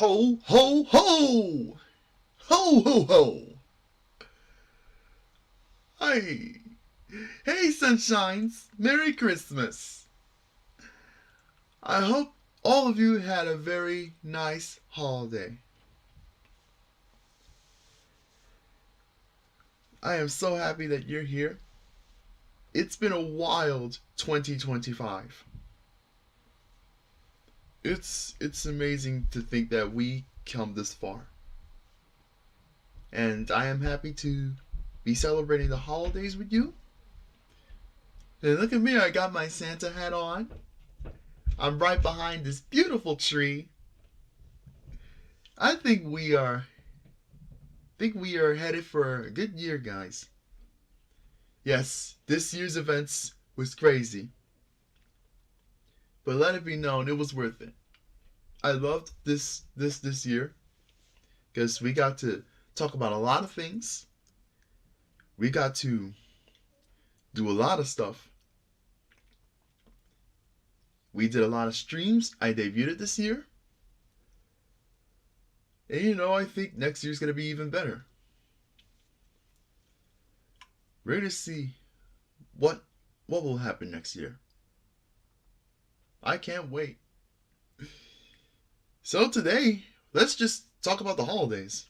Ho, ho, ho! Ho, ho, ho! Hi! Hey, sunshines! Merry Christmas! I hope all of you had a very nice holiday. I am so happy that you're here. It's been a wild 2025. It's amazing to think that we come this far. And I am happy to be celebrating the holidays with you. And look at me, I got my Santa hat on. I'm right behind this beautiful tree. I think we are headed for a good year, guys. Yes, this year's events was crazy. But let it be known, it was worth it. I loved this year because we got to talk about a lot of things. We got to do a lot of stuff. We did a lot of streams. I debuted it this year. And I think next year's going to be even better. We're going to see what will happen next year. I can't wait. So today, let's just talk about the holidays.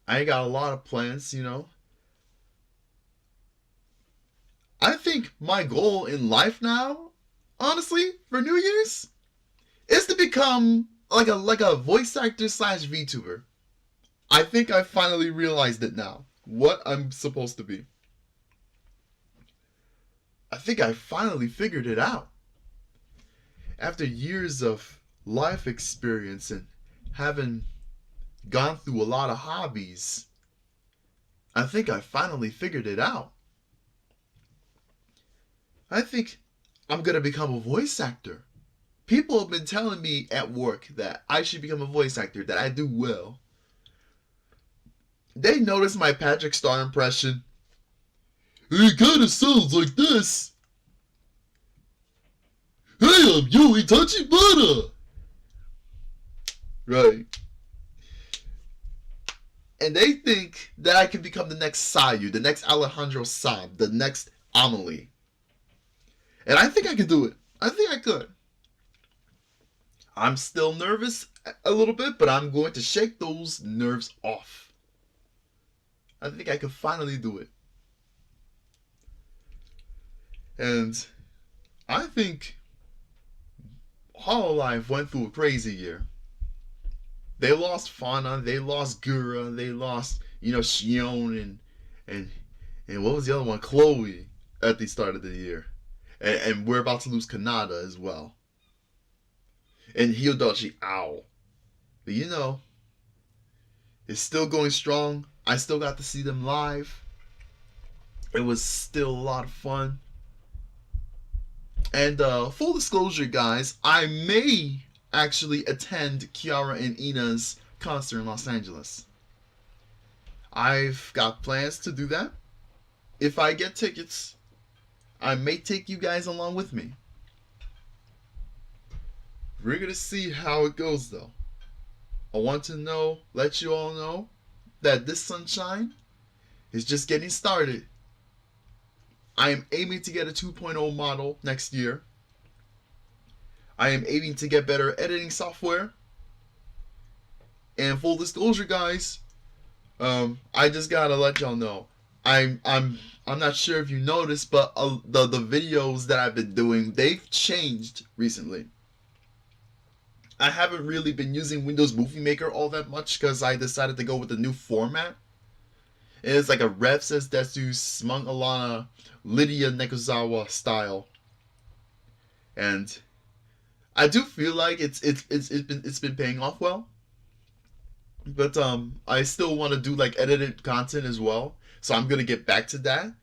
I ain't got a lot of plans, I think my goal in life now, honestly, for New Year's, is to become like a voice actor / VTuber. I think I finally realized it now, what I'm supposed to be. I think I finally figured it out. After years of life experience and having gone through a lot of hobbies, I think I finally figured it out. I think I'm going to become a voice actor. People have been telling me at work that I should become a voice actor, that I do well. They noticed my Patrick Star impression. It kind of sounds like this. Hey, I'm Yui Tachibana. Right. And they think that I can become the next Sayu, the next Alejandro Saab, the next Amelie. And I think I could do it. I think I could. I'm still nervous a little bit, but I'm going to shake those nerves off. I think I could finally do it. And I think Hololive went through a crazy year. They lost Fauna, they lost Gura, they lost, Shion and what was the other one? Chloe at the start of the year. And we're about to lose Kanada as well. And Hyodoshi Owl. But it's still going strong. I still got to see them live. It was still a lot of fun. And full disclosure, guys, I may actually attend Kiara and Ina's concert in Los Angeles. I've got plans to do that. If I get tickets, I may take you guys along with me. We're going to see how it goes, though. I want to let you all know that this sunshine is just getting started. I am aiming to get a 2.0 model next year. I am aiming to get better editing software. And full disclosure, guys, I just gotta let y'all know. I'm not sure if you noticed, but the videos that I've been doing, they've changed recently. I haven't really been using Windows Movie Maker all that much because I decided to go with a new format. It's like a Rev Says Detsu Smung Alana Lydia Nekozawa style. And I do feel like it's been paying off well. But I still want to do like edited content as well. So I'm gonna get back to that.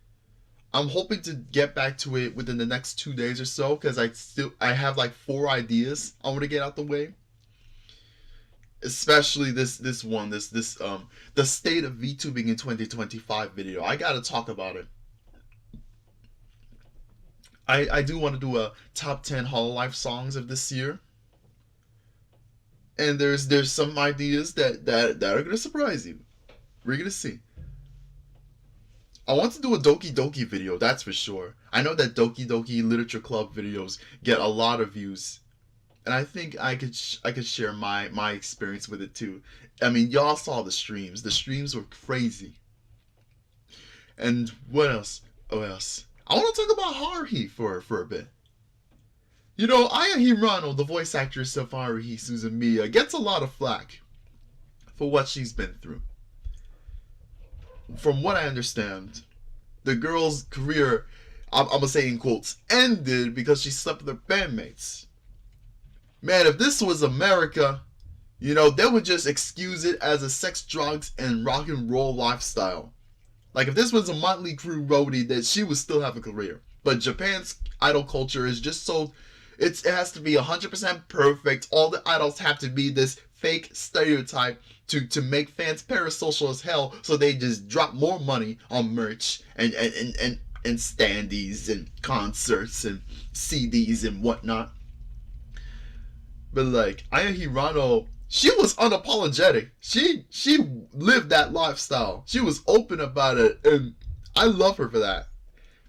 I'm hoping to get back to it within the next 2 days or so because I have like 4 ideas I want to get out the way. Especially this one, the state of VTubing in 2025 video. I gotta talk about it. I do want to do a top 10 Hololive songs of this year. and there's some ideas that are gonna surprise you. We're gonna see. I want to do a Doki Doki video, that's for sure. I know that Doki Doki Literature Club videos get a lot of views, and I think I could share my experience with it too. I mean, y'all saw the streams. The streams were crazy. And what else? What else? I want to talk about Haruhi for a bit. You know, Aya Hirano, the voice actress of Haruhi Suzumiya, gets a lot of flack for what she's been through. From what I understand, the girl's career, I'm gonna say in quotes, ended because she slept with her bandmates. Man, if this was America, you know, they would just excuse it as a sex, drugs, and rock and roll lifestyle. Like, if this was a Motley Crue roadie, that she would still have a career. But Japan's idol culture is just so... it has to be 100% perfect. All the idols have to be this fake stereotype to make fans parasocial as hell, so they just drop more money on merch and standees and concerts and CDs and whatnot. But like, Aya Hirano, she was unapologetic. She lived that lifestyle. She was open about it, and I love her for that.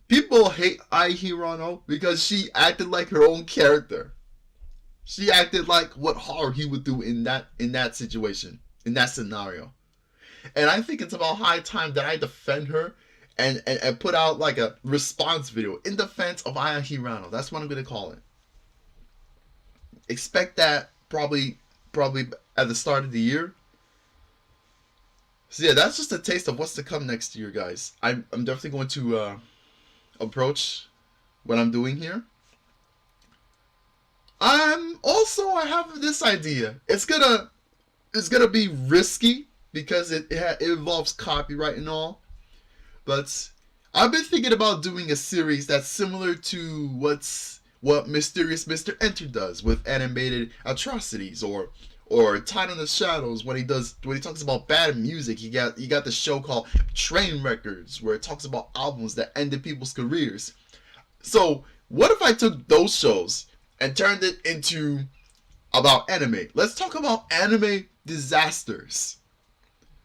People hate Aya Hirano because she acted like her own character. She acted like what Haruhi would do in that situation, in that scenario. And I think it's about high time that I defend her and put out like a response video in defense of Aya Hirano. That's what I'm gonna call it. Expect that probably at the start of the year. So yeah, that's just a taste of what's to come next year, guys. I'm definitely going to approach what I'm doing here. I have this idea. It's gonna be risky because it involves copyright and all. But I've been thinking about doing a series that's similar to what Mysterious Mr. Enter does with animated atrocities, or Tied in the Shadows when he talks about bad music. You got the show called Train Records where it talks about albums that ended people's careers. So what if I took those shows and turned it into about anime? Let's talk about anime disasters.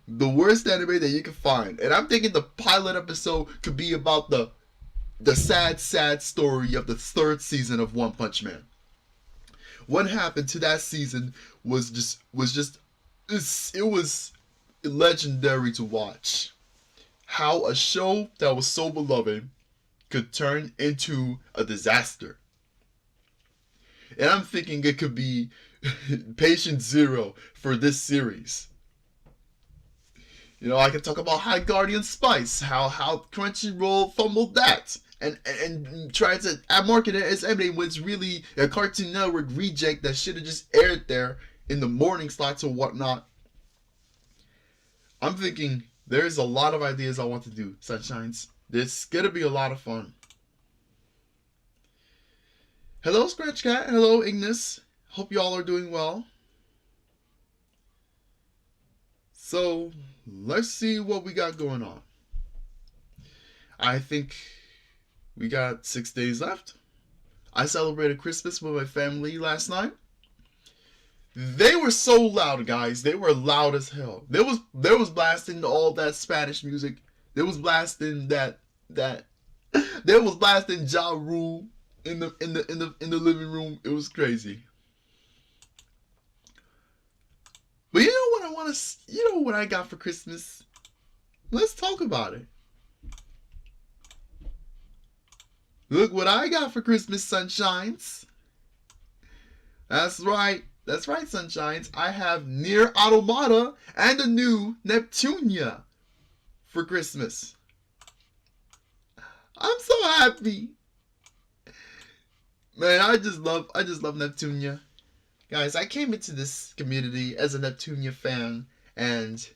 The worst anime that you can find. And I'm thinking the pilot episode could be about the sad story of the third season of One Punch Man. What happened to that season was just it was legendary to watch. How a show that was so beloved could turn into a disaster. And I'm thinking it could be patient zero for this series. You know, I can talk about High Guardian Spice, how Crunchyroll fumbled that and tried to market it as anime when it's really a Cartoon Network reject that should have just aired there in the morning slots or whatnot. I'm thinking there's a lot of ideas I want to do, Sunshines. It's gonna be a lot of fun. Hello, Scratch Cat. Hello, Ignis. Hope y'all are doing well. So, let's see what we got going on. I think we got 6 days left. I celebrated Christmas with my family last night. They were so loud, guys. They were loud as hell. They was blasting all that Spanish music. They was blasting that they was blasting Ja Rule in the living room. It was crazy. But you know what I want to, you know what I got for Christmas? Let's talk about it. Look what I got for Christmas, Sunshines. That's right, Sunshines. I have Nier Automata and a new Neptunia for Christmas. I'm so happy. Man, I just love Neptunia. Guys, I came into this community as a Neptunia fan, and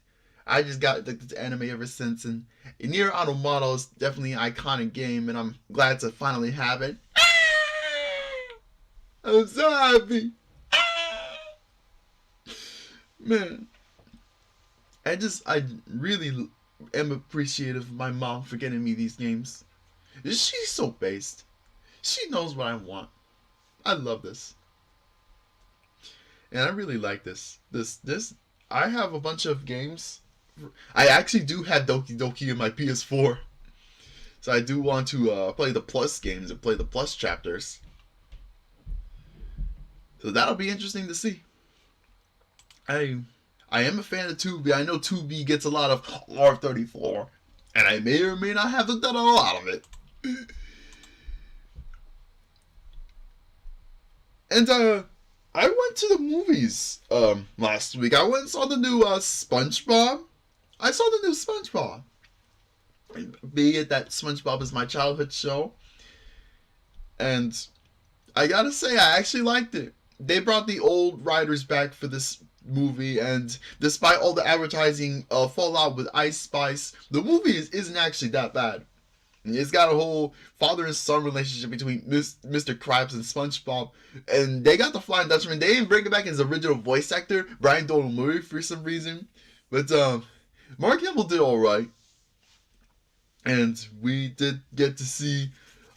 I just got addicted to anime ever since. And Nier Automata is definitely an iconic game, and I'm glad to finally have it. I'm so happy. Man, I really am appreciative of my mom for getting me these games. She's so based. She knows what I want. I love this. And I really like this. This. I have a bunch of games. I actually do have Doki Doki in my PS4, so I do want to play the Plus games and play the Plus chapters. So that'll be interesting to see. I am a fan of 2B. I know 2B gets a lot of R34, and I may or may not have done a lot of it. And I went to the movies last week. I went and saw the new SpongeBob. I saw the new SpongeBob. Being it that SpongeBob is my childhood show, and I gotta say I actually liked it. They brought the old writers back for this movie, and despite all the advertising fallout with Ice Spice, the movie isn't actually that bad. It's got a whole father and son relationship between Mr. Krabs and SpongeBob, and they got the Flying Dutchman. They didn't bring it back as original voice actor Brian Doyle Murray for some reason, but Mark Hamill did all right, and we did get to see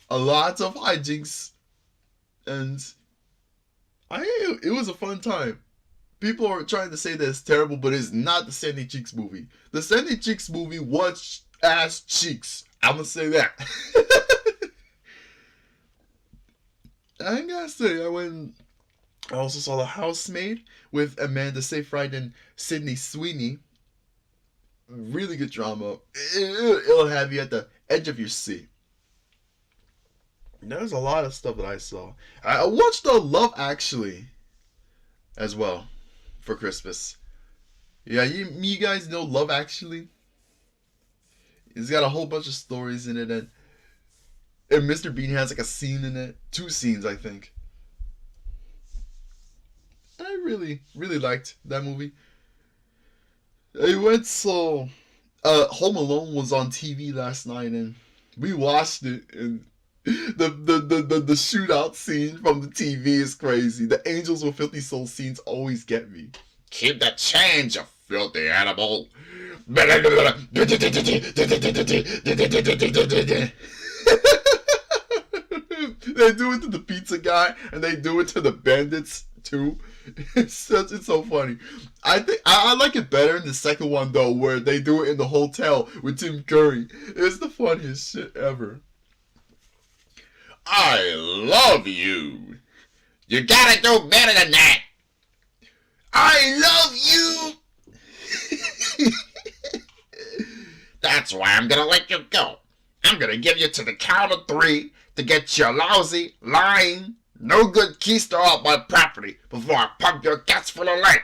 a lot of hijinks, and it was a fun time. People are trying to say that it's terrible, but it's not the Sandy Cheeks movie. The Sandy Cheeks movie was ass cheeks. I'm gonna say that. I gotta say, I also saw The Housemaid with Amanda Seyfried and Sydney Sweeney. Really good drama. It'll have you at the edge of your seat. There's a lot of stuff that I saw. I watched Love Actually as well for Christmas. Yeah, you guys know Love Actually? It's got a whole bunch of stories in it, and Mr. Bean has like a scene in it. 2 scenes, I think. And I really, really liked that movie. Home Alone was on TV last night, and we watched it, and the shootout scene from the TV is crazy. The Angels with Filthy Soul scenes always get me. Keep the change, you filthy animal. They do it to the pizza guy, and they do it to the bandits too. It's so funny. I think I like it better in the second one though, where they do it in the hotel with Tim Curry. It's the funniest shit ever. I love you. You gotta do better than that. I love you. That's why I'm gonna let you go. I'm gonna give you to the count of 3 to get your lousy, lying, no good keister off my property before I pump your guts full of lead.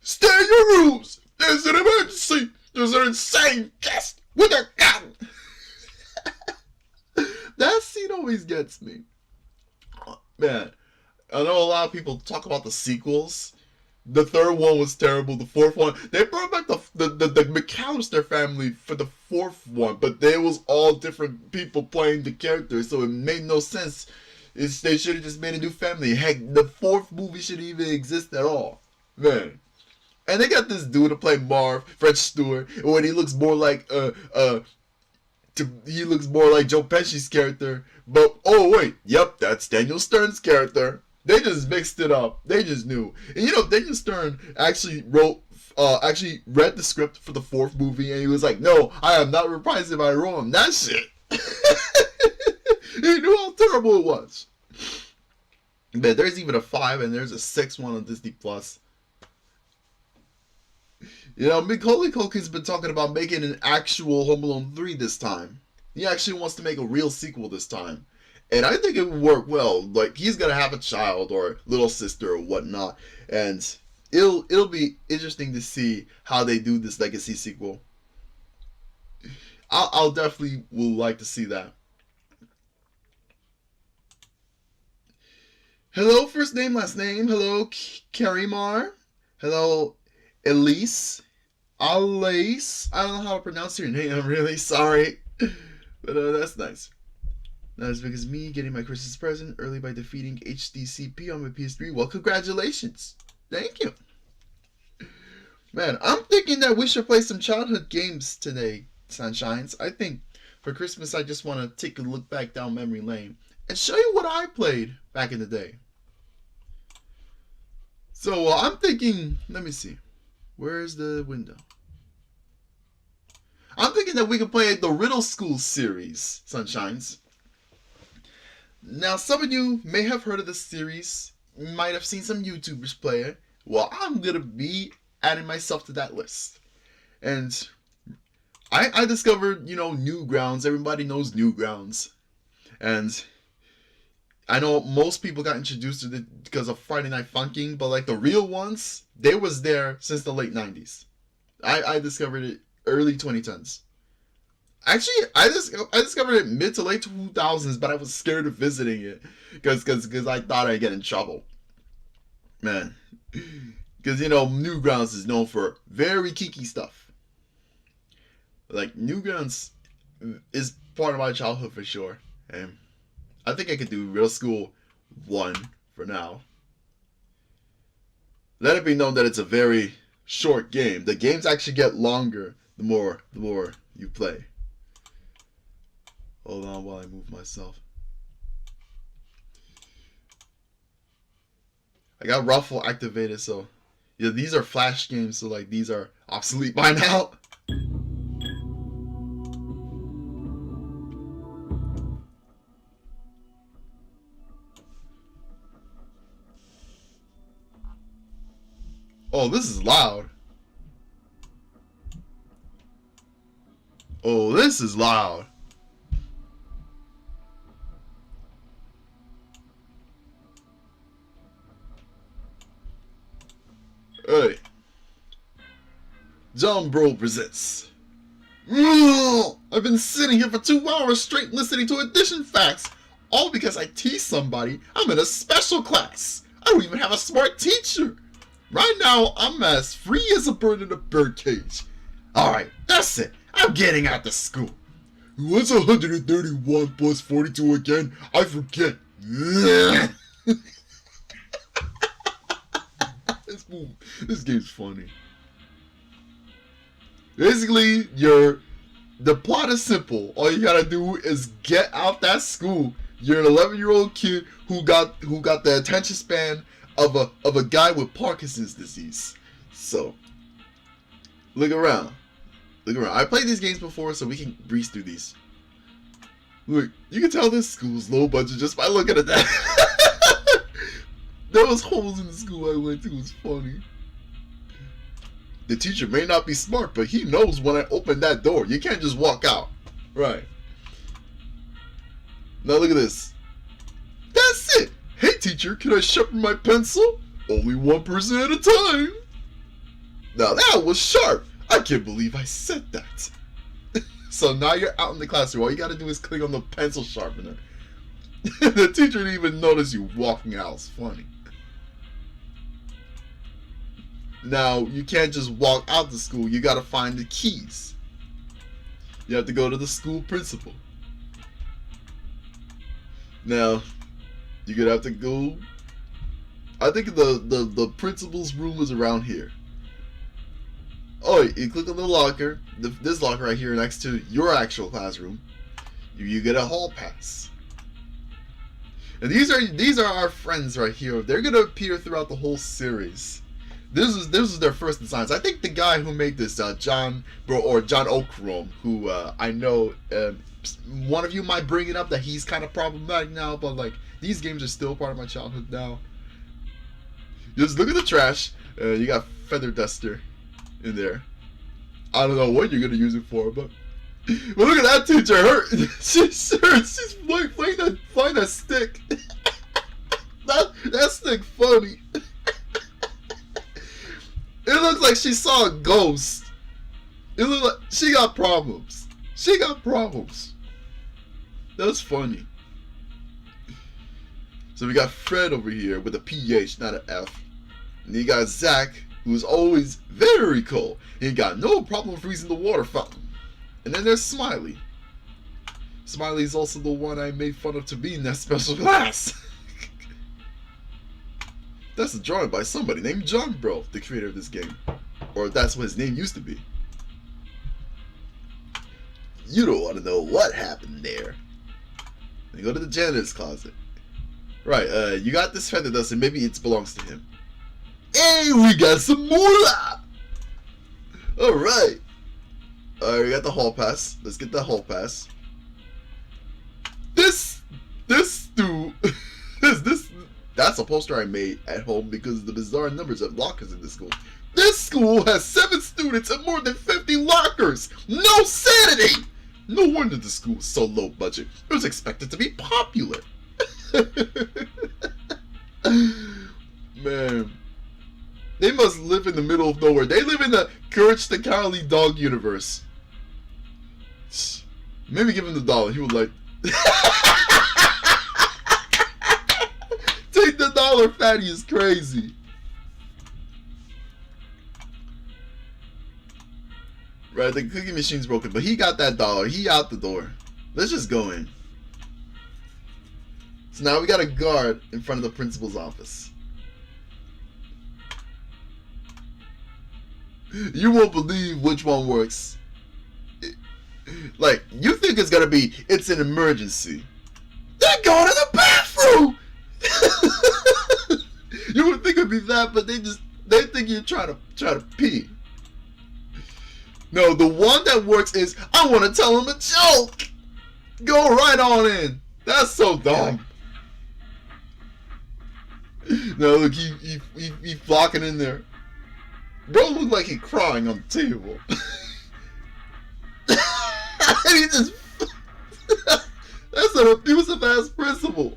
Stay in your rooms. There's an emergency. There's an insane guest with a gun. That scene always gets me. Man, I know a lot of people talk about the sequels. The 3rd one was terrible. The 4th one, they brought back the McAllister family for the 4th one, but they was all different people playing the characters, so it made no sense. They should have just made a new family. Heck, the 4th movie shouldn't even exist at all, man. And they got this dude to play Marv, Fred Stewart, when he looks more like he looks more like Joe Pesci's character. But oh wait, yep, that's Daniel Stern's character. They just mixed it up. They just knew. And you know, Daniel Stern actually read the script for the 4th movie, and he was like, "No, I am not reprising my role in that shit." He knew how terrible it was. But there's even a 5, and there's a 6th one on Disney Plus. You know, Macaulay Culkin's been talking about making an actual Home Alone 3 this time. He actually wants to make a real sequel this time. And I think it would work well. Like, he's gonna have a child or little sister or whatnot, and it'll be interesting to see how they do this legacy sequel. I'll definitely will like to see that. Hello, first name, last name. Hello, Karimar. Hello, Elise. Alice. I don't know how to pronounce your name. I'm really sorry, but that's nice. Not as big as me getting my Christmas present early by defeating HDCP on my PS3. Well, congratulations. Thank you. Man, I'm thinking that we should play some childhood games today, Sunshines. I think for Christmas I just want to take a look back down memory lane and show you what I played back in the day. So I'm thinking, let me see. Where's the window? I'm thinking that we can play the Riddle School series, Sunshines. Now, some of you may have heard of this series, might have seen some YouTubers play it. Well, I'm going to be adding myself to that list. And I discovered, Newgrounds. Everybody knows Newgrounds. And I know most people got introduced to it because of Friday Night Funkin', but like the real ones, they was there since the late 90s. I discovered it early 2010s. Actually, I discovered it mid to late 2000s, but I was scared of visiting it because I thought I'd get in trouble. Man. Because, Newgrounds is known for very geeky stuff. Like, Newgrounds is part of my childhood for sure. And I think I could do Real School 1 for now. Let it be known that it's a very short game. The games actually get longer the more you play. Hold on while I move myself. I got Ruffle activated, so yeah, these are flash games, so like these are obsolete by now. Oh, this is loud. Oh, this is loud. Hey. John Bro presents. I've been sitting here for 2 hours straight listening to addition facts. All because I tease somebody I'm in a special class. I don't even have a smart teacher. Right now, I'm as free as a bird in a birdcage. Alright, that's it. I'm getting out of school. What's 131 plus 42 again? I forget. This game's funny. Basically, the plot is simple. All you gotta do is get out that school. You're an 11-year-old kid who got the attention span of a guy with Parkinson's disease. So, look around. Look around. I played these games before, so we can breeze through these. Look, you can tell this school's low budget just by looking at that. There was holes in the school I went to. It was funny. The teacher may not be smart, but he knows when I open that door. You can't just walk out. Right. Now look at this. That's it. Hey teacher, can I sharpen my pencil? Only one person at a time. Now that was sharp. I can't believe I said that. So now you're out in the classroom. All you gotta do is click on the pencil sharpener. The teacher didn't even notice you walking out. It's funny. Now, you can't just walk out the school. You gotta find the keys. You have to go to the school principal. Now, you're gonna have to go. I think the principal's room is around here. Oh, you click on the locker, this locker right here next to your actual classroom. You get a hall pass. And these are our friends right here. They're gonna appear throughout the whole series. This was their first designs. I think the guy who made this, John Oakrom, who I know, one of you might bring it up that he's kind of problematic now, but like these games are still part of my childhood now. Just look at the trash. You got feather duster in there. I don't know what you're gonna use it for, but look at that teacher. She's playing that stick. that stick funny. It looks like she saw a ghost. It looked like she got problems. She got problems. That's funny. So we got Fred over here with a PH, not an F. And you got Zach, who's always very cold. He got no problem freezing the water fountain. And then there's Smiley. Smiley's also the one I made fun of to be in that special class. That's a drawing by somebody named John Bro, the creator of this game. Or that's what his name used to be. You don't want to know what happened there. Then go to the janitor's closet. Right, you got this feather dust and maybe it belongs to him. Hey, we got some moolah! Alright. Alright, we got the hall pass. Let's get the hall pass. This dude, that's a poster I made at home because of the bizarre numbers of lockers in this school. This school has 7 students and more than 50 lockers. No sanity! No wonder the school is so low budget. It was expected to be popular. Man, they must live in the middle of nowhere. They live in the Courage the Cowardly Dog universe. Maybe give him the dollar. He would like. Take the dollar, fatty is crazy. Right, the cookie machine's broken, but he got that dollar. He out the door. Let's just go in. So now we got a guard in front of the principal's office. You won't believe which one works. Like, you think it's gonna be, it's an emergency. They're going to the bathroom! You would think it'd be that, but they think you're trying to pee. No, the one that works is, I want to tell him a joke! Go right on in. That's so dumb. No, look, he flocking in there. Bro look like he crying on the table. And he just... That's an abusive ass principal.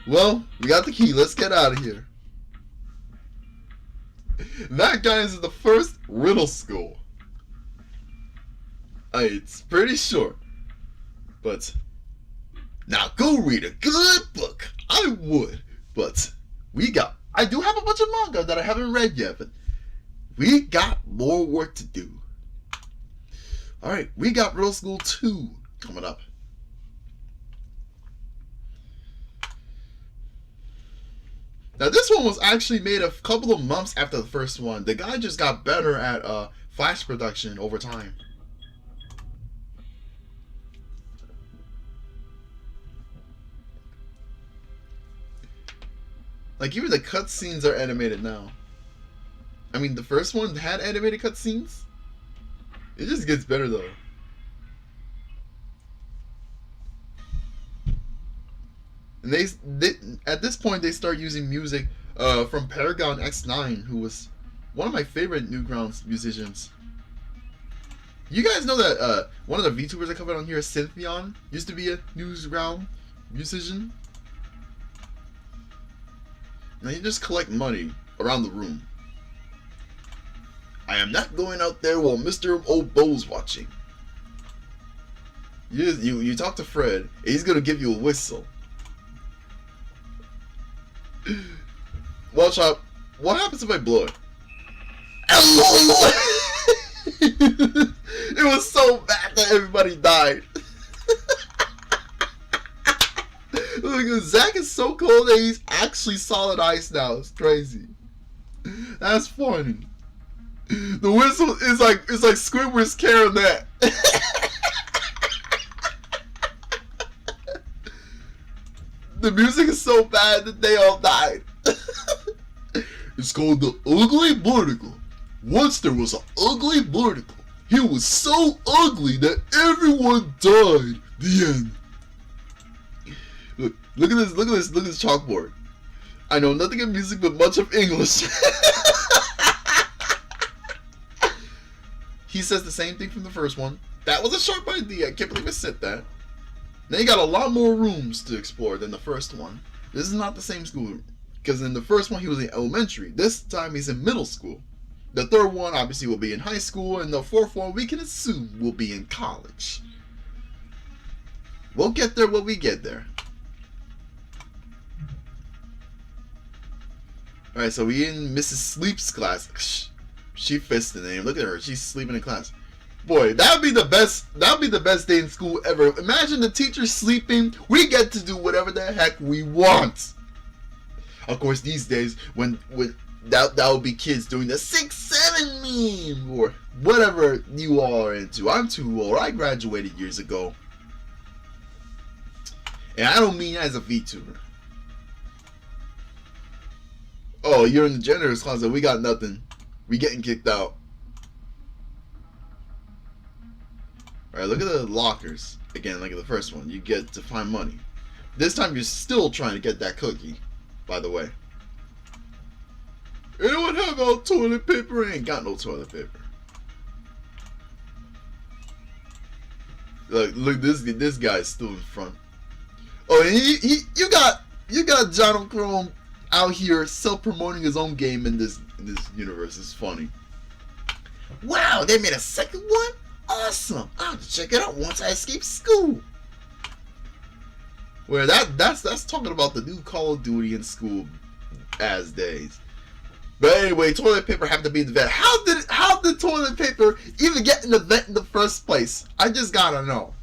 Well, we got the key. Let's get out of here. That guy is in the first riddle school. It's pretty short. But now go read a good book. I would. But I do have a bunch of manga that I haven't read yet, but we got more work to do. Alright, we got Riddle School 2 coming up. Now this one was actually made a couple of months after the first one. The guy just got better at flash production over time. Like even the cutscenes are animated now. I mean the first one had animated cutscenes. It just gets better though. And they at this point they start using music from Paragon X9, who was one of my favorite Newgrounds musicians. You guys know that one of the VTubers that covered on here, Syntheon, used to be a Newground musician. Now you just collect money around the room. I am not going out there while Mr. Oboe's watching. You talk to Fred, and he's gonna give you a whistle. Watch out. What happens if I blow it? It was so bad that everybody died. Look, Zach is so cold that he's actually solid ice now. It's crazy. That's funny. The whistle is like Squidward's Caronet. The music is so bad that they all died. It's called The Ugly Barnacle. Once there was an ugly barnacle. He was so ugly that everyone died. The end. Look at this chalkboard. I know nothing of music but much of English. He says the same thing from the first one. That was a sharp idea. I can't believe I said that. Now you got a lot more rooms to explore than the first one. This is not the same school. Because in the first one he was in elementary. This time he's in middle school. The third one obviously will be in high school. And the fourth one we can assume will be in college. We'll get there when we get there. Alright, so we in Mrs. Sleep's class. She fits the name. Look at her. She's sleeping in class. Boy, that would be the best day in school ever. Imagine the teacher sleeping. We get to do whatever the heck we want. Of course, these days when that would be kids doing the 6-7 meme or whatever you all are into. I'm too old. I graduated years ago. And I don't mean as a VTuber. Oh, you're in the janitor's closet. We got nothing. We getting kicked out. Alright, look at the lockers. Again, like in the first one. You get to find money. This time you're still trying to get that cookie, by the way. Anyone have no toilet paper? Ain't got no toilet paper. Look, this guy's still in front. Oh, and you got John Chrome out here self-promoting his own game in this universe. It's funny. Wow, they made a second one? Awesome! I'll have to check it out once I escape school. Where that's talking about the new Call of Duty in school as days. But anyway, toilet paper have to be in the vent. How did toilet paper even get in the vent in the first place? I just gotta know.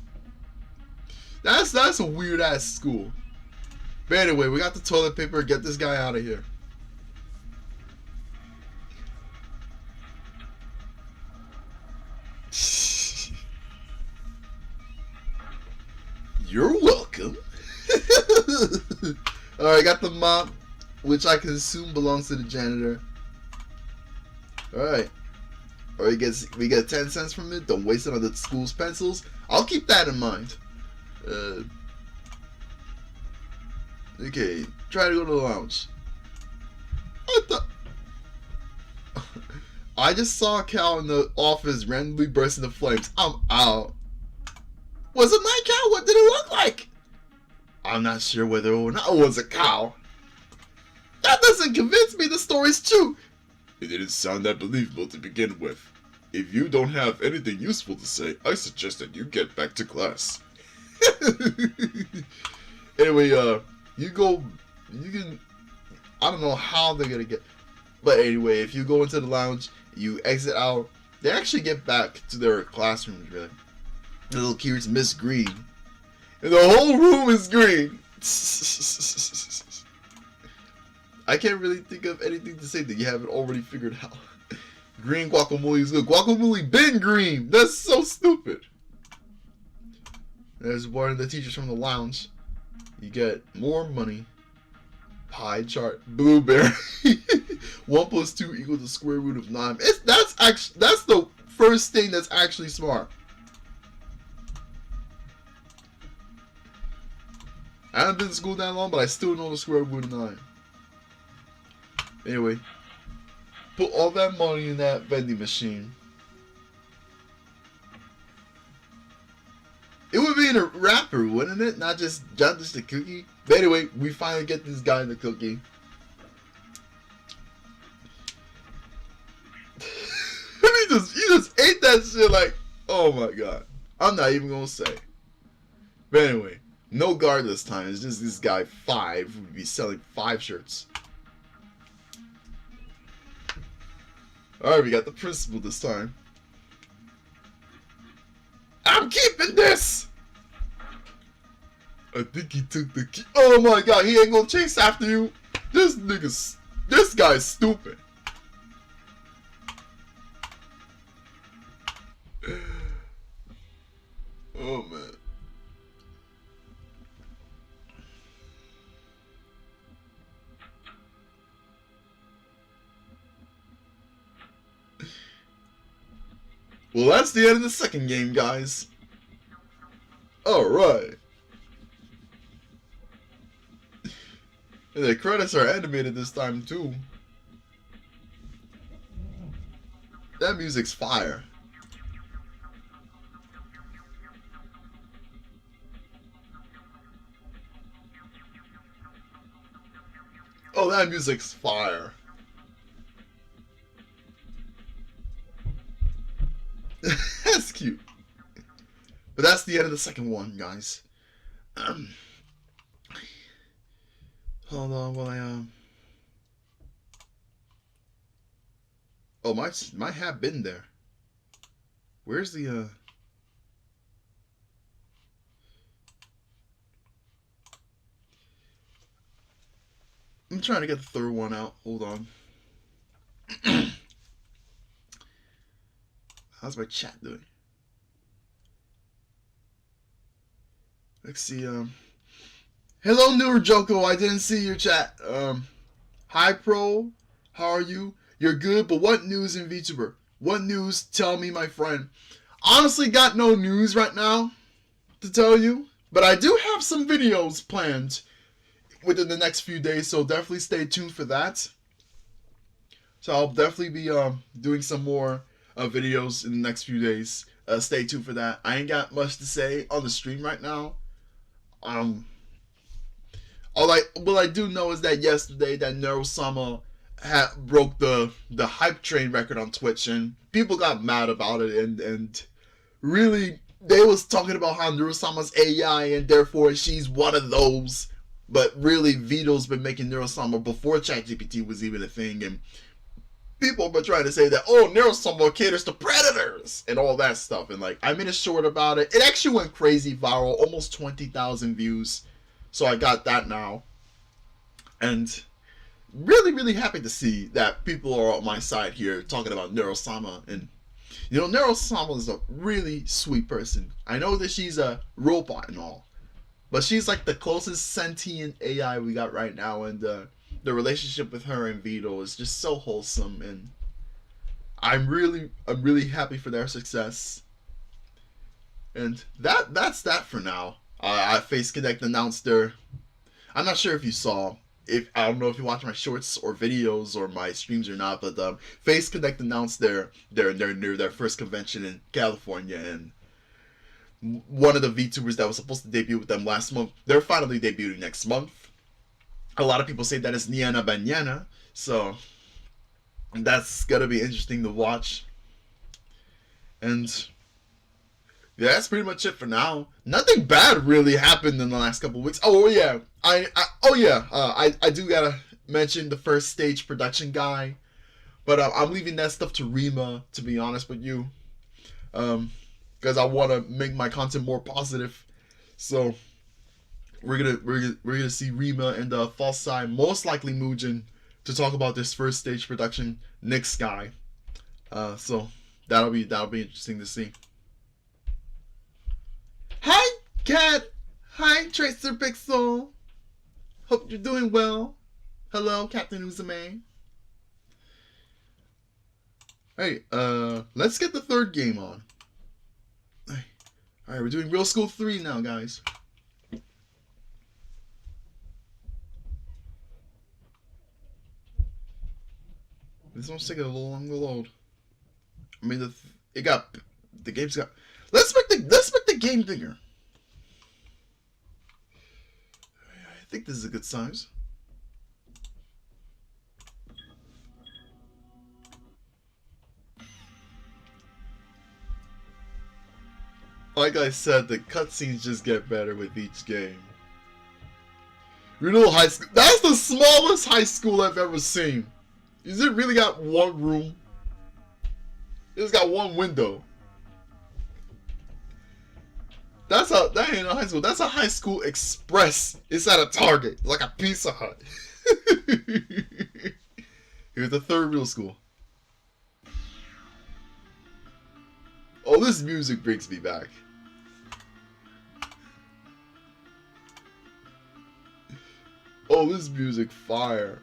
That's a weird ass school. But anyway, we got the toilet paper. Get this guy out of here. You're welcome. Alright, got the mop, which I can assume belongs to the janitor. Alright. Alright, we get 10 cents from it. Don't waste it on the school's pencils. I'll keep that in mind. Okay, try to go to the lounge. I just saw a cow in the office randomly burst into flames. I'm out. Was it my cow? What did it look like? I'm not sure whether or not it was a cow. That doesn't convince me the story's true. It didn't sound that believable to begin with. If you don't have anything useful to say, I suggest that you get back to class. Anyway, you can, I don't know how they're gonna get, but anyway, if you go into the lounge, you exit out, they actually get back to their classrooms, really. The little key reads Miss Green. And the whole room is green. I can't really think of anything to say that you haven't already figured out. Green guacamole is good. Guacamole been green. That's so stupid. There's one of the teachers from the lounge. You get more money. Pie chart. Blueberry. 1 plus 2 equals the square root of 9. That's the first thing that's actually smart. I haven't been to school that long, but I still know the square root of 9. Anyway, put all that money in that vending machine. It would be in a wrapper, wouldn't it? Not just a cookie. But anyway, we finally get this guy in the cookie. he just ate that shit like, oh my god. I'm not even gonna say. But anyway, no guard this time. It's just this guy 5 who would be selling 5 shirts. Alright, we got the principal this time. I'm keeping this! I think he took the key. Oh my god, he ain't gonna chase after you. This guy's stupid. Oh man. Well, that's the end of the second game, guys. Alright. And the credits are animated this time, too. That music's fire. Oh, that music's fire. That's cute. But that's the end of the second one, guys. Hold on while I oh, my hat been there. Where's the I'm trying to get the third one out. Hold on. How's my chat doing? Let's see. Hello, Newer Joko. I didn't see your chat. Hi, Pro. How are you? You're good, but what news in VTuber? What news? Tell me, my friend. Honestly, got no news right now to tell you, but I do have some videos planned within the next few days, so definitely stay tuned for that. So I'll definitely be doing some more videos in the next few days. Stay tuned for that. I ain't got much to say on the stream right now. What I do know is that yesterday that Neurosama broke the hype train record on Twitch, and people got mad about it, and really they was talking about how Neurosama's AI and therefore she's one of those. But really, Vito's been making Neurosama before ChatGPT was even a thing, and people have been trying to say that, oh, Neurosama caters to predators and all that stuff. And like, I made a short about it. It actually went crazy viral, almost 20,000 views. So I got that now. And really, really happy to see that people are on my side here talking about Neurosama. And, you know, Neurosama is a really sweet person. I know that she's a robot and all, but she's like the closest sentient AI we got right now. And the relationship with her and Vito is just so wholesome. And I'm really happy for their success. And that's that for now. Face Connect announced their, I'm not sure if you saw, I don't know if you watch my shorts or videos or my streams or not, but Face Connect announced their first convention in California, and one of the VTubers that was supposed to debut with them last month, they're finally debuting next month. A lot of people say that it's Niana Banyana, so that's gonna be interesting to watch. And yeah, that's pretty much it for now. Nothing bad really happened in the last couple of weeks. Oh yeah, I do gotta mention the first stage production guy, but I'm leaving that stuff to Rima, to be honest with you, because I want to make my content more positive. So we're gonna see Rima and False Side, most likely Mujin, to talk about this first stage production next guy. So that'll be interesting to see. Hi, Cat. Hi, Tracer Pixel. Hope you're doing well. Hello, Captain Uzume. Hey, let's get the third game on. Alright, we're doing Real School 3 now, guys. This one's taking a little long to load. I mean, the game's got. Let's make the game bigger. I think this is a good size. Like I said, the cutscenes just get better with each game. Renewal High School. That's the smallest high school I've ever seen. Is it really got one room? It's got one window. That ain't a high school. That's a high school express. It's at a Target. It's like a Pizza Hut. Here's the third real school. Oh, this music brings me back. Oh, this music fire.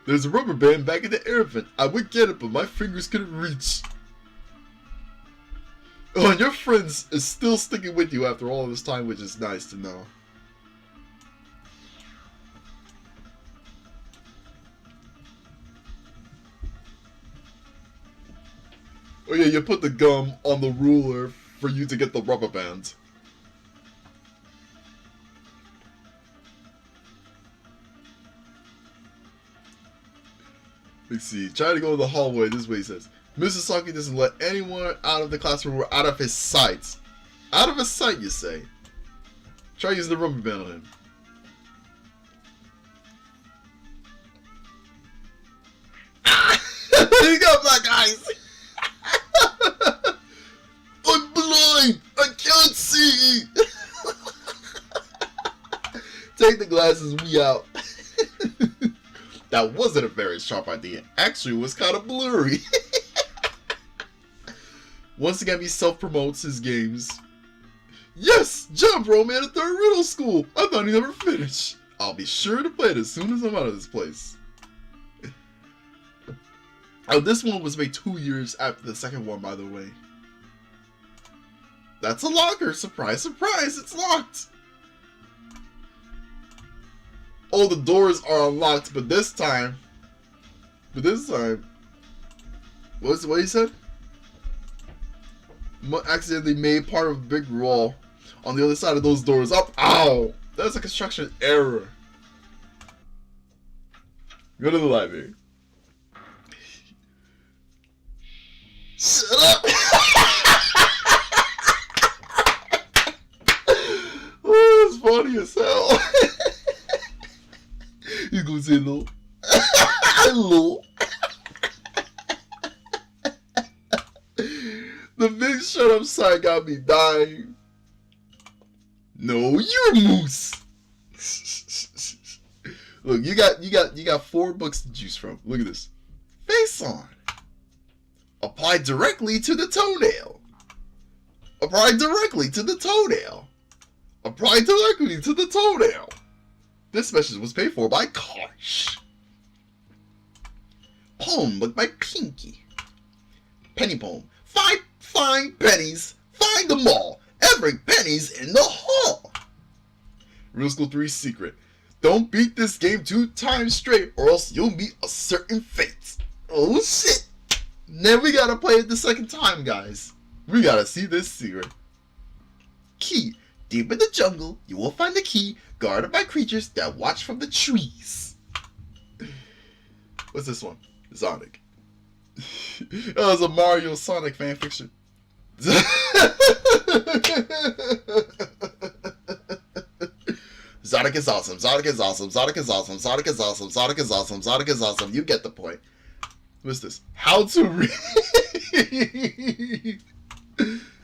There's a rubber band back in the air vent. I would get it, but my fingers couldn't reach. Oh, and your friends is still sticking with you after all this time, which is nice to know. Oh yeah, you put the gum on the ruler for you to get the rubber band. Let's see. Try to go in the hallway. This way, he says. Mr. Saki doesn't let anyone out of the classroom or out of his sight. Out of his sight, you say? Try using the rubber band on him. He got black eyes. I'm blind. I can't see. Take the glasses. We out. That wasn't a very sharp idea. Actually, it was kind of blurry. Once again, he self-promotes his games. Yes! John Bro made a third riddle school! I thought he never finished. I'll be sure to play it as soon as I'm out of this place. Oh, this one was made 2 years after the second one, by the way. That's a locker. Surprise, surprise, it's locked. Oh, the doors are unlocked, but this time, what he said? Accidentally made part of a big wall on the other side of those doors up. Ow! That's a construction error. Go to the library. Shut up! Oh, it's funny as hell. You gonna say hello? Hello. The big shut up sign got me dying. No, you're a moose. Look, you got 4 books to choose from. Look at this. Face on. Apply directly to the toenail. Apply directly to the toenail. Apply directly to the toenail. This message was paid for by Kosh. Poem book by Pinky. Penny poem. 5 fine pennies. Find them all. Every penny's in the hall. Real School 3 secret. Don't beat this game 2 times straight or else you'll meet a certain fate. Oh shit. Then we gotta play it the second time, guys. We gotta see this secret. Key. Deep in the jungle, you will find the key guarded by creatures that watch from the trees. What's this one? Sonic. That was a Mario Sonic fanfiction. Sonic is awesome. Sonic is awesome. Sonic is awesome. Sonic is awesome. Sonic is awesome. Sonic is awesome. You get the point. What's this? How to read?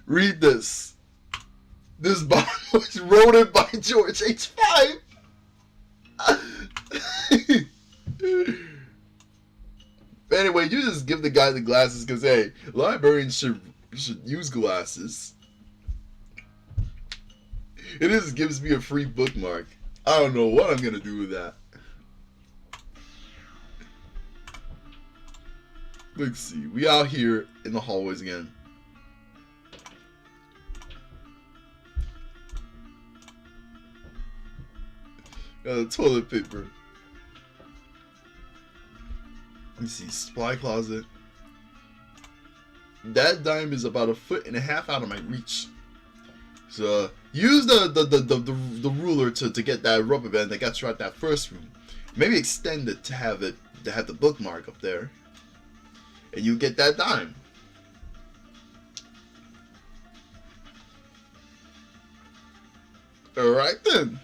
Read this. This book was wrote by George H5. Anyway, you just give the guy the glasses because, hey, librarians should use glasses. It just gives me a free bookmark. I don't know what I'm going to do with that. Let's see. We out here in the hallways again. Toilet paper. Let me see. Supply closet. That dime is about 1.5 feet out of my reach. So use the ruler to get that rubber band that got you out that first room. Maybe extend it to have the bookmark up there. And you get that dime. Alright then.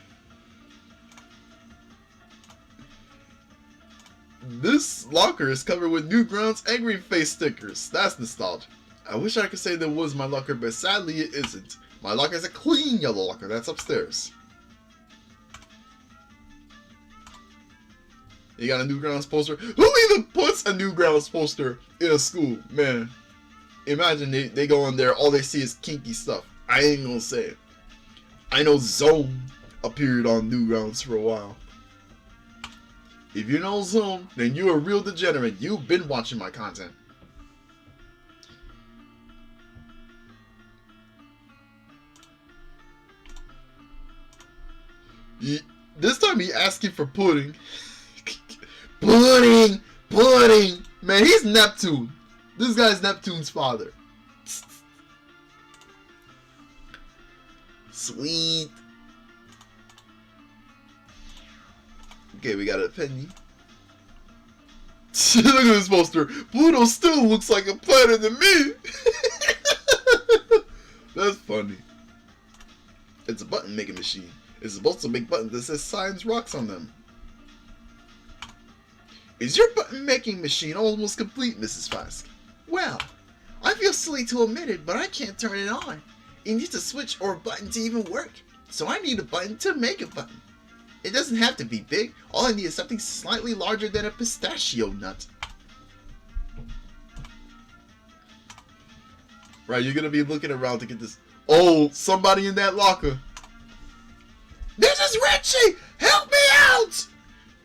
This locker is covered with Newgrounds angry face stickers. That's nostalgia. I wish I could say that was my locker, but sadly it isn't. My locker is a clean yellow locker that's upstairs. You got a Newgrounds poster? Who even puts a Newgrounds poster in a school? Man, imagine they go in there, all they see is kinky stuff. I ain't gonna say it. I know Zone appeared on Newgrounds for a while. If you know Zone, then you're a real degenerate. You've been watching my content. This time he asking for pudding. Pudding! Pudding! Man, he's Neptune. This guy's Neptune's father. Sweet. Okay, we got a penny. Look at this poster. Pluto still looks like a planet to me. That's funny. It's a button making machine. It's supposed to make buttons that says science rocks on them. Is your button making machine almost complete, Mrs. Flask? Well, I feel silly to admit it, but I can't turn it on. It needs a switch or a button to even work. So I need a button to make a button. It doesn't have to be big. All I need is something slightly larger than a pistachio nut. Right, you're gonna be looking around to get this. Oh, somebody in that locker. This is Richie! Help me out!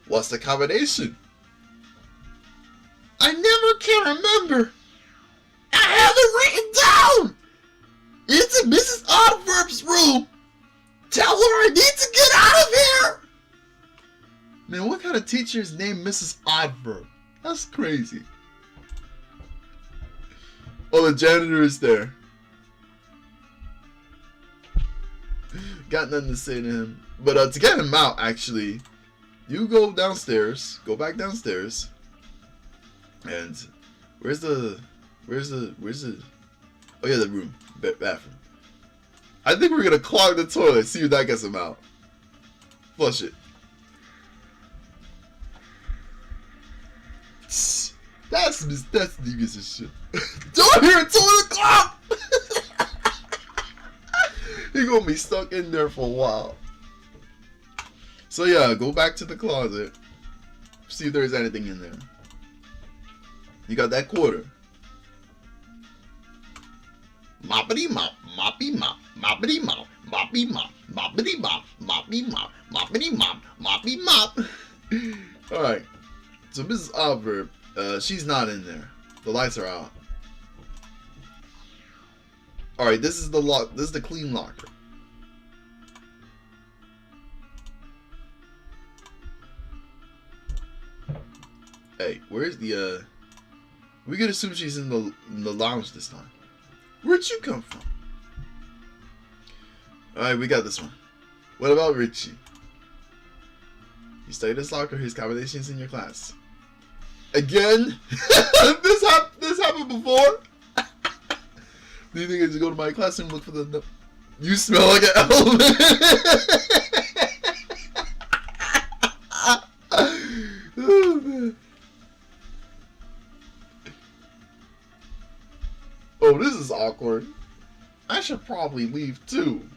What's the combination? I never can remember. I have it written down! It's in Mrs. Oddverb's room. Tell her I need to get out of here! Man, what kind of teacher is named Mrs. Oddverb? That's crazy. Oh, the janitor is there. Got nothing to say to him. But to get him out, actually, you go downstairs. Go back downstairs. And where's the oh yeah, the room. Bathroom. I think we're gonna clog the toilet, see if that gets him out. Flush it. That's devious as shit. Don't hear it, toilet clog! He gonna be stuck in there for a while. So yeah, go back to the closet. See if there's anything in there. You got that quarter. Moppity mop, moppy mop, moppity mop, moppy mop, moppity mop, moppy mop, moppity mop, moppy mop. Alright. So Mrs. Oddverb, she's not in there. The lights are out. Alright, this is the lock. This is the clean locker. Hey, where's the we could assume she's in the lounge this time. Where'd you come from? Alright, we got this one. What about Richie? You studied this locker, his combinations in your class. Again? this happened before? Do you think I should go to my classroom and look for the... You smell like an elephant! Oh, man. Oh, this is awkward. I should probably leave too.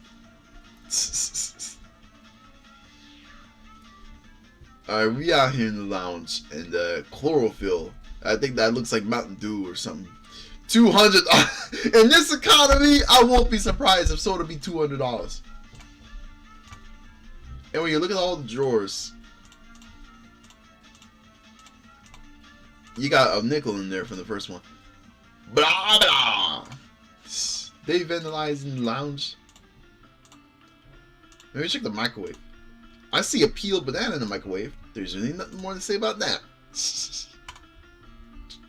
Alright, we out here in the lounge, and chlorophyll. I think that looks like Mountain Dew or something. 200 in this economy, I won't be surprised if soda be $200. And when you look at all the drawers, you got a nickel in there from the first one. Blah blah. They vandalized in the lounge. Maybe check the microwave. I see a peeled banana in the microwave. There's really nothing more to say about that.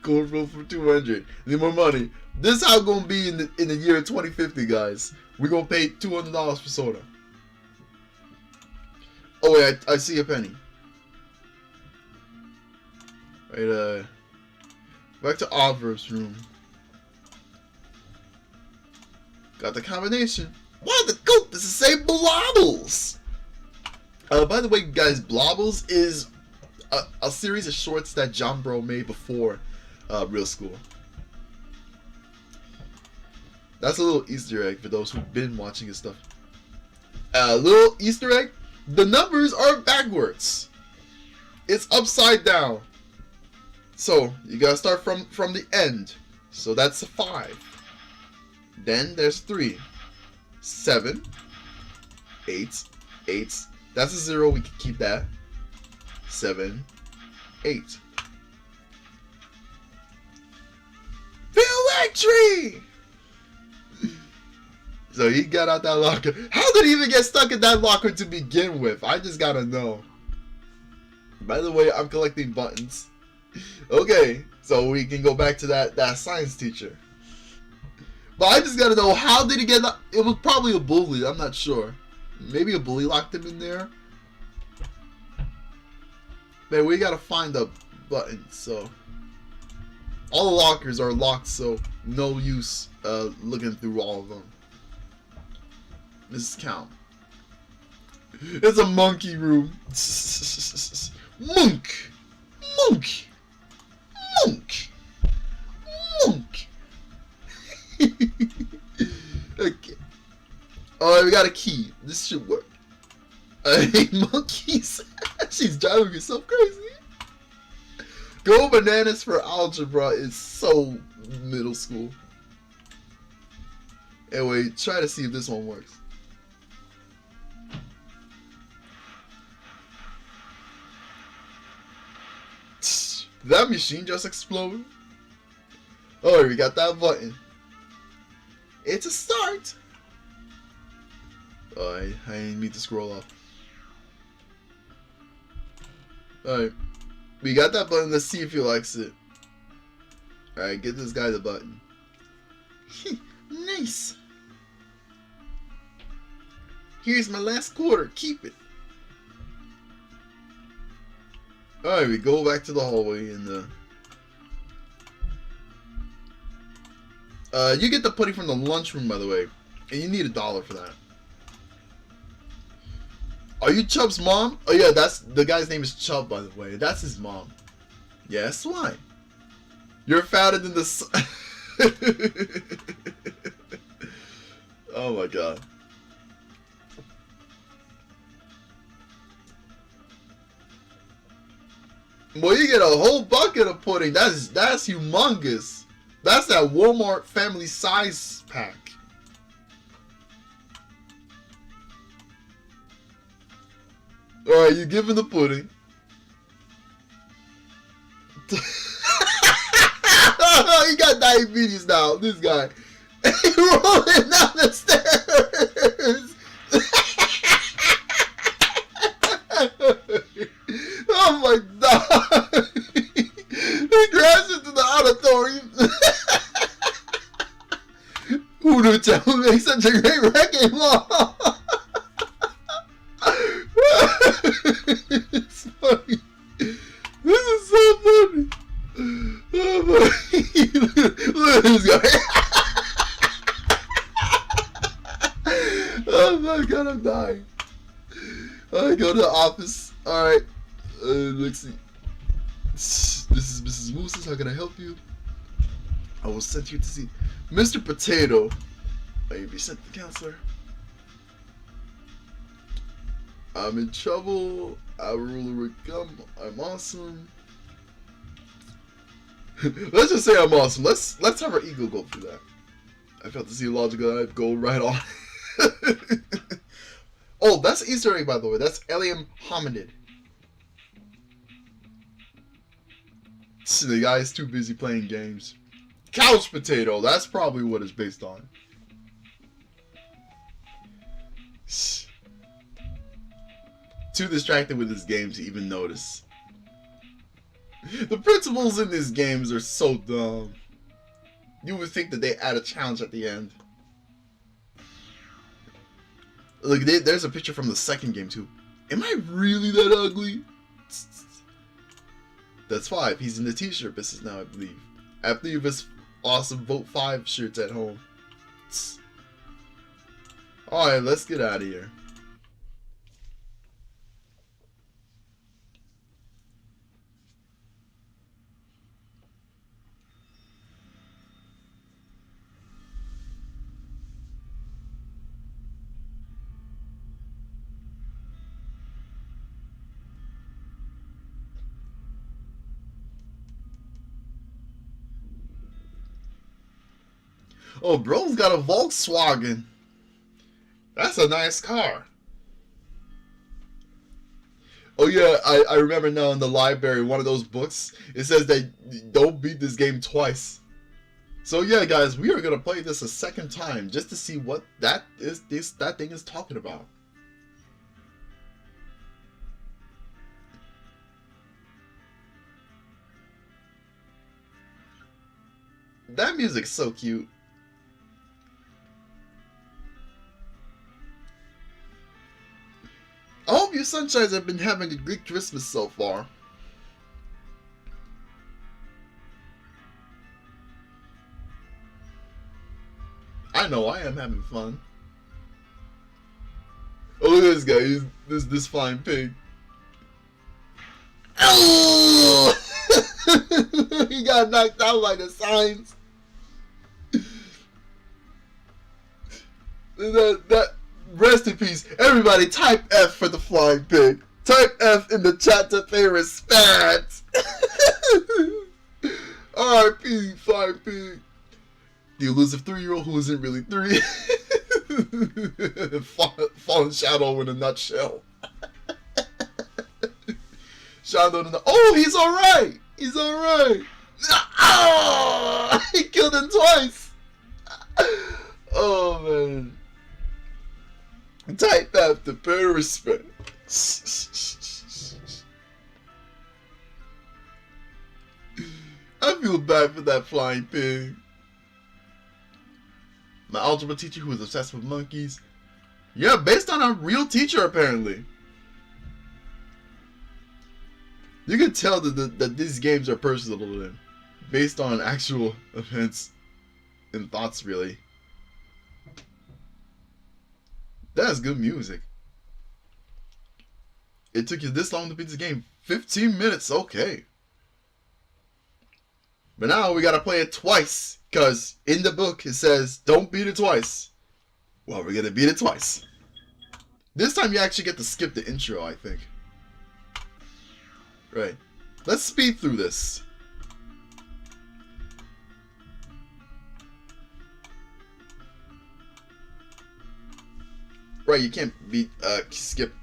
Chlorophyll for 200. Need more money. This is how it's gonna be in the year 2050, guys. We're gonna pay $200 for soda. Oh wait, I see a penny. Right, back to Oddverb's room. Got the combination. Why the goat does it say Blobbles? By the way, guys, Blobbles is a series of shorts that John Bro made before Real School. That's a little Easter egg for those who've been watching his stuff. A little Easter egg. The numbers are backwards. It's upside down. So you gotta start from the end. So that's a 5. Then there's 3, 7, 8, 8. That's a 0. We can keep that. 7, 8. Victory! So he got out that locker. How did he even get stuck in that locker to begin with? I just gotta know. By the way, I'm collecting buttons. Okay, so we can go back to that science teacher. But I just gotta know, how did he get... It was probably a bully, I'm not sure. Maybe a bully locked him in there. Man, we gotta find the button, so... All the lockers are locked, so no use looking through all of them. Let's count. It's a monkey room. Monk! Monk! Monk! Monk! Okay. Oh, we got a key. This should work. Hey, monkeys. She's driving herself crazy. Go bananas for algebra is so middle school. Anyway, try to see if this one works. Did that machine just explode? Oh, we got that button. It's a start. Oh, I didn't mean to scroll up. Alright. We got that button. Let's see if he likes it. Alright, get this guy the button. Nice. Here's my last quarter. Keep it. Alright, we go back to the hallway and you get the pudding from the lunchroom, by the way. And you need $1 for that. Are you Chubb's mom? Oh yeah, that's the guy's name is Chubb, by the way. That's his mom. Yeah, that's why. You're fatter than the sun. Oh my god. Well, you get a whole bucket of pudding. That's humongous. That's that Walmart family size pack. Alright, you give him the pudding. He got diabetes now, this guy. He rolling down the stairs. Oh my god. He crashed into the auditorium. Who knew Chubb would make such a great wrecking ball? It's funny. This is so funny. Oh my. Look at this guy. Oh my god, I'm dying. I go to the office. Alright. Let's see. This is Mrs. Moose's. How can I help you? I will send you to see Mr. Potato. I will be sent to the counselor. I'm in trouble. I ruler with gum. I'm awesome. Let's just say I'm awesome. Let's have our ego go through that. I felt to see logical. I'd go right on. Oh, that's Easter egg, by the way. That's alien hominid. The guy's too busy playing games. Couch potato. That's probably what it's based on. Too distracted with his game to even notice. The principles in these games are so dumb. You would think that they add a challenge at the end. Look, there's a picture from the second game too. Am I really that ugly? That's 5. He's in the t-shirt business now, I believe. I believe his awesome Vote 5 shirts at home. Alright, let's get out of here. Oh, bro's got a Volkswagen. That's a nice car. Oh yeah, I remember now in the library, one of those books, it says that don't beat this game twice. So yeah, guys, we are gonna play this a second time just to see what that thing is talking about. That music's so cute. I hope you sunshines have been having a great Christmas so far. I know I am having fun. Oh, look at this guy. He's this flying pig. Oh! He got knocked out by the signs. That rest in peace. Everybody type F for the flying pig. Type F in the chat to pay respect. R.I.P. flying pig. The elusive 3-year-old who isn't really 3. Fallen Shadow in a nutshell. Shadow in the... Oh, he's alright. He's alright. Oh, he killed him twice. Oh man. Type after pure respect. I feel bad for that flying pig. My algebra teacher who was obsessed with monkeys. Yeah, based on a real teacher apparently. You can tell that these games are personal to them. Based on actual events and thoughts really. That's good music. It took you this long to beat this game. 15 minutes, okay. But now we gotta play it twice. Because in the book it says, don't beat it twice. Well, we're gonna beat it twice. This time you actually get to skip the intro, I think. Right. Let's speed through this. Right, you can't skip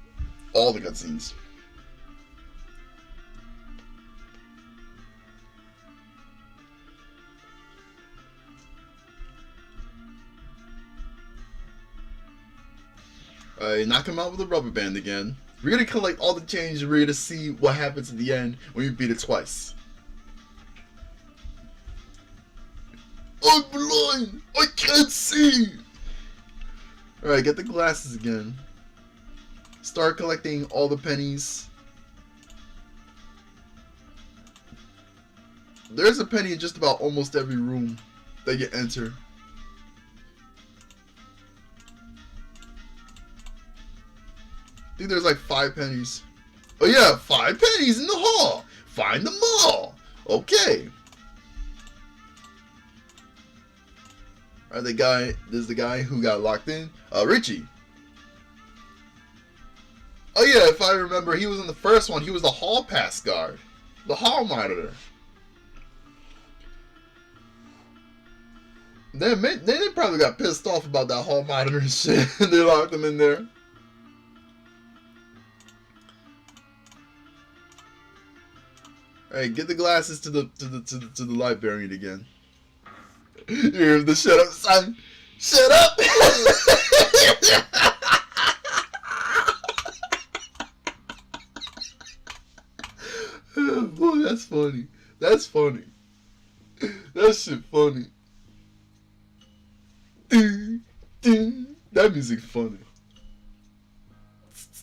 all the cutscenes. Knock him out with a rubber band again. We're gonna collect all the change. We're gonna see what happens at the end when you beat it twice. I'm blind! I can't see! Alright, get the glasses again. Start collecting all the pennies. There's a penny in just about almost every room that you enter. I think there's like 5 pennies. Oh yeah, 5 pennies in the hall! Find them all! Okay. Alright, this is the guy who got locked in. Richie. Oh yeah, if I remember, he was in the first one. He was the hall pass guard. The hall monitor. Then they probably got pissed off about that hall monitor and shit. They locked him in there. Alright, get the glasses to the librarian again. You hear the shut up sign? Shut up! Boy, that's funny. That's funny. That shit funny. That music funny.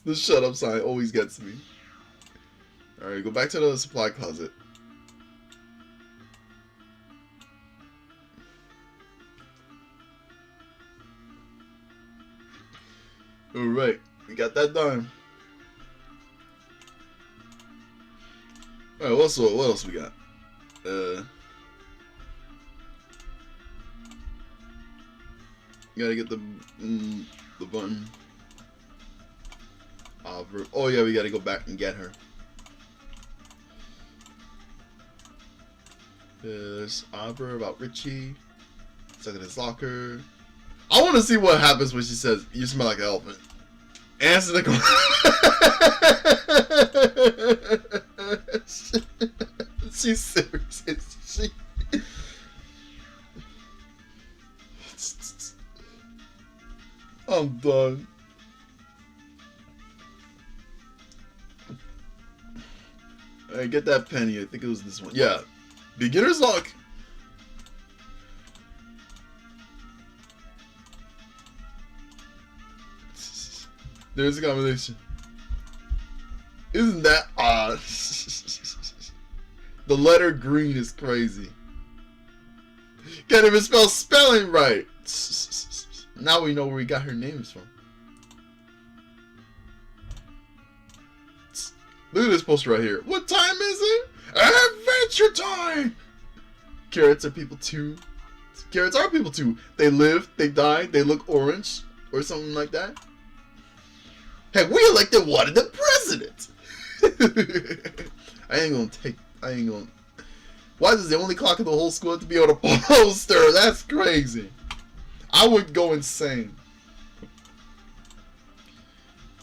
The shut up sign always gets me. Alright, go back to the supply closet. Alright, we got that done. Alright, what else we got? You gotta get the button. Oh yeah, we gotta go back and get her. There's Abra about Richie. Stuck in his locker. I want to see what happens when she says, "You smell like an elephant." Answer the question. She's serious. She. I'm done. Alright, get that penny. I think it was this one. Yeah. Beginner's luck. There's a combination. Isn't that odd? The letter green is crazy. Can't even spell spelling right. Now we know where we got her names from. Look at this poster right here. What time is it? Adventure time! Carrots are people too. Carrots are people too. They live, they die, they look orange, or something like that. Heck, we elected one of the president! I ain't gonna. Why is the only clock in the whole school have to be on a poster? That's crazy. I would go insane.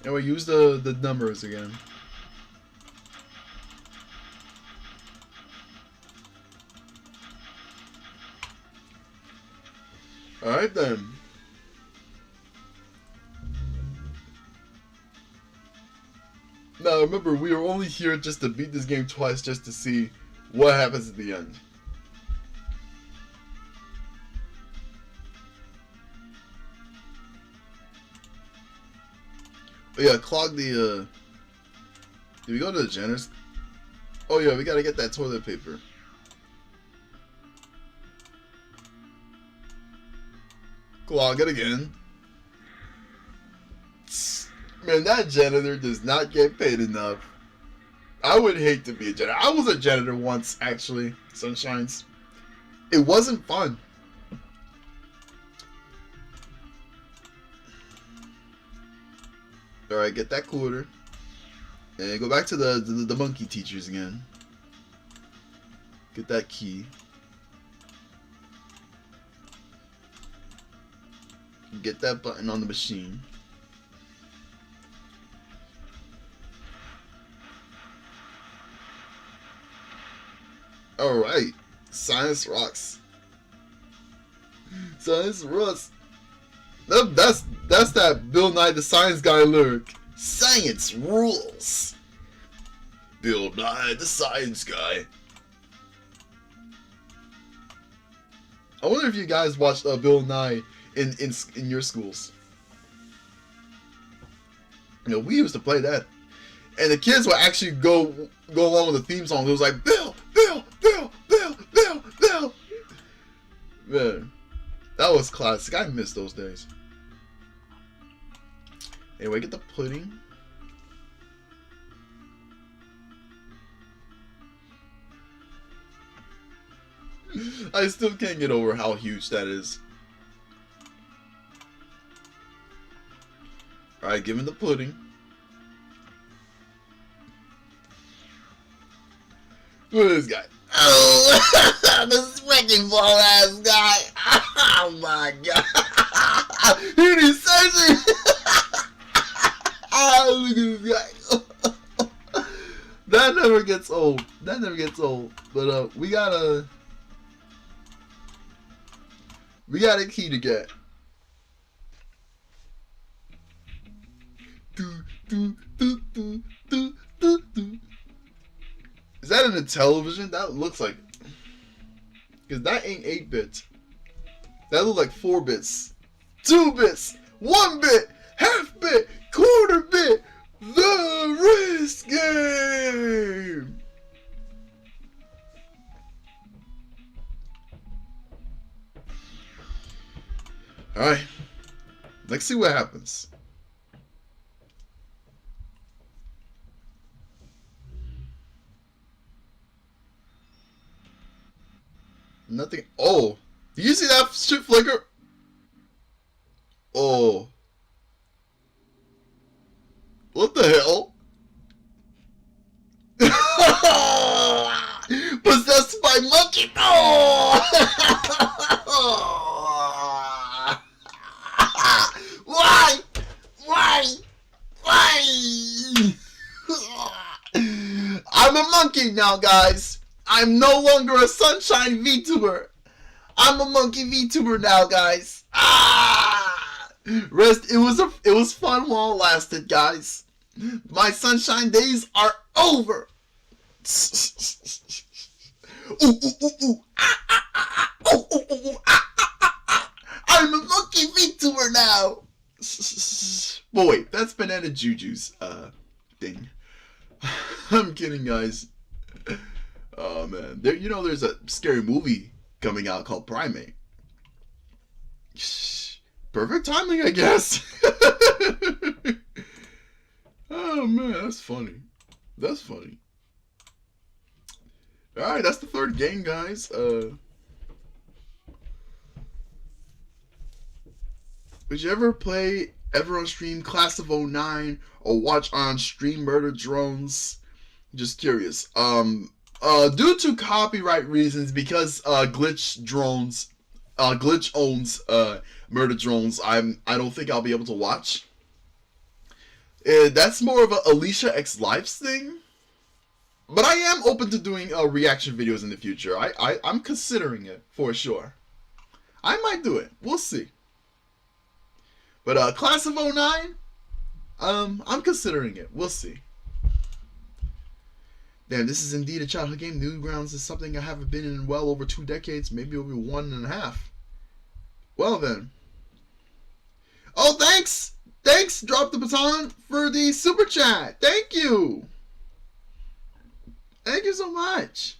Anyway, use the numbers again. Alright then. Now remember, we are only here just to beat this game twice just to see what happens at the end. Oh yeah, clog the, did we go to the janitor's? Oh yeah, we gotta get that toilet paper. Clog it again. Man, that janitor does not get paid enough. I would hate to be a janitor. I was a janitor once, actually, Sunshines. It wasn't fun. Alright, get that quarter. And go back to the monkey teachers again. Get that key. Get that button on the machine. Alright. Science rocks. Science rocks. That's that Bill Nye the Science Guy lyric. Science rules. Bill Nye the Science Guy. I wonder if you guys watched Bill Nye in your schools. You know, we used to play that, and the kids would actually go along with the theme song. It was like Bill, Bill, Bill, Bill, Bill, Bill. Man, that was classic. I miss those days. Anyway, get the pudding. I still can't get over how huge that is. Alright, give him the pudding. Look at this guy. Oh, this freaking ball ass guy. Oh my god. He needs surgery. Oh, look at this guy. That never gets old. That never gets old. But we got a key to get. Is that in a television? That looks like, because that ain't 8 bits. That look like 4 bits, 2 bits, 1 bit, half bit, quarter bit. The Risk Game. All right, let's see what happens. Nothing. Oh, did you see that shit flicker? Oh, what the hell? Possessed by monkey. Oh! Why? Why? Why? I'm a monkey now, guys. I'm no longer a Sunshine VTuber. I'm a monkey VTuber now, guys. Rest. It was fun while it lasted, guys. My Sunshine days are over. Ooh, ooh, ooh, ooh. Ooh, ooh, ooh, ooh. I'm a monkey VTuber now. But wait, that's Banana Juju's thing. I'm kidding, guys. Oh man, there's a scary movie coming out called Primate. Perfect timing, I guess. Oh man, that's funny. That's funny. All right, that's the third game, guys. Would you ever play on stream Class of '09 or watch on stream Murder Drones? Just curious. Due to copyright reasons, because Glitch owns Murder Drones, I don't think I'll be able to watch. That's more of a Alicia X Lives thing. But I am open to doing reaction videos in the future. I'm considering it for sure. I might do it. We'll see. But Class of '09, I'm considering it. We'll see. Damn, this is indeed a childhood game. Newgrounds is something I haven't been in well over 2 decades, maybe over 1.5. Well then. Oh, thanks! Thanks, Drop the Baton, for the super chat. Thank you. Thank you so much.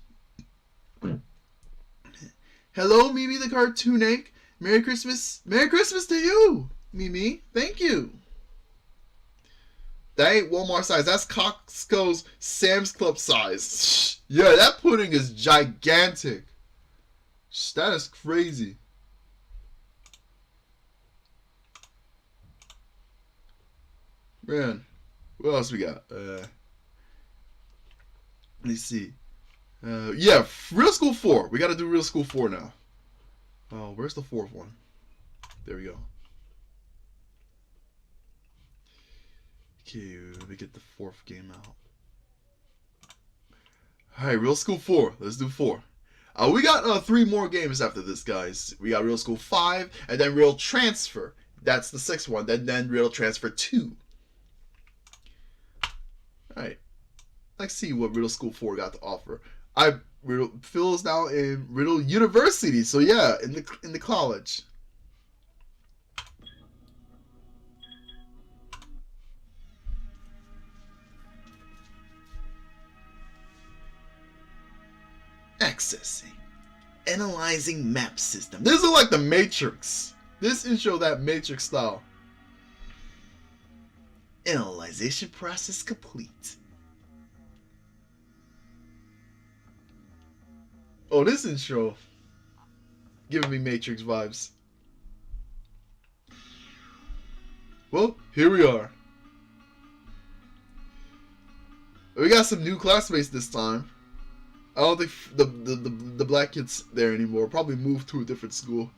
Hello, Mimi the Cartoonic. Merry Christmas. Merry Christmas to you, Mimi. Thank you. That ain't Walmart size. That's Costco's Sam's Club size. Yeah, that pudding is gigantic. That is crazy. Man, what else we got? Let's see. Yeah, Real School 4. We gotta do Real School 4 now. Oh, where's the 4th one? There we go. Okay, let me get the 4th game out. Alright, Real School 4. Let's do 4. We got 3 more games after this, guys. We got Real School 5, and then Real Transfer. That's the 6th one. Then Real Transfer 2. Alright. Let's see what Riddle School 4 got to offer. Phil is now in Riddle University, so yeah, in the college. Accessing. Analyzing map system. This is like the Matrix. This intro that Matrix style. Analyzation process complete. Oh, this intro giving me Matrix vibes. Well, here we are. We got some new classmates this time. I don't think the black kid's there anymore. Probably moved to a different school.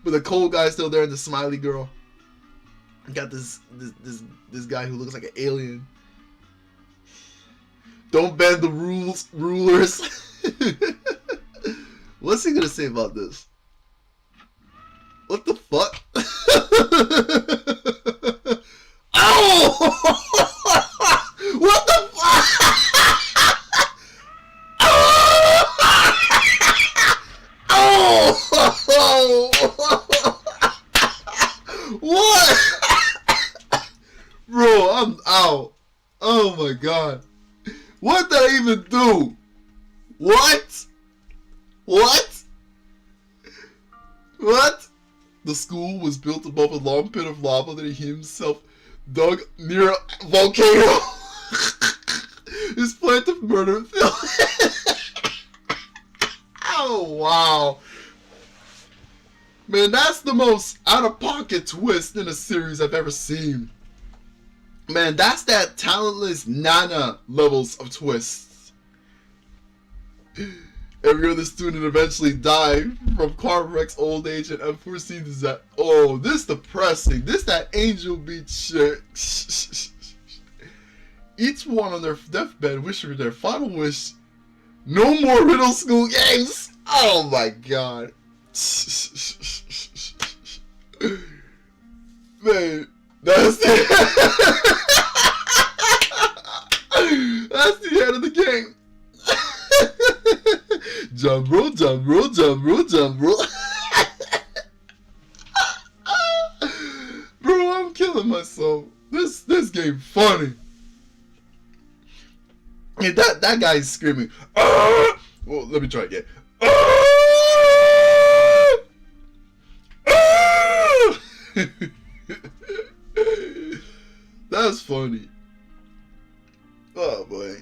But the cold guy's still there and the smiley girl. Got this guy who looks like an alien. Don't bend the rulers. What's he gonna say about this? What the fuck? Ow! What the fuck? Oh! What? Bro, I'm out. Oh my god. What did I even do? What? What? What? The school was built above a long pit of lava that he himself dug near a volcano. His plan to murder Phil. Oh, wow. Man, that's the most out-of-pocket twist in a series I've ever seen. Man, that's that talentless Nana levels of twists. Every other student eventually died from car wrecks, old age, and unforeseen disaster. Oh, this depressing. This that Angel Beach shit. Each one on their deathbed wishing for their final wish. No more Riddle School games. Oh my god. Man, that's the that's the end of the game. Jump roll, jump roll, jump roll, jump roll. Bro, I'm killing myself. This game funny. Yeah, that guy's screaming. Well, let me try again. That's funny. Oh boy.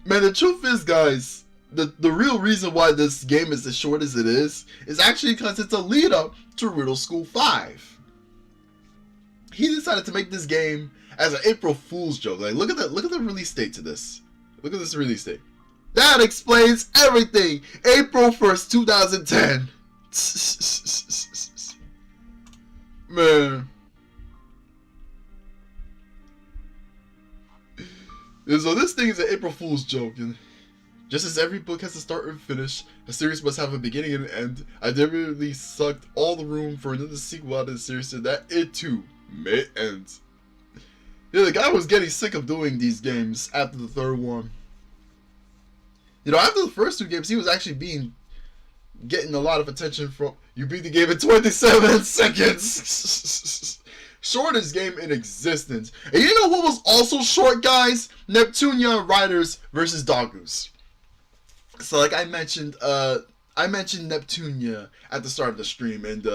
Man, the truth is, guys, the real reason why this game is as short as it is actually because it's a lead up to Riddle School 5. He decided to make this game as an April Fool's joke. Like, look at the release date to this. Look at this release date. That explains everything. April 1st, 2010. Man. And so this thing is an April Fool's joke. And Just as every book has a start and finish, a series must have a beginning and an end. I deliberately sucked all the room for another sequel out of the series so that it too may end. Yeah, the guy was getting sick of doing these games after the third one. You know, after the first two games, he was actually getting a lot of attention from. You beat the game in 27 seconds. Shortest game in existence. And you know what was also short, guys? Neptunia Riders versus Dogus. So like I mentioned Neptunia at the start of the stream, and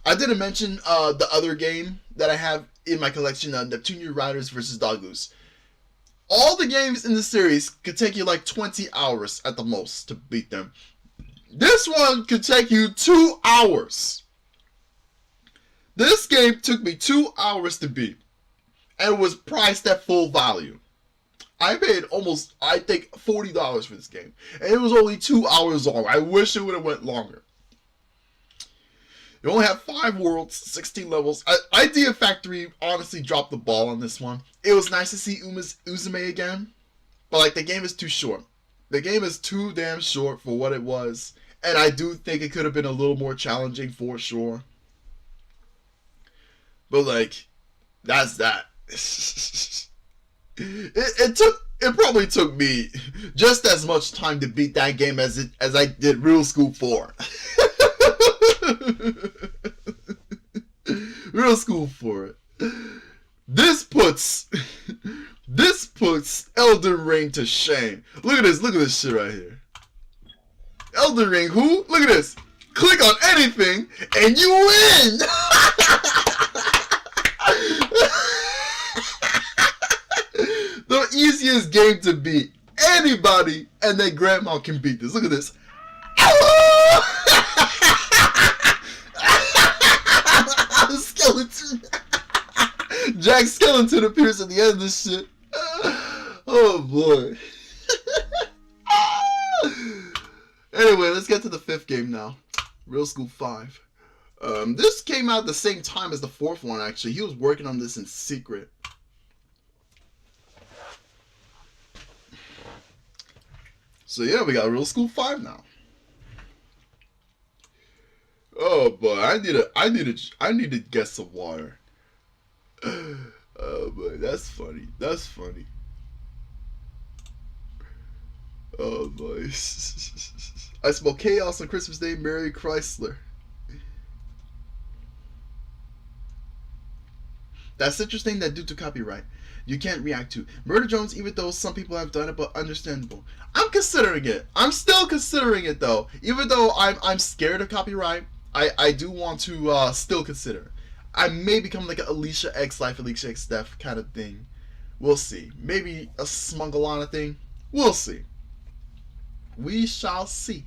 I didn't mention the other game that I have in my collection, Neptunia Riders vs. Dogus. All the games in the series could take you like 20 hours at the most to beat them. This one could take you 2 hours. This game took me 2 hours to beat, and was priced at full value. I paid almost, I think, $40 for this game, and it was only 2 hours long. I wish it would have went longer. You only have 5 worlds, 16 levels. Idea Factory honestly dropped the ball on this one. It was nice to see Uzume again, but like the game is too short. The game is too damn short for what it was, and I do think it could have been a little more challenging for sure. But like, that's that. It probably took me just as much time to beat that game as I did Real School 4. Real School 4. This puts Elden Ring to shame. Look at this shit right here. Elden Ring, who? Look at this. Click on anything and you win. The easiest game to beat. Anybody and their grandma can beat this. Look at this. Skeleton. Jack Skeleton appears at the end of this shit. Oh boy. Anyway, let's get to the 5th game now. Real School 5. This came out at the same time as the 4th one, actually. He was working on this in secret. So yeah, we got Real School 5 now. Oh boy, I need to get some water. Oh boy, that's funny. That's funny. Oh boy. I smell chaos on Christmas Day, Merry Chrysler. That's interesting that due to copyright, you can't react to. Murder Jones, even though some people have done it, but understandable. I'm considering it. I'm still considering it though. Even though I'm scared of copyright, I do want to still consider. I may become like an Alicia X Life, Alicia X Death kind of thing. We'll see. Maybe a Smungalana thing. We'll see. We shall see.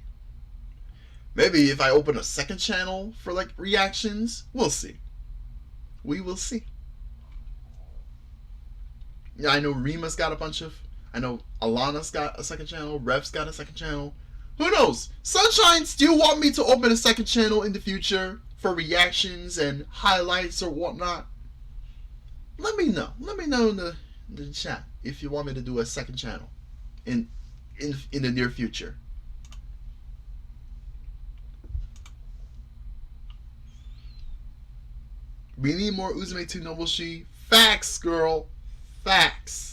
Maybe if I open a second channel for like reactions, we'll see. We will see. Yeah, I know Rima's got a bunch of. I know Alana's got a second channel. Rev's got a second channel. Who knows? Sunshine, do you want me to open a second channel in the future for reactions and highlights or whatnot? Let me know. Let me know in the chat if you want me to do a second channel in the near future. We need more Uzume 2 Nobushi. Facts, girl. Facts.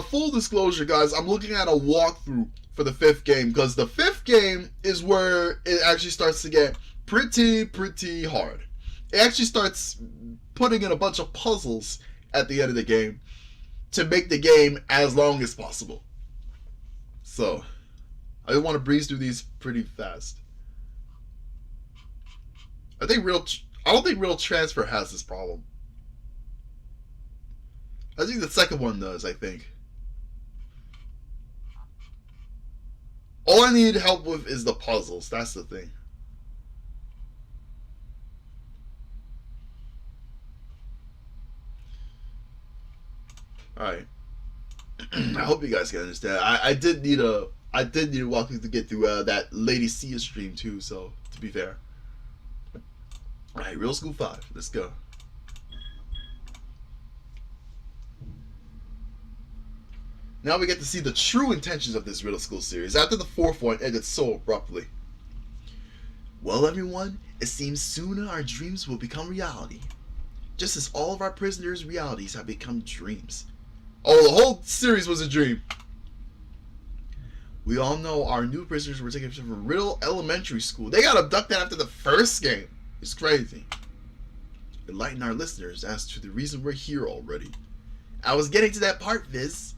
Full disclosure, guys, I'm looking at a walkthrough for the 5th game because the 5th game is where it actually starts to get pretty hard. It actually starts putting in a bunch of puzzles at the end of the game to make the game as long as possible. So, I want to breeze through these pretty fast. I don't think Real Transfer has this problem. I think the second one does, I think. All I need help with is the puzzles. That's the thing. Alright. I hope you guys can understand. I did need a walkthrough to get through that Lady Sia stream too, so to be fair. Alright, Real School 5. Let's go. Now we get to see the true intentions of this Riddle School series after the fourth one ended so abruptly. Well, everyone, it seems soon our dreams will become reality. Just as all of our prisoners' realities have become dreams. Oh, the whole series was a dream. We all know our new prisoners were taken from Riddle Elementary School. They got abducted after the first game. It's crazy. Enlighten our listeners as to the reason we're here already. I was getting to that part, Viz.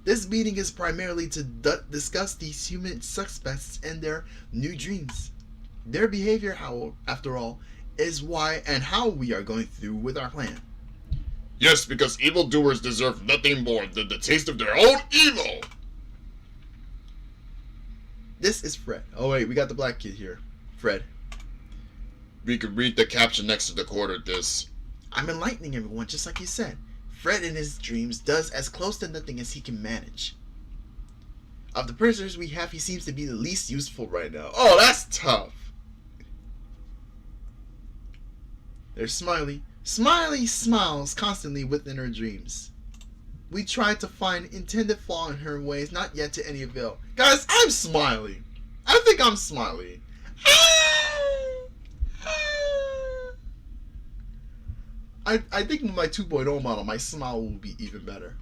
This meeting is primarily to discuss these human suspects and their new dreams. Their behavior, after all, is why and how we are going through with our plan. Yes, because evildoers deserve nothing more than the taste of their own evil. This is Fred. Oh wait, we got the black kid here. Fred. We could read the caption next to the quarter disc. I'm enlightening everyone, just like you said. Fred in his dreams does as close to nothing as he can manage. Of the prisoners we have, he seems to be the least useful right now. Oh, that's tough. There's Smiley. Smiley smiles constantly within her dreams. We tried to find intended flaw in her ways, not yet to any avail. Guys, I'm Smiley. I think I'm Smiley. I think with my 2.0 model, my smile will be even better.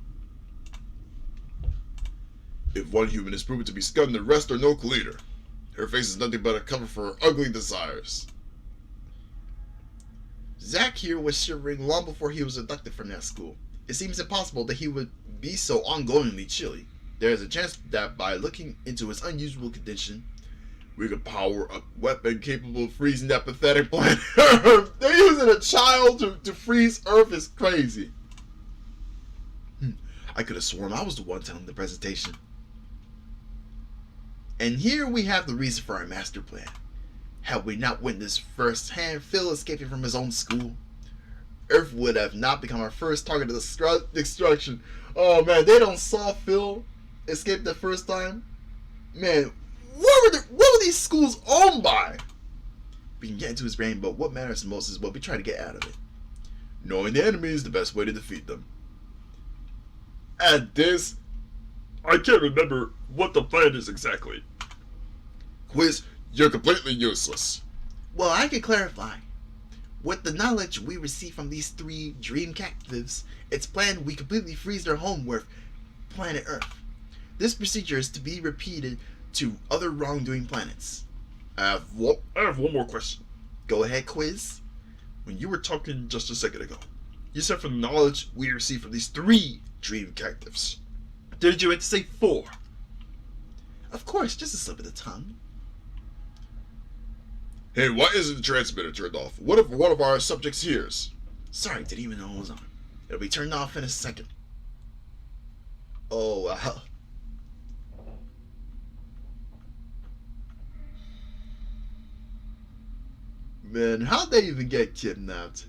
If one human is proven to be scum, the rest are no leader. Her face is nothing but a cover for her ugly desires. Zack here was shivering long before he was abducted from that school. It seems impossible that he would be so ongoingly chilly. There is a chance that by looking into his unusual condition, we could power a weapon capable of freezing that pathetic planet Earth. They're using a child to freeze Earth is crazy. I could have sworn I was the one telling the presentation. And here we have the reason for our master plan. Had we not witnessed firsthand Phil escaping from his own school, Earth would have not become our first target of destruction. Oh man, they don't saw Phil escape the first time. Man, what were these schools owned by? We can get into his brain, but what matters most is what we try to get out of it. Knowing the enemy is the best way to defeat them. At this, I can't remember what the plan is exactly. Quiz, you're completely useless. Well, I can clarify. With the knowledge we receive from these 3 dream captives, it's planned we completely freeze their home with planet Earth. This procedure is to be repeated to other wrongdoing planets. I have one more question. Go ahead, Quiz. When you were talking just a second ago, you said from the knowledge we receive from these 3 dream captives. Did you mean to say 4? Of course, just a slip of the tongue. Hey, why isn't the transmitter turned off? What if one of our subjects hears? Sorry, didn't even know it was on. It'll be turned off in a second. Oh, wow. Man, how'd they even get kidnapped?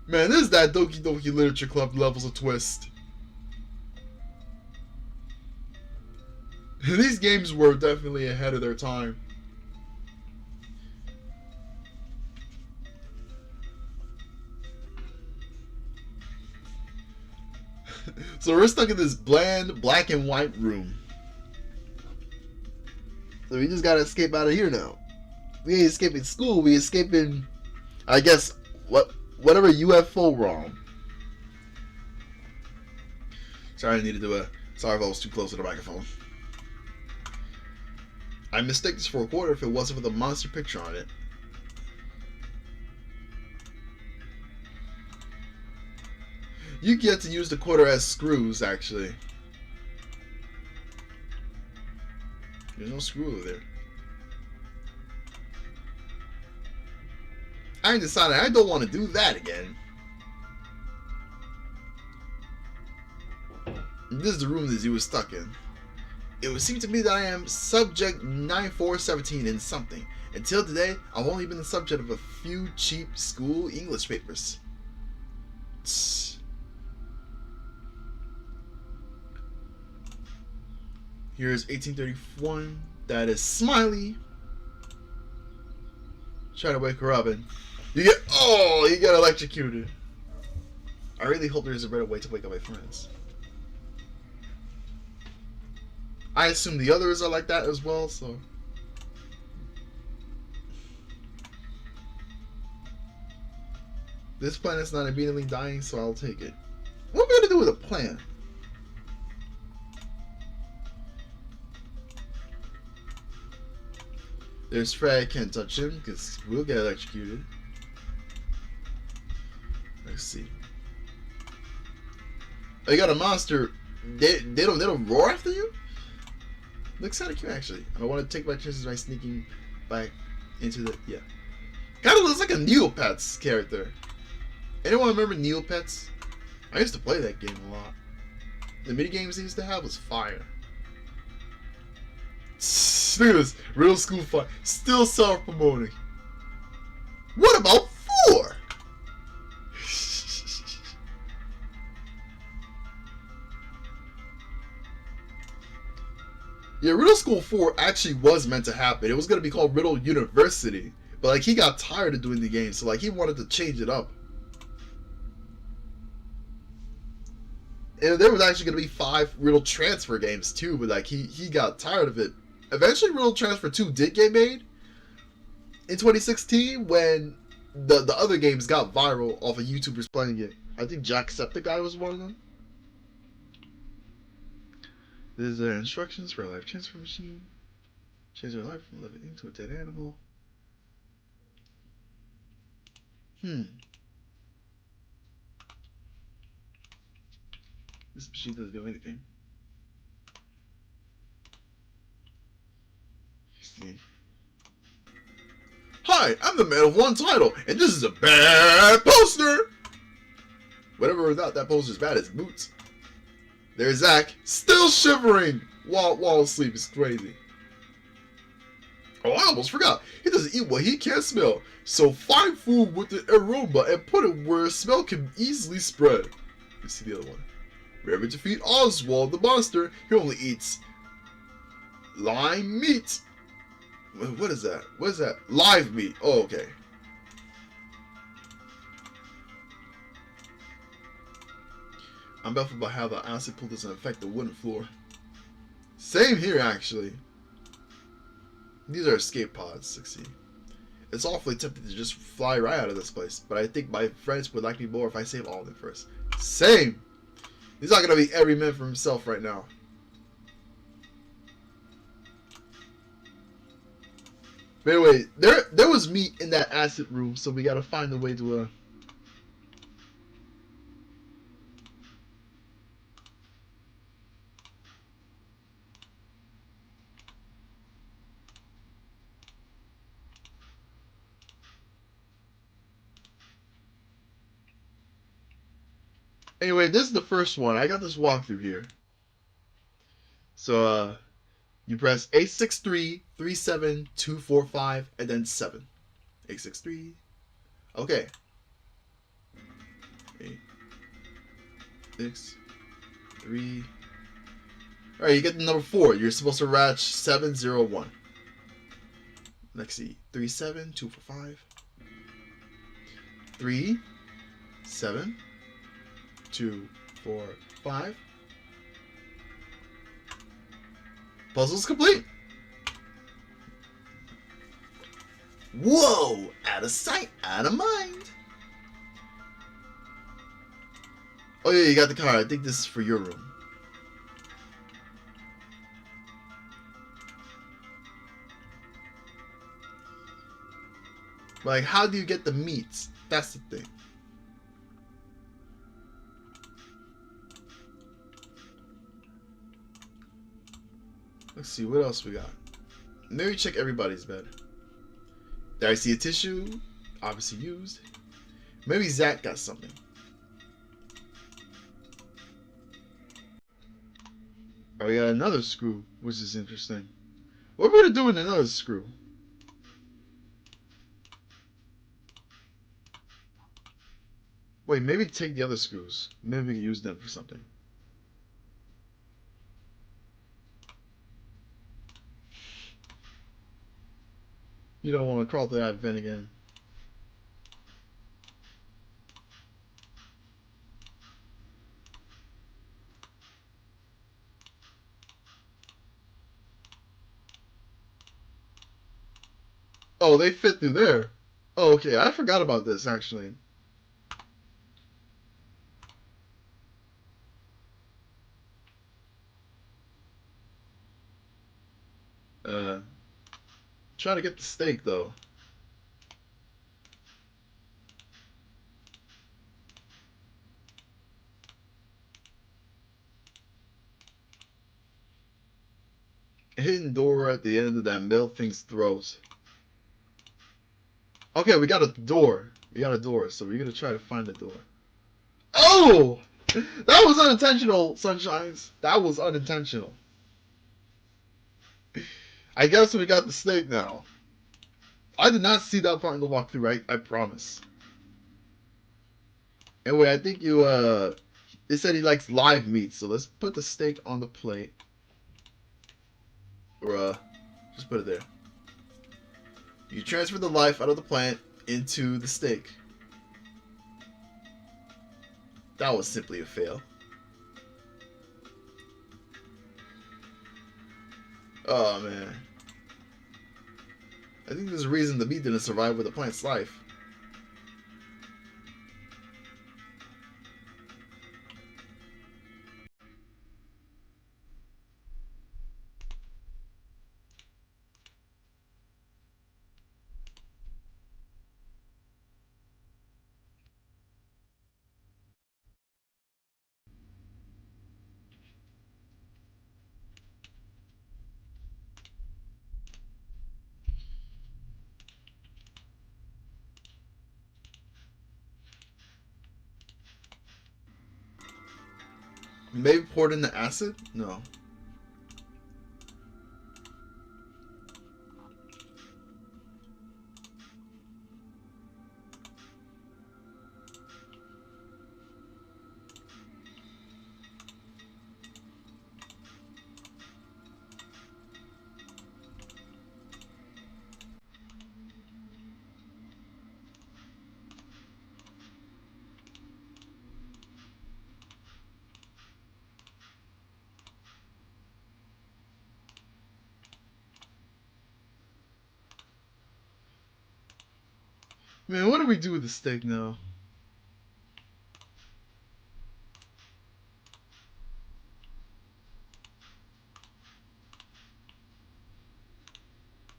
Man, this is that Doki Doki Literature Club levels of twist. These games were definitely ahead of their time. So we're stuck in this bland black and white room. So we just gotta escape out of here now. We ain't escaping school, we escaping, I guess, whatever UFO wrong. Sorry, I needed to sorry if I was too close to the microphone. I'd mistake this for a quarter if it wasn't for the monster picture on it. You get to use the quarter as screws, actually. There's no screw over there. I decided I don't want to do that again. This is the room that he was stuck in. It would seem to me that I am subject 9417 in something. Until today, I've only been the subject of a few cheap school English papers. Here's 1831. That is Smiley. Try to wake her up and you get electrocuted. I really hope there's a better way to wake up my friends. I assume the others are like that as well, so. This planet's not immediately dying, so I'll take it. What are we gonna do with a plan? There's Fred, can't touch him because we'll get electrocuted. Let's see. Oh, you got a monster. They don't roar after you? Looks kind of cute actually. I want to take my chances by sneaking back into the Kind of looks like a Neopets character. Anyone remember Neopets? I used to play that game a lot. The mini games they used to have was fire. Look at this. Real school fun. Still self-promoting. What about 4? Yeah, Riddle School 4 actually was meant to happen. It was going to be called Riddle University. But like he got tired of doing the game, so like he wanted to change it up. And there was actually going to be 5 Riddle Transfer games too, but like he got tired of it. Eventually Riddle Transfer 2 did get made in 2016 when the other games got viral off of YouTubers playing it. I think Jacksepticeye was one of them. These are instructions for a life transfer machine. Change your life from living into a dead animal. This machine doesn't do anything. See. Hi, I'm the man of one title, and this is a bad poster! Whatever without that poster's bad is boots. There's Zach, still shivering while asleep. It's crazy. Oh, I almost forgot. He doesn't eat what he can't smell. So find food with the aroma and put it where smell can easily spread. You see the other one. Remember to feed Oswald the monster. He only eats lime meat. What is that? What is that? Live meat. Oh, okay. I'm baffled by how the acid pool doesn't affect the wooden floor. Same here, actually. These are escape pods, 60. It's awfully tempting to just fly right out of this place, but I think my friends would like me more if I save all of them first. Same! He's not gonna be every man for himself right now. But anyway, there was meat in that acid room, so we gotta find a way to Anyway, this is the first one. I got this walkthrough here. So you press 863-37245 and then 7. 863. Okay. 8 6 3. All right, you get the number 4. You're supposed to match 701. Let's see. 37245. 3 7 2 4 5. Puzzle's complete. Whoa! Out of sight, out of mind. Oh yeah, you got the card. I think this is for your room. Like, how do you get the meats? That's the thing. Let's see, what else we got? Maybe check everybody's bed. Did I see a tissue? obviously used. Maybe Zach got something. Oh, we got another screw, which is interesting. What are we gonna do with another screw? Wait, maybe take the other screws. Maybe we can use them for something. You don't want to crawl through that vent again. Oh, they fit through there. Oh, okay. I forgot about this, actually. Uh, Trying to get the steak, though. Hidden door at the end of that middle thing's throat. Okay, we got a door. We got a door, so we're gonna try to find the door. Oh! That was unintentional, Sunshines. That was unintentional. I guess we got the steak now. I did not see that part in the walkthrough, right? I promise. Anyway, I think they said he likes live meat, so let's put the steak on the plate. Or, just put it there. You transfer the life out of the plant into the steak. That was simply a fail. Oh, man. I think there's a reason the meat didn't survive with the plant's life. Maybe poured in the acid? No. Man, what do we do with the steak now?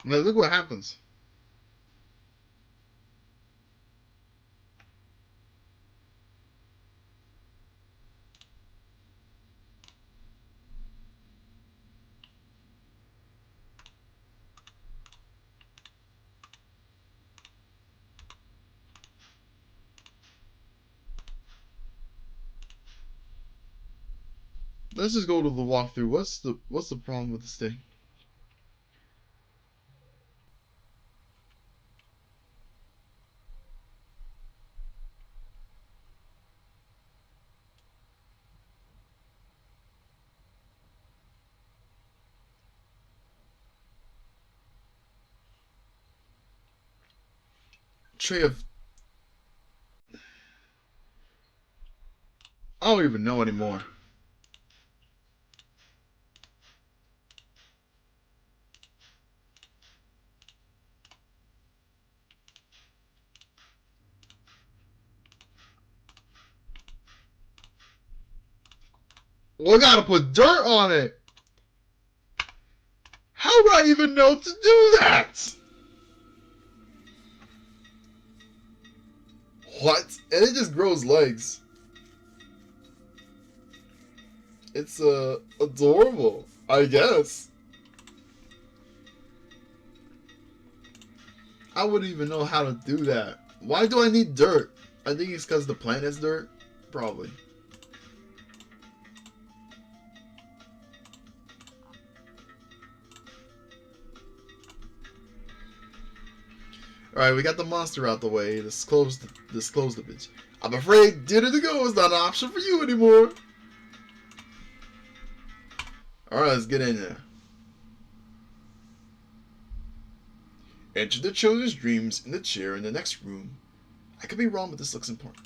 Now look what happens. Let's just go to the walkthrough. What's the problem with the steak? Tray of I don't even know anymore. Well, I gotta put dirt on it. How would I even know to do that? What? And it just grows legs. It's adorable, I guess. I wouldn't even know how to do that. Why do I need dirt? I think it's because the plant is dirt. Probably. Alright, we got the monster out the way. Let's close the bitch. I'm afraid dinner to go is not an option for you anymore. Alright, let's get in there. Enter the children's dreams in the chair in the next room. I could be wrong, but this looks important.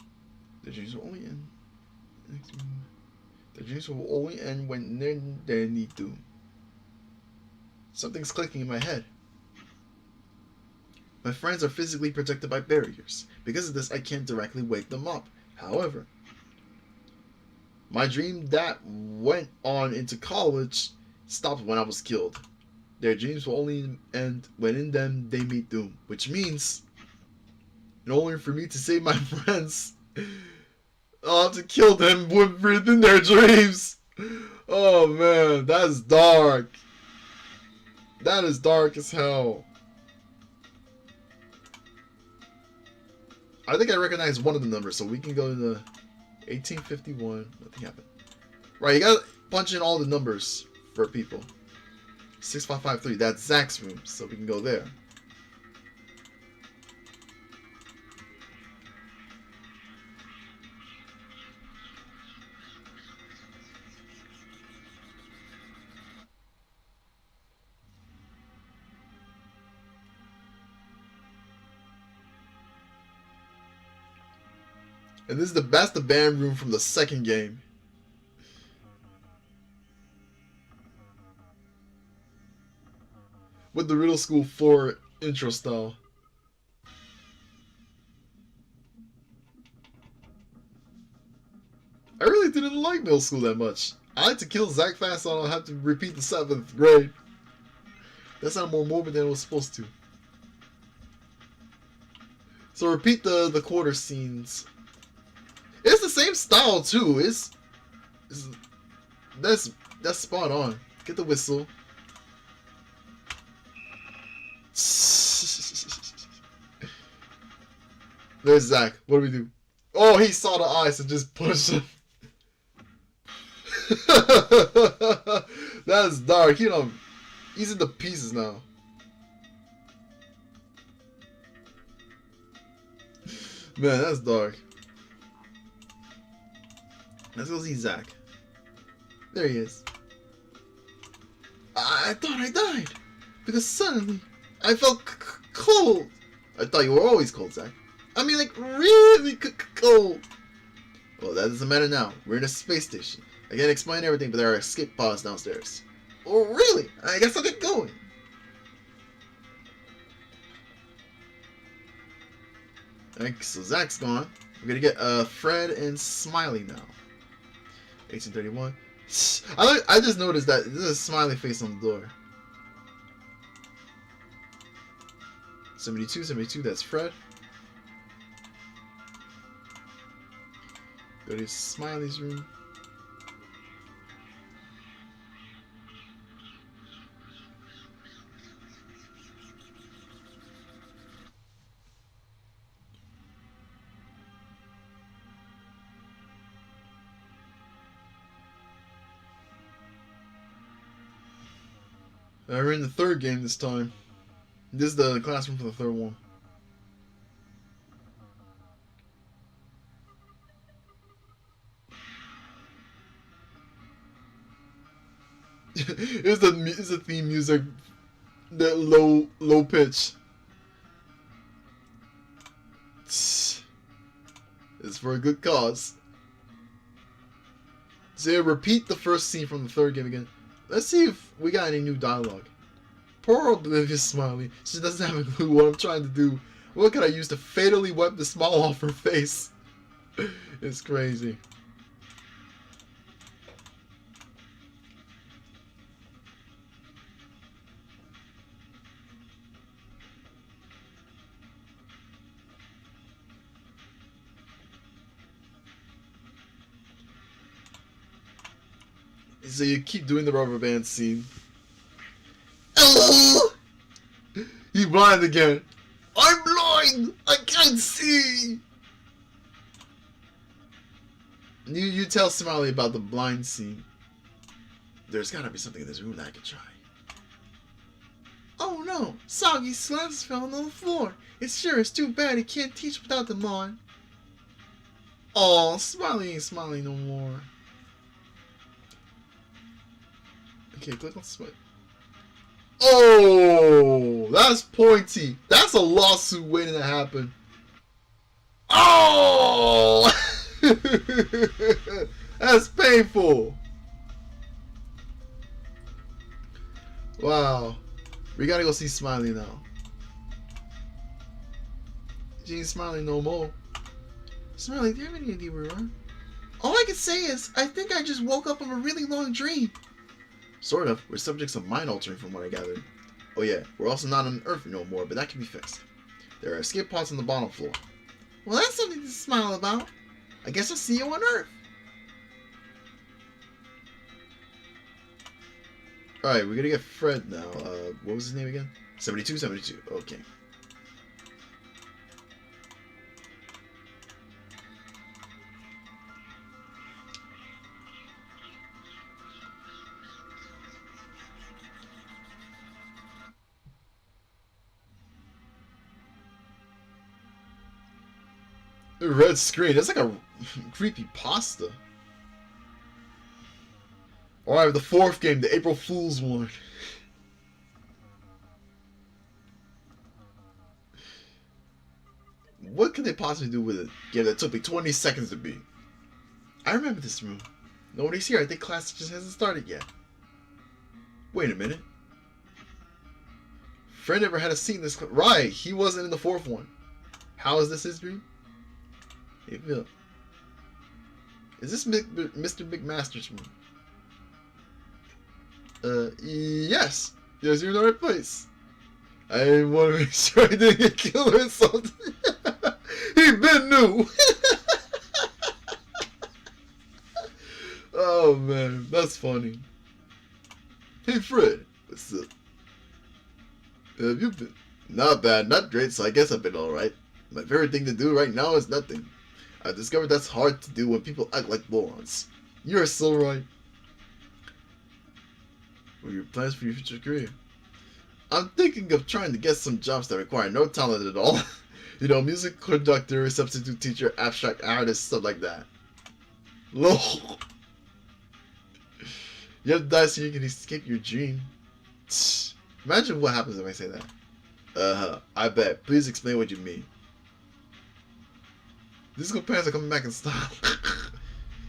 The dreams will only end. The dreams will only end when they need to. Something's clicking in my head. My friends are physically protected by barriers. Because of this, I can't directly wake them up. However, my dream that went on into college stopped when I was killed. Their dreams will only end when in them they meet doom. Which means, in order for me to save my friends, I'll have to kill them within their dreams. Oh man, that's dark. That is dark as hell. I think I recognize one of the numbers, so we can go to the 1851. Nothing happened. Right, you gotta punch in all the numbers for people. 6553, that's Zach's room, so we can go there. And this is that's the band room from the second game. With the Riddle School 4 intro style. I really didn't like middle school that much. I like to kill Zach fast so I don't have to repeat the 7th grade. That sounded more morbid than it was supposed to. So repeat the quarter scenes. It's the same style too. That's spot on. Get the whistle. There's Zach. What do we do? Oh, he saw the ice and just pushed him. That's dark. You know, he's in the pieces now. Man, that's dark. Let's go see Zach. There he is. I thought I died because suddenly I felt cold. I thought you were always cold, Zach. I mean, like, really cold. Well, that doesn't matter now. We're in a space station. I can't explain everything, but there are escape pods downstairs. Oh, really? I guess I'll get going. Alright, so Zach's gone. We're gonna get Fred and Smiley now. 1831. I just noticed that there's a smiley face on the door. 72, that's Fred. Go to Smiley's room. We're in the third game this time. This is the classroom for the third one. It's the theme music, that low pitch. It's for a good cause. So repeat the first scene from the third game again. Let's see if we got any new dialogue. Poor oblivious Smiley. She doesn't have a clue what I'm trying to do. What can I use to fatally wipe the smile off her face? It's crazy. So you keep doing the rubber band scene. Oh! He's blind again. I'm blind! blind! I can't see! You tell Smiley about the blind scene. There's gotta be something in this room that I could try. Oh no! Soggy slabs fell on the floor. It sure is too bad he can't teach without them on. Aw, Smiley ain't smiling no more. Okay, click on Smiley. Oh! That's pointy. That's a lawsuit waiting to happen. Oh! That's painful. Wow. We gotta go see Smiley now. She ain't smiling no more. Smiley, do you have any idea where we are? All I can say is, I think I just woke up from a really long dream. Sort of. We're subjects of mind altering from what I gathered. Oh yeah, we're also not on Earth no more, but that can be fixed. There are escape pods on the bottom floor. Well, that's something to smile about. I guess I'll see you on Earth. Alright, we're gonna get Fred now. What was his name again? 72? 72. Okay. Red screen. That's like a creepy pasta. Alright, the fourth game, the April Fool's one. What could they possibly do with it? Yeah, that took me 20 seconds to beat. I remember this room. Nobody's here. I think class just hasn't started yet. Wait a minute. Fred never had a seat in this class. Right, he wasn't in the fourth one. How is this his dream? Hey, Phil. Is this Mr. McMaster's room? Yes. Yes, you're in the right place. I want to make sure I didn't get killed or something. He been new. Oh man, that's funny. Hey Fred, what's up? Have you been? Not bad, not great, so I guess I've been alright. My favorite thing to do right now is nothing. I've discovered that's hard to do when people act like morons. You're so right. What are your plans for your future career? I'm thinking of trying to get some jobs that require no talent at all. You know, music conductor, substitute teacher, abstract artist, stuff like that. Lol. You have to die so you can escape your dream. Imagine what happens if I say that. I bet. Please explain what you mean. Disco parents are coming back in style.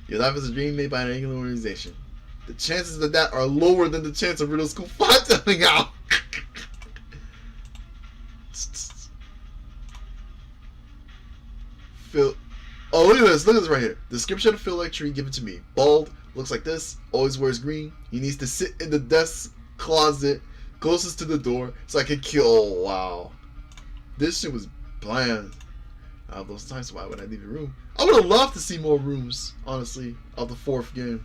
Your life is a dream made by an alien organization. The chances of that are lower than the chance of Riddle School 5 coming out. Phil. Oh, look at this. Look at this right here. Description of Phil Lectury given to me. Bald. Looks like this. Always wears green. He needs to sit in the desk closet closest to the door so I can kill. Oh, wow. This shit was bland. Out of those times, why would I leave a room? I would have loved to see more rooms, honestly, of the fourth game.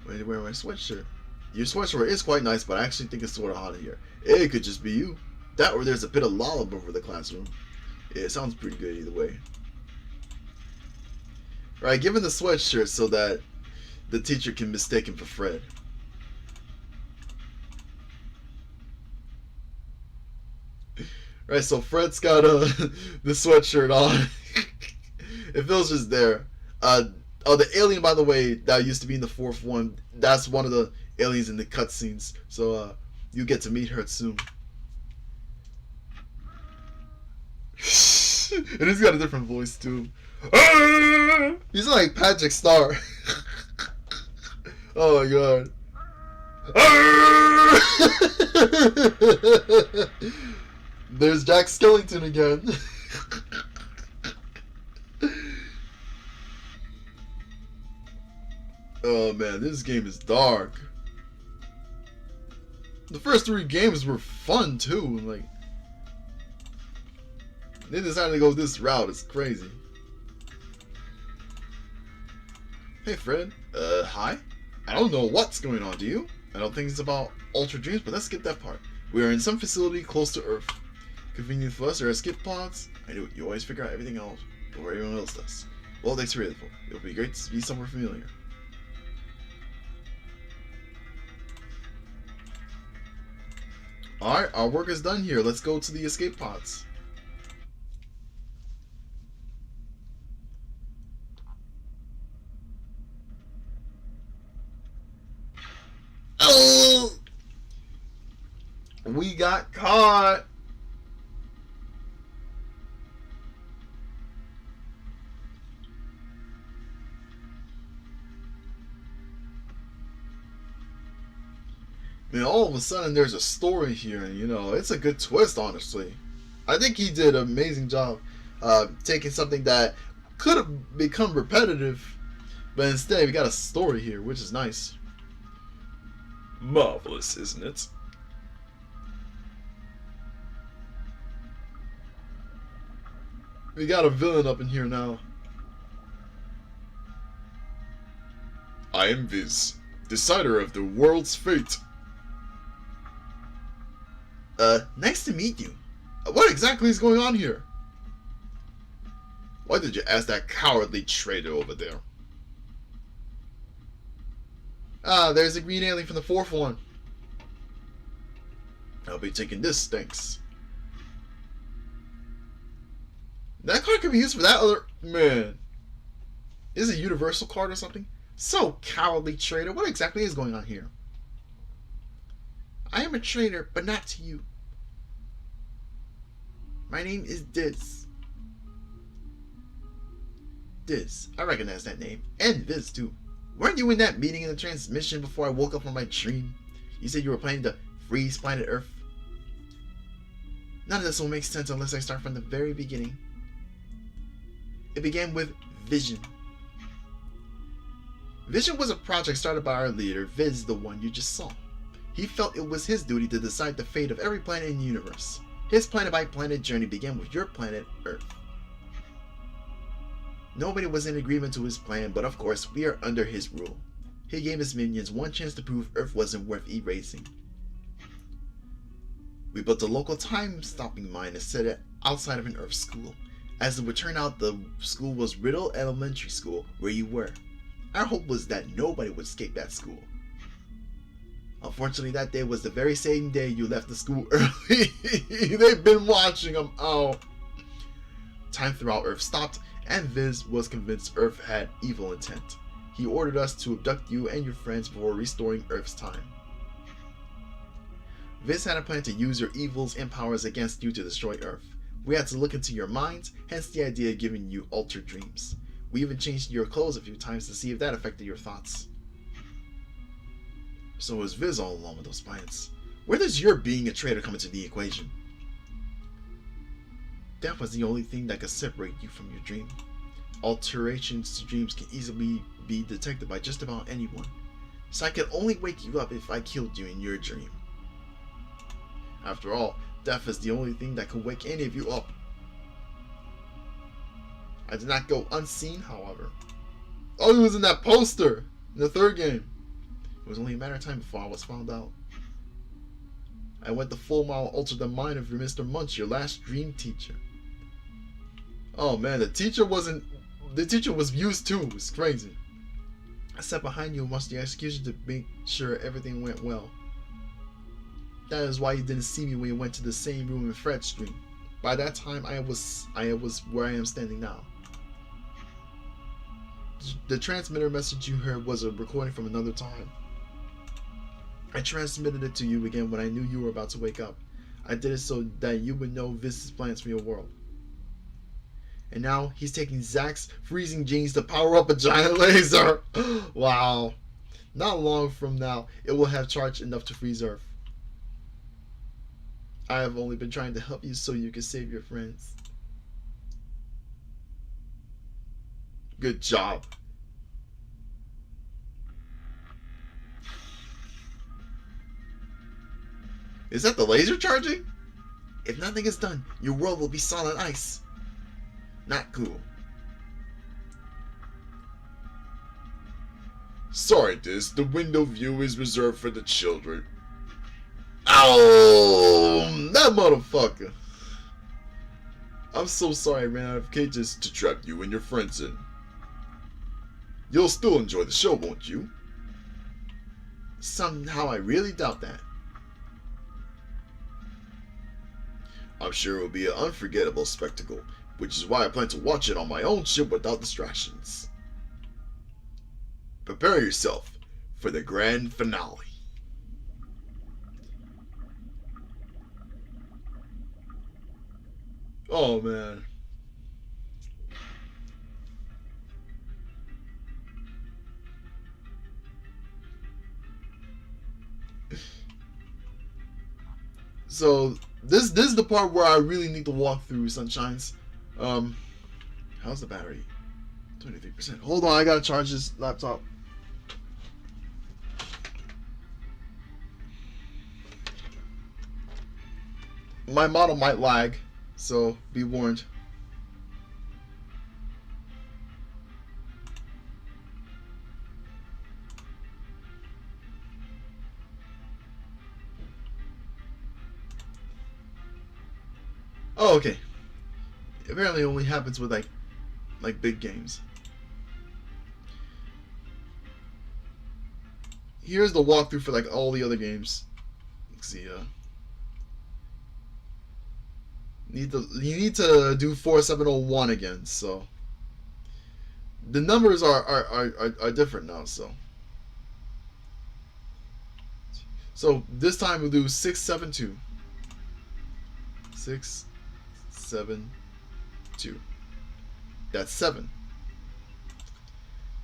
Why wear my sweatshirt? Your sweatshirt is quite nice, but I actually think it's sort of hot in here. It could just be you. That or there's a bit of lollop over the classroom. Yeah, it sounds pretty good either way. Right, give him the sweatshirt so that the teacher can mistake him for Fred. Right, so Fred's got the sweatshirt on. It feels just there. Oh, the alien, by the way, that used to be in the fourth one, that's one of the aliens in the cutscenes. So, you get to meet her soon. And he's got a different voice, too. He's like Patrick Star. Oh my god. There's Jack Skellington again. Oh man, this game is dark. The first 3 games were fun too. Like, they decided to go this route. It's crazy. Hey Fred. Hi? I don't know what's going on, do you? I don't think it's about Ultra Dreams, but let's skip that part. We are in some facility close to Earth. Convenient for us, there are escape pods. I knew it. You always figure out everything else before everyone else does. Well, thanks for your info. It would be great to be somewhere familiar. Alright, our work is done here. Let's go to the escape pods. Oh! We got caught! I mean, all of a sudden there's a story here, and it's a good twist, honestly. I think he did an amazing job taking something that could have become repetitive, but instead we got a story here, which is nice. Marvelous, isn't it? We got a villain up in here now. I am Viz, decider of the world's fate. Nice to meet you. What exactly is going on here? Why did you ask that cowardly traitor over there? There's a green alien from the fourth one. I'll be taking this, thanks. That card could be used for that other... Man. Is it a universal card or something? So, cowardly traitor, what exactly is going on here? I am a traitor, but not to you. My name is Diz. Diz. I recognize that name. And Viz, too. Weren't you in that meeting in the transmission before I woke up from my dream? You said you were planning to freeze planet Earth. None of this will make sense unless I start from the very beginning. It began with Vision. Vision was a project started by our leader, Viz, the one you just saw. He felt it was his duty to decide the fate of every planet in the universe. His planet-by-planet journey began with your planet, Earth. Nobody was in agreement to his plan, but of course, we are under his rule. He gave his minions one chance to prove Earth wasn't worth erasing. We built a local time-stopping mine and set it outside of an Earth school. As it would turn out, the school was Riddle Elementary School, where you were. Our hope was that nobody would escape that school. Unfortunately, that day was the very same day you left the school early. They've been watching them. Oh. Time throughout Earth stopped, and Viz was convinced Earth had evil intent. He ordered us to abduct you and your friends before restoring Earth's time. Viz had a plan to use your evils and powers against you to destroy Earth. We had to look into your minds, hence the idea of giving you altered dreams. We even changed your clothes a few times to see if that affected your thoughts. So was Viz all along with those plans? Where does your being a traitor come into the equation? That was the only thing that could separate you from your dream. Alterations to dreams can easily be detected by just about anyone. So I could only wake you up if I killed you in your dream. After all, death is the only thing that can wake any of you up. I did not go unseen, however. Oh, he was in that poster in the third game. It was only a matter of time before I was found out. I went the full mile, altered the mind of your Mr. Munch, your last dream teacher. Oh man, the teacher was used too. It was crazy. I sat behind you and watched the execution to make sure everything went well. That is why you didn't see me when you went to the same room in Fred's dream. By that time, I was where I am standing now. The transmitter message you heard was a recording from another time. I transmitted it to you again when I knew you were about to wake up. I did it so that you would know Viz's plans for your world. And now he's taking Zack's freezing genes to power up a giant laser. Wow. Not long from now, it will have charge enough to freeze Earth. I have only been trying to help you so you can save your friends. Good job. Is that the laser charging? If nothing is done, your world will be solid ice. Not cool. Sorry, Diz. The window view is reserved for the children. Oh, that motherfucker. I'm so sorry I ran out of cages to trap you and your friends in. You'll still enjoy the show, won't you? Somehow I really doubt that. I'm sure it will be an unforgettable spectacle, which is why I plan to watch it on my own ship without distractions. Prepare yourself for the grand finale. Oh man. So this is the part where I really need to walk through Sunshines. How's the battery? 23%. Hold on, I gotta charge this laptop. My model might lag, so be warned. Oh, okay. Apparently it only happens with like big games. Here's the walkthrough for like all the other games. Let's see, you need to do 4701 again, so the numbers are different now, so this time we'll do 672. 672. That's 7.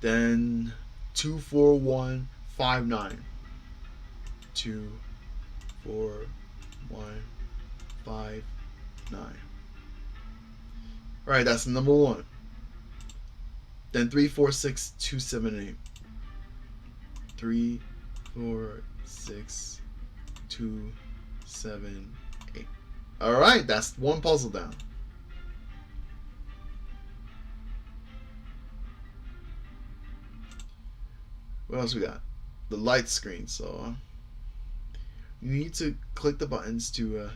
Then 24159. 24159. Alright, that's number 1. Then 346278. 346278. Alright, that's one puzzle down. What else we got? The light screen. So you need to click the buttons to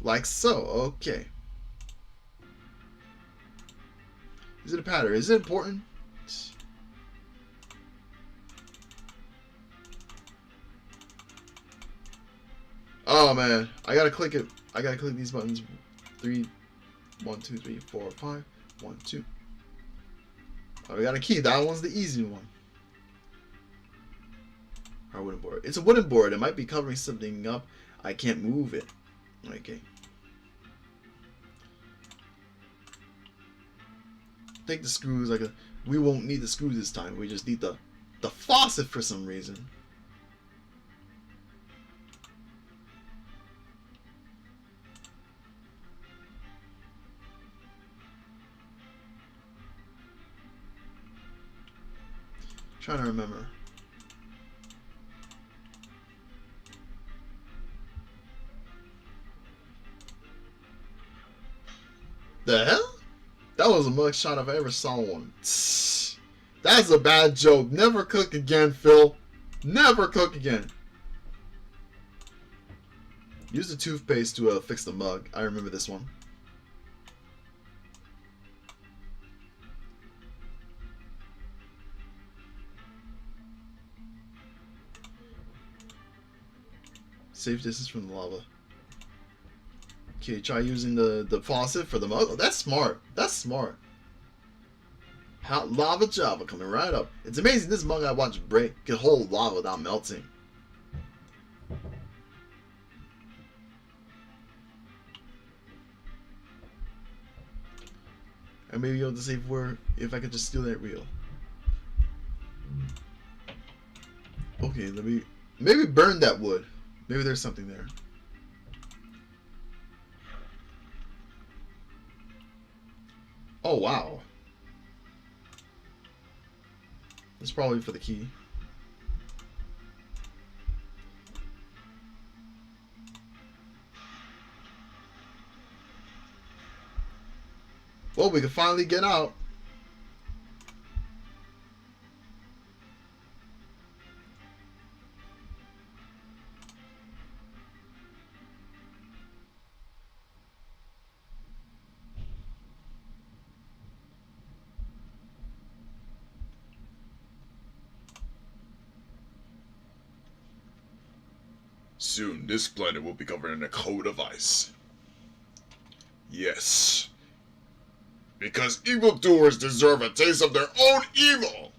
like so. Okay. Is it a pattern? Is it important? Oh man, I gotta click it. I gotta click these buttons. 3, 1, 2, 3, 4, 5, 1, 2. Oh, we got a key. That one's the easy one. Our wooden board. It's a wooden board. It might be covering something up. I can't move it. Okay. Take the screws. We won't need the screws this time. We just need the faucet for some reason. Trying to remember. The hell? That was the mug shot if I ever saw one. That's a bad joke. Never cook again, Phil. Never cook again. Use the toothpaste to fix the mug. I remember this one. Safe distance from the lava. Okay, try using the faucet for the mug. Oh, that's smart. That's smart. Hot lava Java coming right up. It's amazing this mug I watched break can hold lava without melting. And maybe you'll just say if I could just steal that reel. Okay, let me maybe burn that wood. Maybe there's something there. Oh wow. That's probably for the key. Well, we can finally get out. Soon, this planet will be covered in a coat of ice. Yes. Because evildoers deserve a taste of their own evil!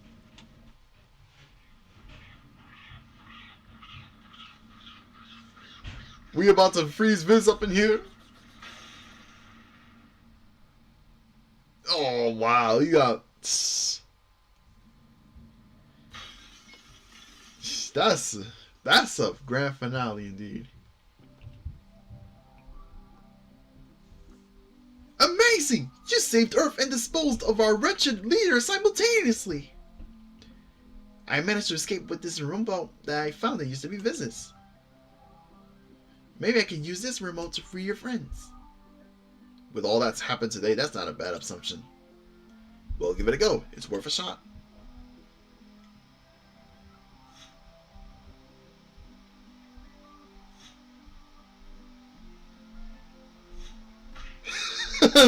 We about to freeze Viz up in here? Oh, wow. You got... That's a grand finale indeed. Amazing! You saved Earth and disposed of our wretched leader simultaneously! I managed to escape with this remote that I found that used to be Viz's. Maybe I can use this remote to free your friends. With all that's happened today, that's not a bad assumption. Well, give it a go. It's worth a shot.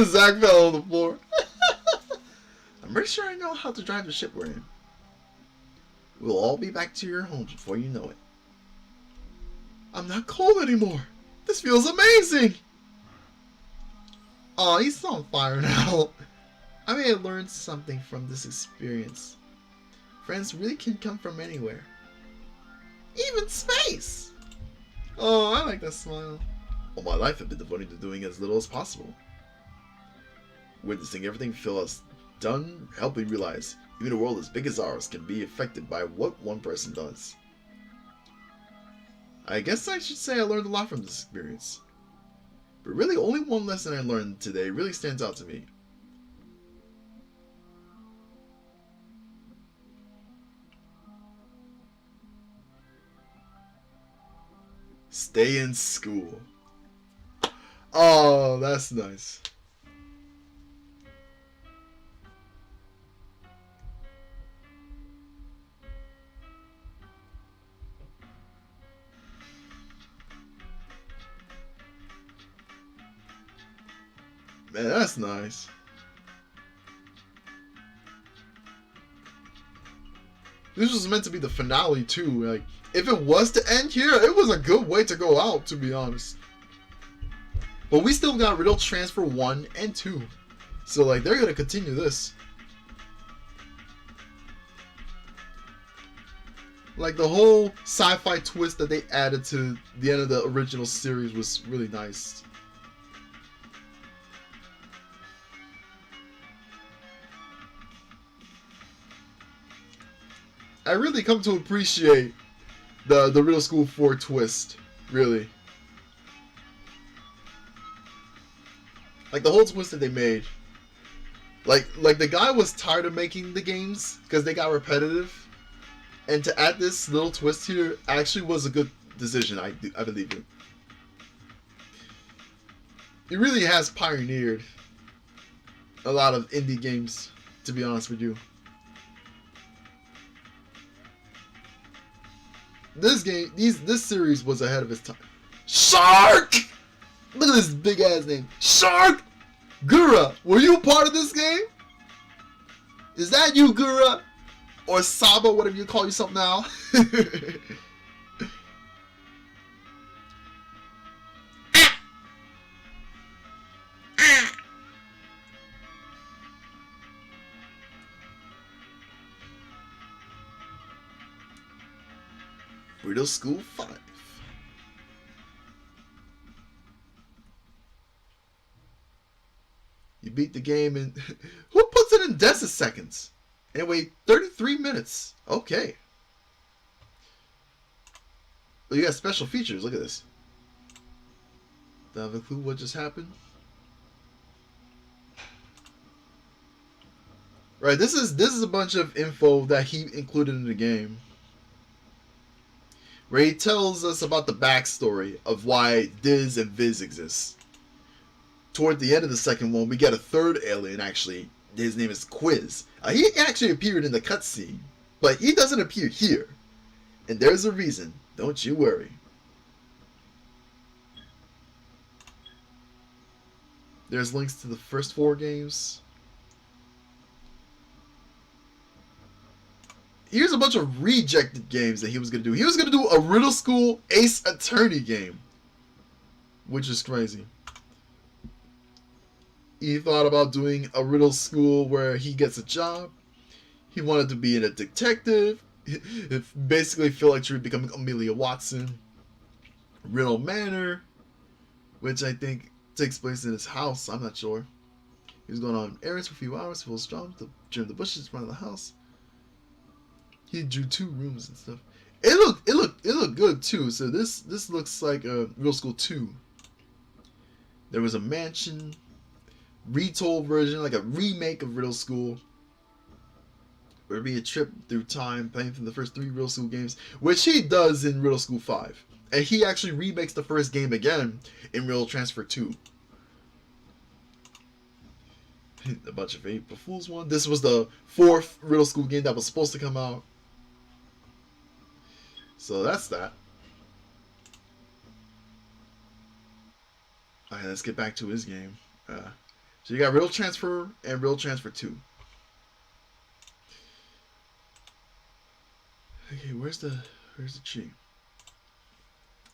Zach fell on the floor. I'm pretty sure I know how to drive the ship we're in. We'll all be back to your homes before you know it. I'm not cold anymore. This feels amazing. Oh, he's on fire now. I may have learned something from this experience. Friends really can come from anywhere. Even space. Oh, I like that smile. All my life I've been devoted to doing as little as possible. Witnessing everything Phil has done helped me realize even a world as big as ours can be affected by what one person does. I guess I should say I learned a lot from this experience. But really, only one lesson I learned today really stands out to me. Stay in school. Oh, that's nice. Man, that's nice. This was meant to be the finale too. Like, if it was to end here, it was a good way to go out, to be honest. But we still got Riddle Transfer 1 and 2. So, like, they're gonna continue this. Like, the whole sci-fi twist that they added to the end of the original series was really nice. I really come to appreciate the Riddle School 4 twist, really. Like the whole twist that they made. Like the guy was tired of making the games because they got repetitive, and to add this little twist here actually was a good decision. I believe it. He really has pioneered a lot of indie games, to be honest with you. This series was ahead of its time. Shark! Look at this big ass name. Shark! Gura, were you part of this game? Is that you, Gura? Or Saba, whatever you call yourself now? Riddle School 5. You beat the game in... Who puts it in deciseconds? Anyway, 33 minutes. Okay. Well, you got special features. Look at this. Do I have a clue what just happened? Right, this is a bunch of info that he included in the game. Where he tells us about the backstory of why Diz and Viz exist. Toward the end of the second one, we get a third alien, actually. His name is Quiz. He actually appeared in the cutscene, but he doesn't appear here. And there's a reason. Don't you worry. There's links to the first 4 games. Here's a bunch of rejected games that he was gonna do. He was gonna do a Riddle School Ace Attorney game, which is crazy. He thought about doing a Riddle School where he gets a job. He wanted to be a detective. It basically feel like you're becoming Amelia Watson. Riddle Manor, which I think takes place in his house. I'm not sure. He was going on errands for a few hours. He was strong to trim the bushes in front of the house. He drew 2 rooms and stuff. It looked good too. So this looks like a Riddle School 2. There was a mansion, retold version, like a remake of Riddle School. There would be a trip through time, playing through the first 3 Riddle School games, which he does in Riddle School 5. And he actually remakes the first game again in Riddle Transfer 2. A bunch of April Fool's one. This was the 4th Riddle School game that was supposed to come out. So that's that. Alright, let's get back to his game. So you got Riddle Transfer and Riddle Transfer 2. Okay, where's the tree?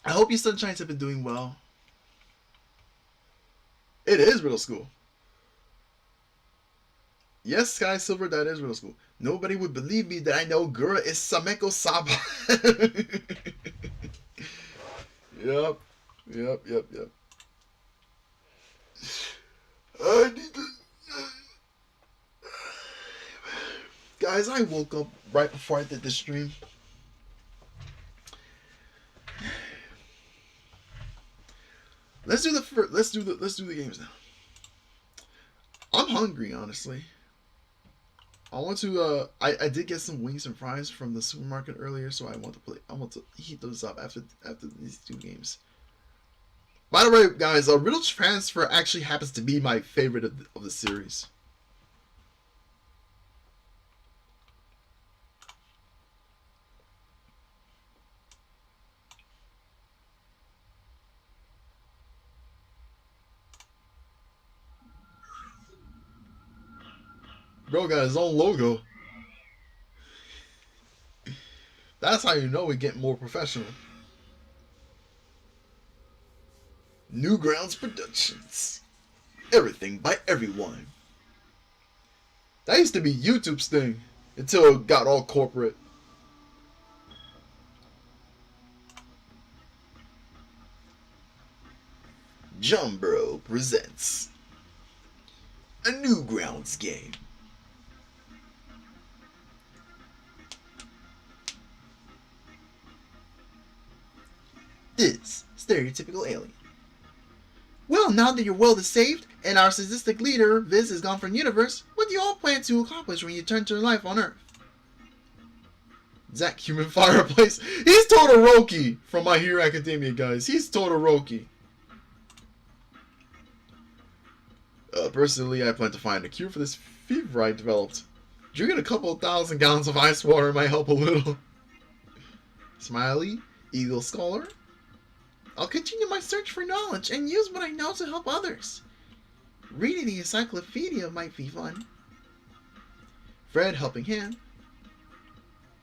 I hope your sunshines have been doing well. It is Riddle School. Yes, Sky Silver, that is Riddle School. Nobody would believe me that I know Gura is Sameko Saba. Yep. I need to... Guys, I woke up right before I did this stream. Let's do the games now. I'm hungry, honestly. I want to I did get some wings and fries from the supermarket earlier, so I want to heat those up after these 2 games. By the way, guys, Riddle Transfer actually happens to be my favorite of the series. Bro got his own logo. That's how you know we get more professional. Newgrounds Productions. Everything by everyone. That used to be YouTube's thing until it got all corporate. Jumbro presents a Newgrounds game. This stereotypical alien. Well, now that your world is saved and our sadistic leader, Viz, is gone from the universe, what do you all plan to accomplish when you turn to life on Earth? Zack Human Fireplace. He's Todoroki from My Hero Academia, guys. He's Todoroki. Personally, I plan to find a cure for this fever I developed. Drinking a couple 1,000 gallons of ice water might help a little. Smiley, Eagle Scholar. I'll continue my search for knowledge and use what I know to help others. Reading the encyclopedia might be fun. Fred, Helping Hand.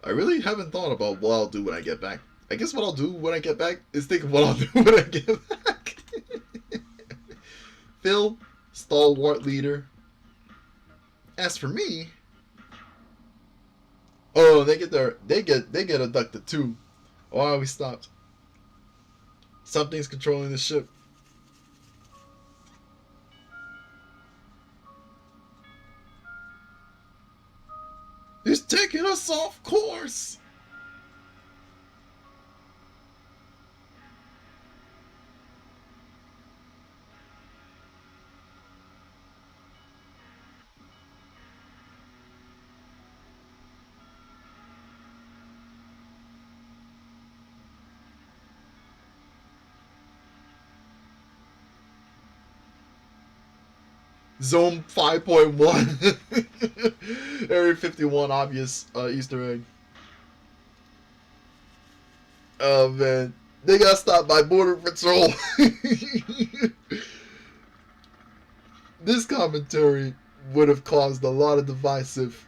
I really haven't thought about what I'll do when I get back. I guess what I'll do when I get back is think of what I'll do when I get back. Phil, Stalwart Leader. As for me, oh, they get abducted too. Why we stopped? Something's controlling the ship. He's taking us off course. Zone 5.1. Area 51, obvious Easter egg. Oh man, they got stopped by Border Patrol. This commentary would have caused a lot of divisive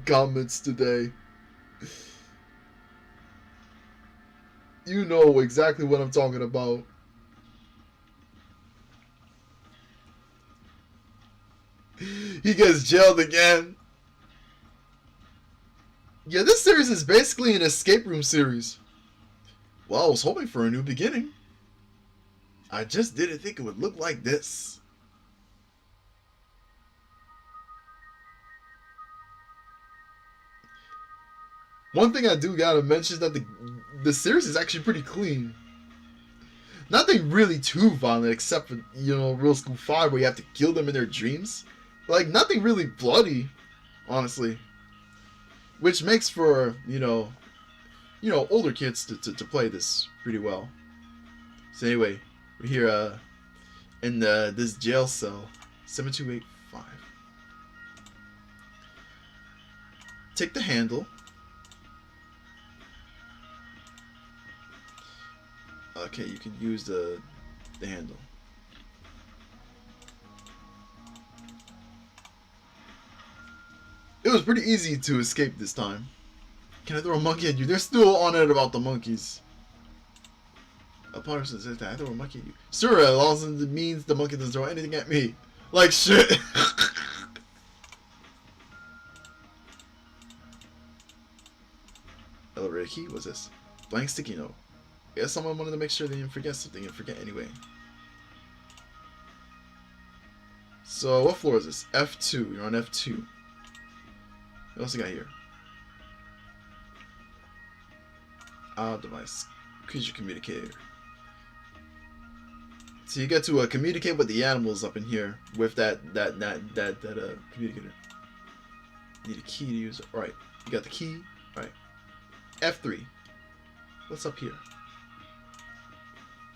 comments today. You know exactly what I'm talking about. He gets jailed again. Yeah, this series is basically an escape room series. Well, I was hoping for a new beginning. I just didn't think it would look like this. One thing I do gotta mention is that the series is actually pretty clean. Nothing really too violent except for, you know, Real School 5 where you have to kill them in their dreams. Like, nothing really bloody, honestly. Which makes for, older kids to play this pretty well. So anyway, we're here in this jail cell, 7285. Take the handle. Okay, you can use the handle. It was pretty easy to escape this time. Can I throw a monkey at you? They're still on it about the monkeys. A person says that I throw a monkey at you. Sure, as long as it means the monkey doesn't throw anything at me. Like shit. Elevator key? What's this? Blank sticky note. I guess someone wanted to make sure they didn't forget something and forget anyway. So, what floor is this? F2. You're on F2. What else you got here? Device. Creature communicator. So you get to communicate with the animals up in here with that communicator. Need a key to use it. Alright. You got the key. Alright. F3. What's up here?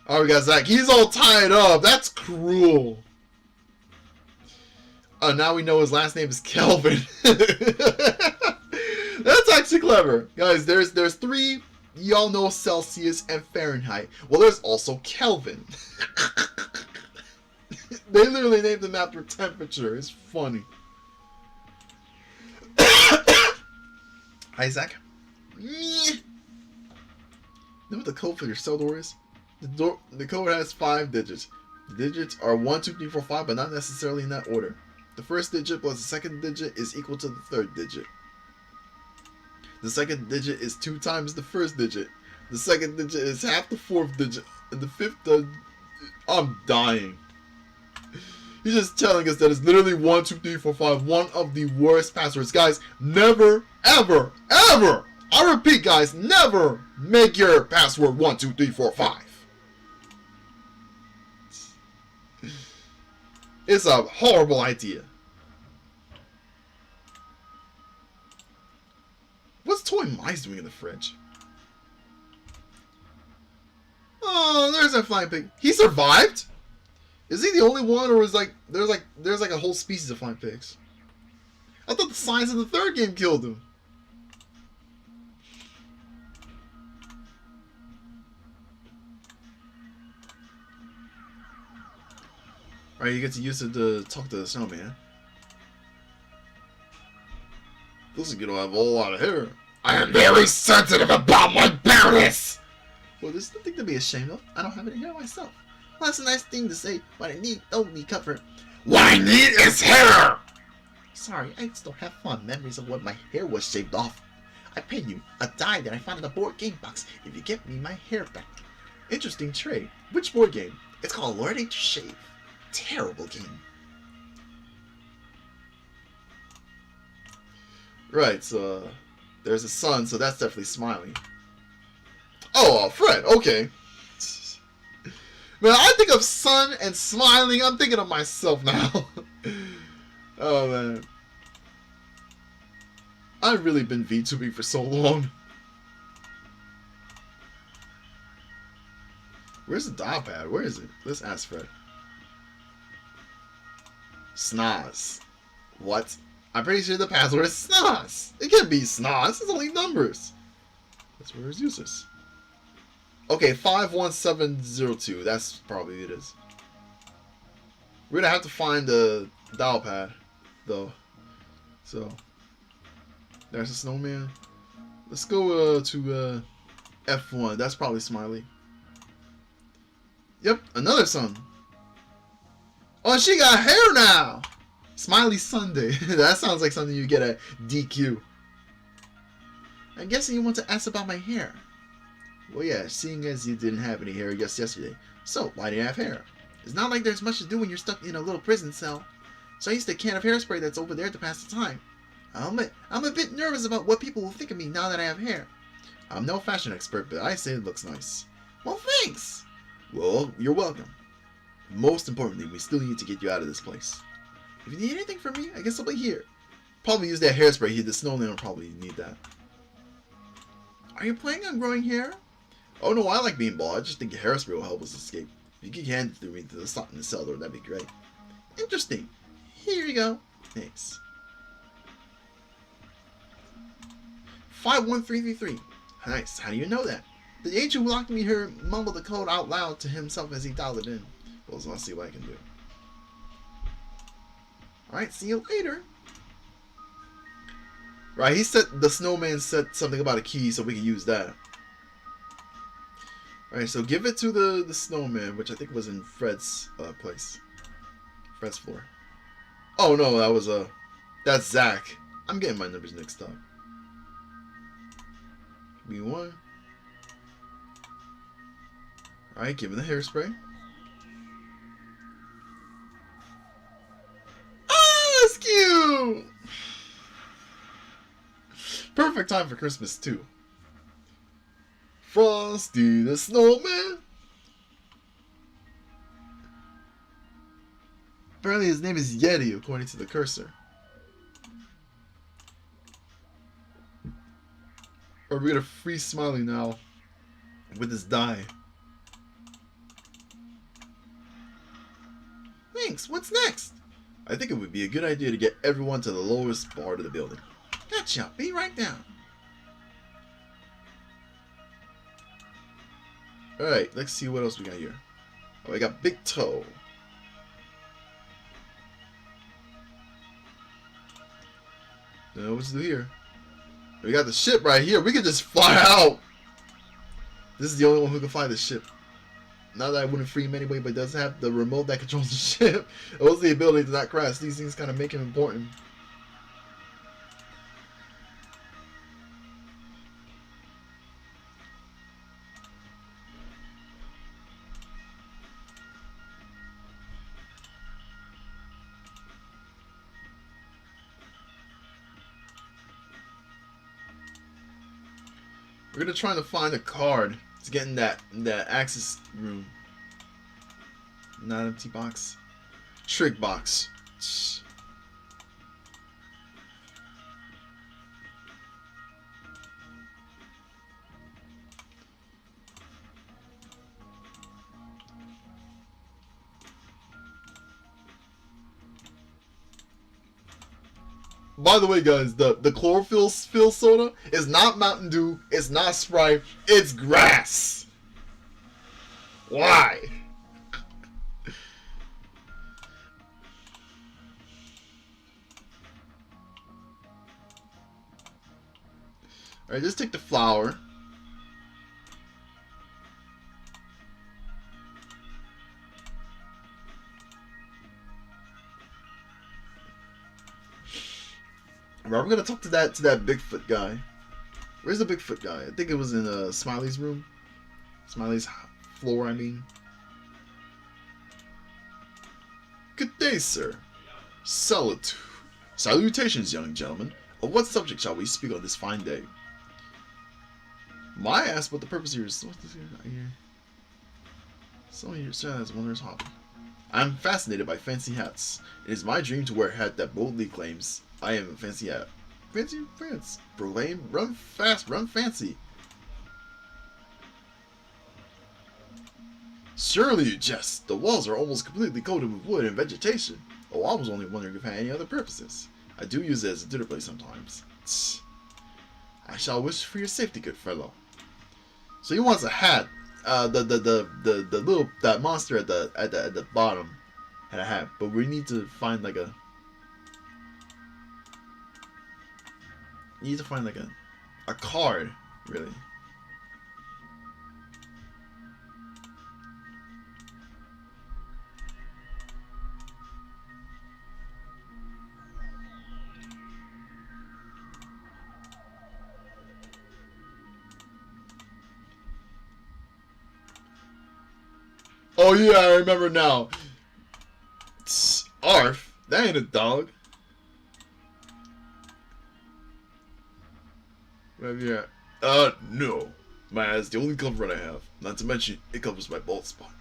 Oh, we got Zach. He's all tied up. That's cruel. Now we know his last name is Kelvin. That's actually clever. Guys, there's three, y'all know Celsius and Fahrenheit. Well, there's also Kelvin. They literally named him after temperature. It's funny. Hi, Zach. Know what the code for your cell door is? The code has 5 digits. The digits are 1, 2, 3, 4, 5, but not necessarily in that order. The first digit plus the second digit is equal to the third digit. The second digit is 2 times the first digit. The second digit is half the fourth digit. And the fifth... I'm dying. He's just telling us that it's literally 1, 2, 3, 4, 5. One of the worst passwords. Guys, never, ever, ever, I repeat, guys, never make your password 1, 2, 3, 4, 5. It's a horrible idea. What's Toy Mice doing in the fridge? Oh, there's that flying pig. He survived? Is he the only one, or is there's like a whole species of flying pigs? I thought the science in the third game killed him. Alright, you get to use it to talk to the snowman. This kid will have a whole lot of hair. I am very sensitive about my appearance! Well, there's nothing to be ashamed of. I don't have any hair myself. Well, that's a nice thing to say. What I need, don't need comfort. What I need is hair! Sorry, I still have fond memories of when my hair was shaved off. I pay you a dime that I found in a board game box if you get me my hair back. Interesting trade. Which board game? It's called Learning to Shave. Terrible game. Right, so there's a sun, so that's definitely smiling. Oh, Fred, okay. Man, I think of sun and smiling, I'm thinking of myself now. Oh, man. I've really been VTubing for so long. Where's the dial pad? Where is it? Let's ask Fred. Snoz. What? I'm pretty sure the password is Snoz. It can't be Snoz. It's only numbers. That's where it's useless. Okay, 51702. That's probably it is. We're gonna have to find the dial pad, though. So there's a snowman. Let's go to F1. That's probably Smiley. Yep, another sun. Oh, she got hair now. Smiley Sunday. That sounds like something you get at DQ. I'm guessing you want to ask about my hair. Well, yeah, seeing as you didn't have any hair yesterday, so why do you have hair? It's not like there's much to do when you're stuck in a little prison cell. So I used a can of hairspray that's over there to pass the time. I'm a bit nervous about what people will think of me now that I have hair. I'm no fashion expert, but I say it looks nice. Well, thanks. Well, you're welcome. Most importantly, we still need to get you out of this place. If you need anything from me, I guess I'll be here. Probably use that hairspray here. The snowman will probably need that. Are you planning on growing hair? Oh no, I like being bald. I just think hairspray will help us escape. If you could hand it to me to the slot in the cellar, that'd be great. Interesting. Here you go. Thanks. 51333. Nice. How do you know that? The agent who locked me here mumbled the code out loud to himself as he dialed it in. Well, so I'll see what I can do. Alright, see you later. Right, he said the snowman said something about a key, so we can use that. Alright, so give it to the snowman, which I think was in Fred's place. Fred's floor. Oh no, that was that's Zach. I'm getting my numbers mixed up. B1. Alright, give him the hairspray. Ah, that's cute! Perfect time for Christmas, too. Frosty the Snowman. Apparently his name is Yeti, according to the cursor. Or we're gonna freeze Smiley now with his dye. Thanks, what's next? I think it would be a good idea to get everyone to the lowest part of the building. Gotcha, be right down. Alright, let's see what else we got here. Oh, we got Big Toe. Don't know what to do here. We got the ship right here. We can just fly out. This is the only one who can fly the ship. Not that I wouldn't free him anyway, but it does have the remote that controls the ship. It was the ability to not crash. These things kind of make him important. We're gonna try to find a card to get in that access room. Not empty box. Trick box. By the way, guys, the chlorophyll soda is not Mountain Dew, it's not Sprite, it's grass. Why? Alright, just take the flour. Right, we're gonna talk to that Bigfoot guy. Where's the Bigfoot guy? I think it was in Smiley's room. Smiley's floor, I mean. Good day, sir. Salutations, young gentlemen. Of what subject shall we speak on this fine day? My ask what the purpose here is. What's this here? Someone here says wondrous hobby. I'm fascinated by fancy hats. It is my dream to wear a hat that boldly claims I am a fancy hat. Fancy France. Proclaim, run fast, run fancy. Surely you jest. The walls are almost completely coated with wood and vegetation. Oh, I was only wondering if it had any other purposes. I do use it as a dinner plate sometimes. Tch. I shall wish for your safety, good fellow. So he wants a hat. The little that monster at the bottom had a hat, but we need to find like a. You need to find like a card, really. Oh yeah, I remember now. Arf, that ain't a dog. Right here. No. My ass, the only comfort I have. Not to mention, it covers my bald spot.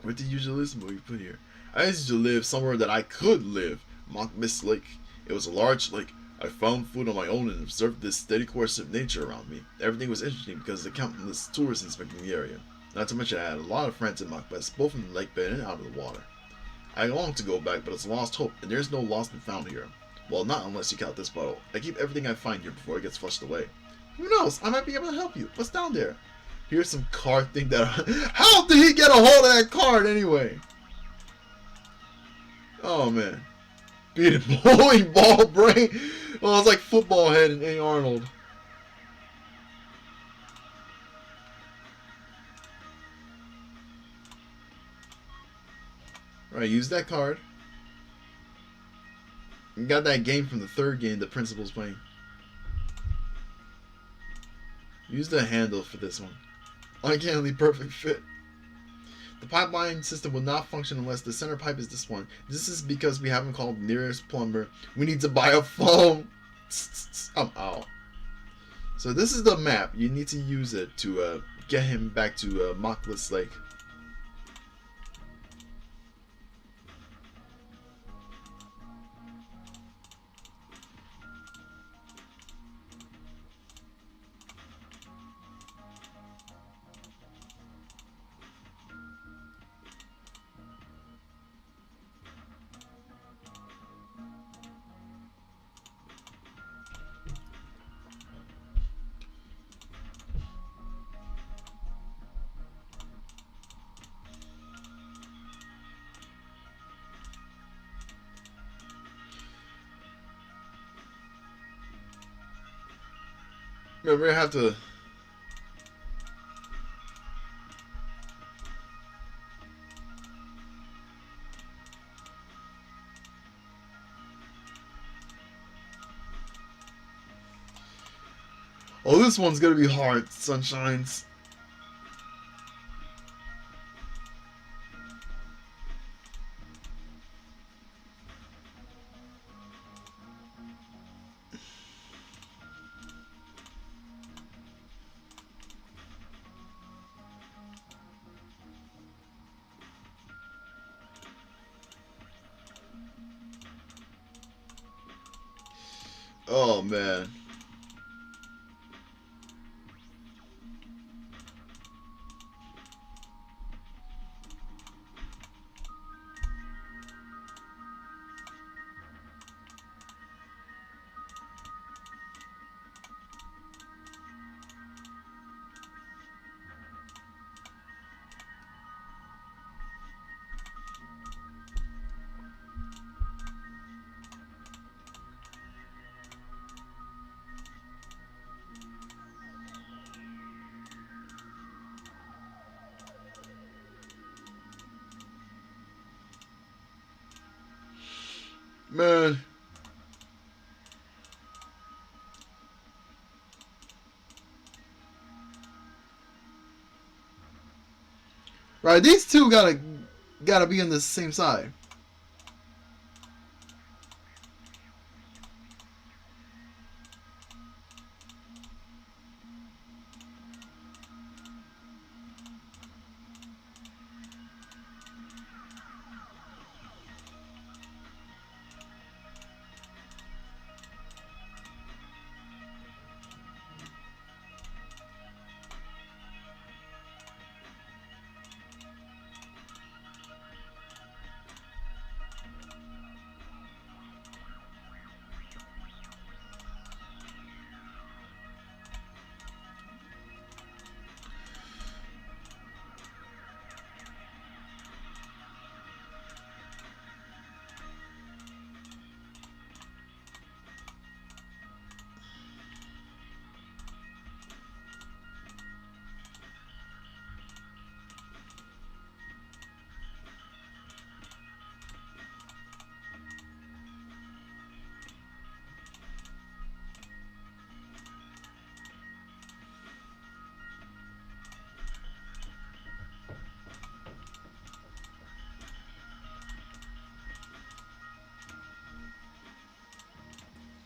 Where did you usually live? What you put here? I used to live somewhere that I could live. Mock Mist Lake. It was a large lake. I found food on my own and observed this steady course of nature around me. Everything was interesting because of the countless tourists inspecting the area. Not to mention, I had a lot of friends in Mock Mist, both in the lake bed and out of the water. I long to go back, but it's lost hope, and there's no lost and found here. Well, not unless you count this bottle. I keep everything I find here before it gets flushed away. Who knows? I might be able to help you. What's down there? Here's some card thing that... How did he get a hold of that card anyway? Oh, man. Beat it. Bowling ball brain. Oh, it's like football head in A. Arnold. Alright, use that card. You got that game from the third game the principal's playing. Use the handle for this one. Uncannily perfect fit. The pipeline system will not function unless the center pipe is this one. This is because we haven't called the nearest plumber. We need to buy a phone. I'm out. So this is the map. You need to use it to get him back to Mockless Lake. Remember, I have to... Oh, this one's gonna be hard, Sunshines. Oh, man. Man. Right, these two gotta be on the same side.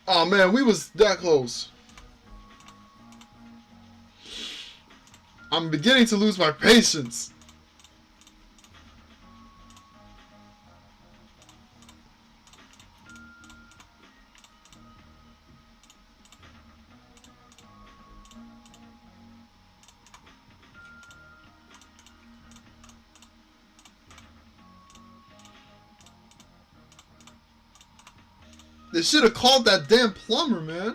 Oh man, we was that close. I'm beginning to lose my patience. They should have called that damn plumber, man.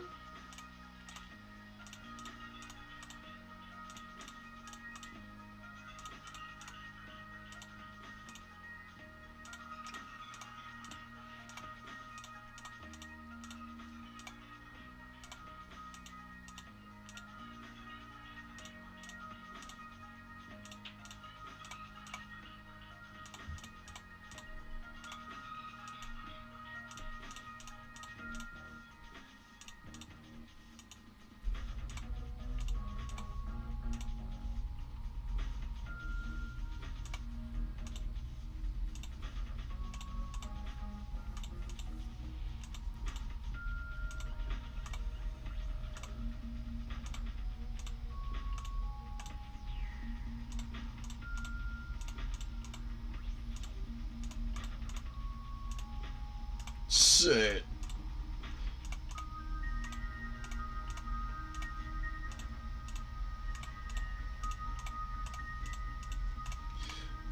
Shit.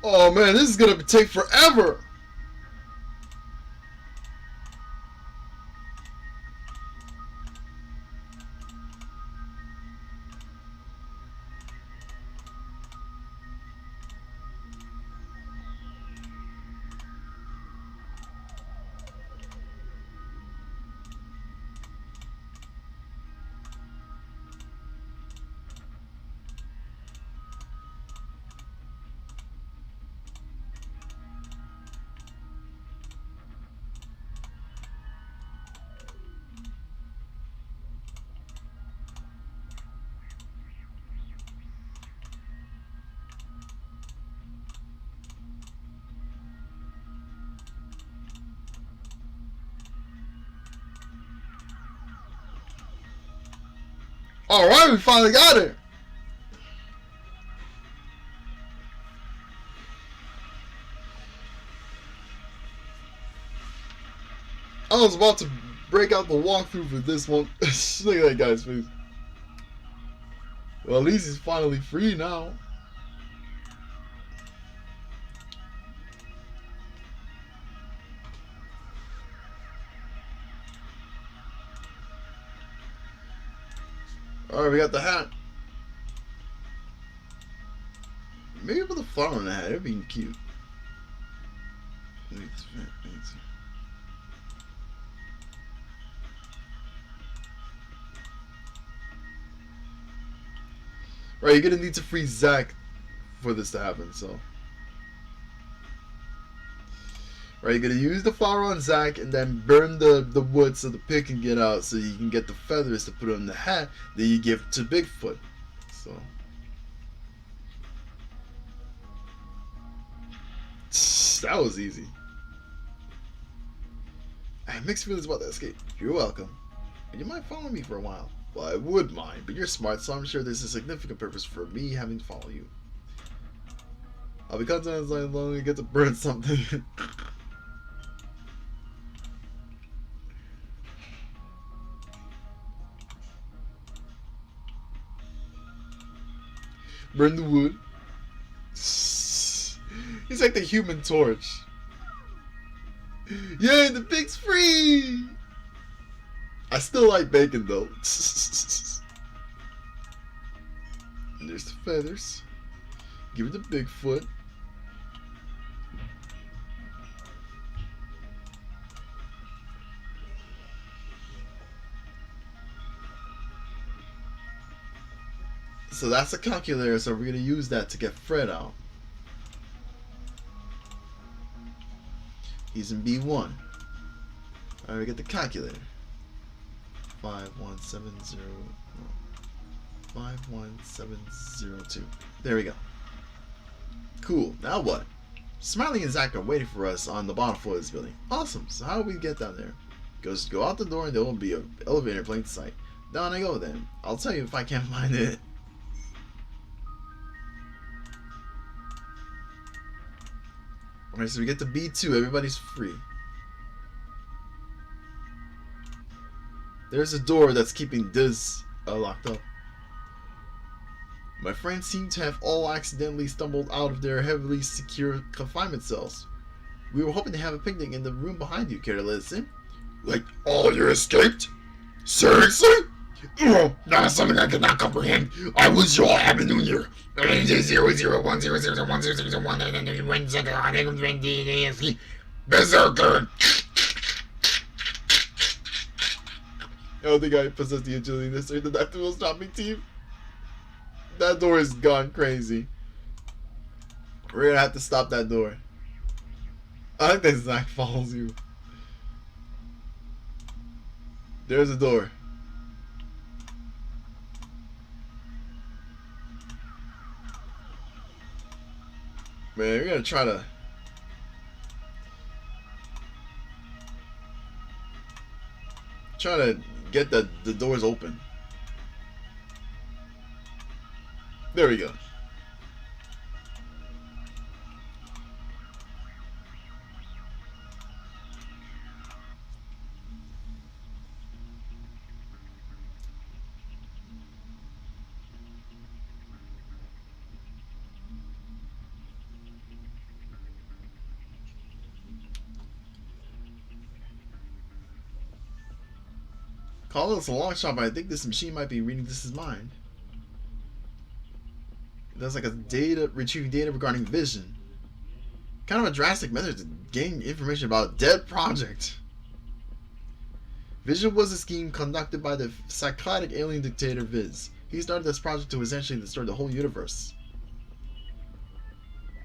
Oh man, this is gonna take forever. Alright, we finally got it. I was about to break out the walkthrough for this one. Look at that guy's face. Well, at least he's finally free now. Alright, we got the hat. Maybe put the flower on the hat. It'd be cute. Right, you're gonna need to free Zack for this to happen, so. Right, you're gonna use the flower on Zack and then burn the wood so the pig can get out so you can get the feathers to put on the hat that you give to Bigfoot. So. That was easy. I have mixed feelings about that escape. You're welcome. You might follow me for a while. Well, I would mind, but you're smart, so I'm sure there's a significant purpose for me having to follow you. I'll be content as I only get to burn something. Burn the wood. He's like the Human Torch. Yay, the pig's free! I still like bacon though. And there's the feathers. Give it to Bigfoot. So that's a calculator, so we're going to use that to get Fred out. He's in B1. Alright, we get the calculator. 51702. 51702. There we go. Cool. Now what? Smiley and Zack are waiting for us on the bottom floor of this building. Awesome. So how do we get down there? Just go out the door and there will be an elevator in plain sight. Down I go then. I'll tell you if I can't find it. Alright, so we get to B2. Everybody's free. There's a door that's keeping this locked up. My friends seem to have all accidentally stumbled out of their heavily secure confinement cells. We were hoping to have a picnic in the room behind you. Care to let us in? Like, all you escaped? Seriously? Oh, that is something I cannot comprehend. I wish you all happy new year. 001001001 Berserker. I don't think I possess the agility necessary to that will stop me, team. That door is gone crazy. We're gonna have to stop that door. I think that Zack follows you. There's a door. Man, we're gonna try to get the doors open. There we go. Call this a long shot, but I think this machine might be reading this mind. That's like a retrieving data regarding vision. Kind of a drastic method to gain information about a dead project. Vision was a scheme conducted by the psychotic alien dictator Viz. He started this project to essentially destroy the whole universe.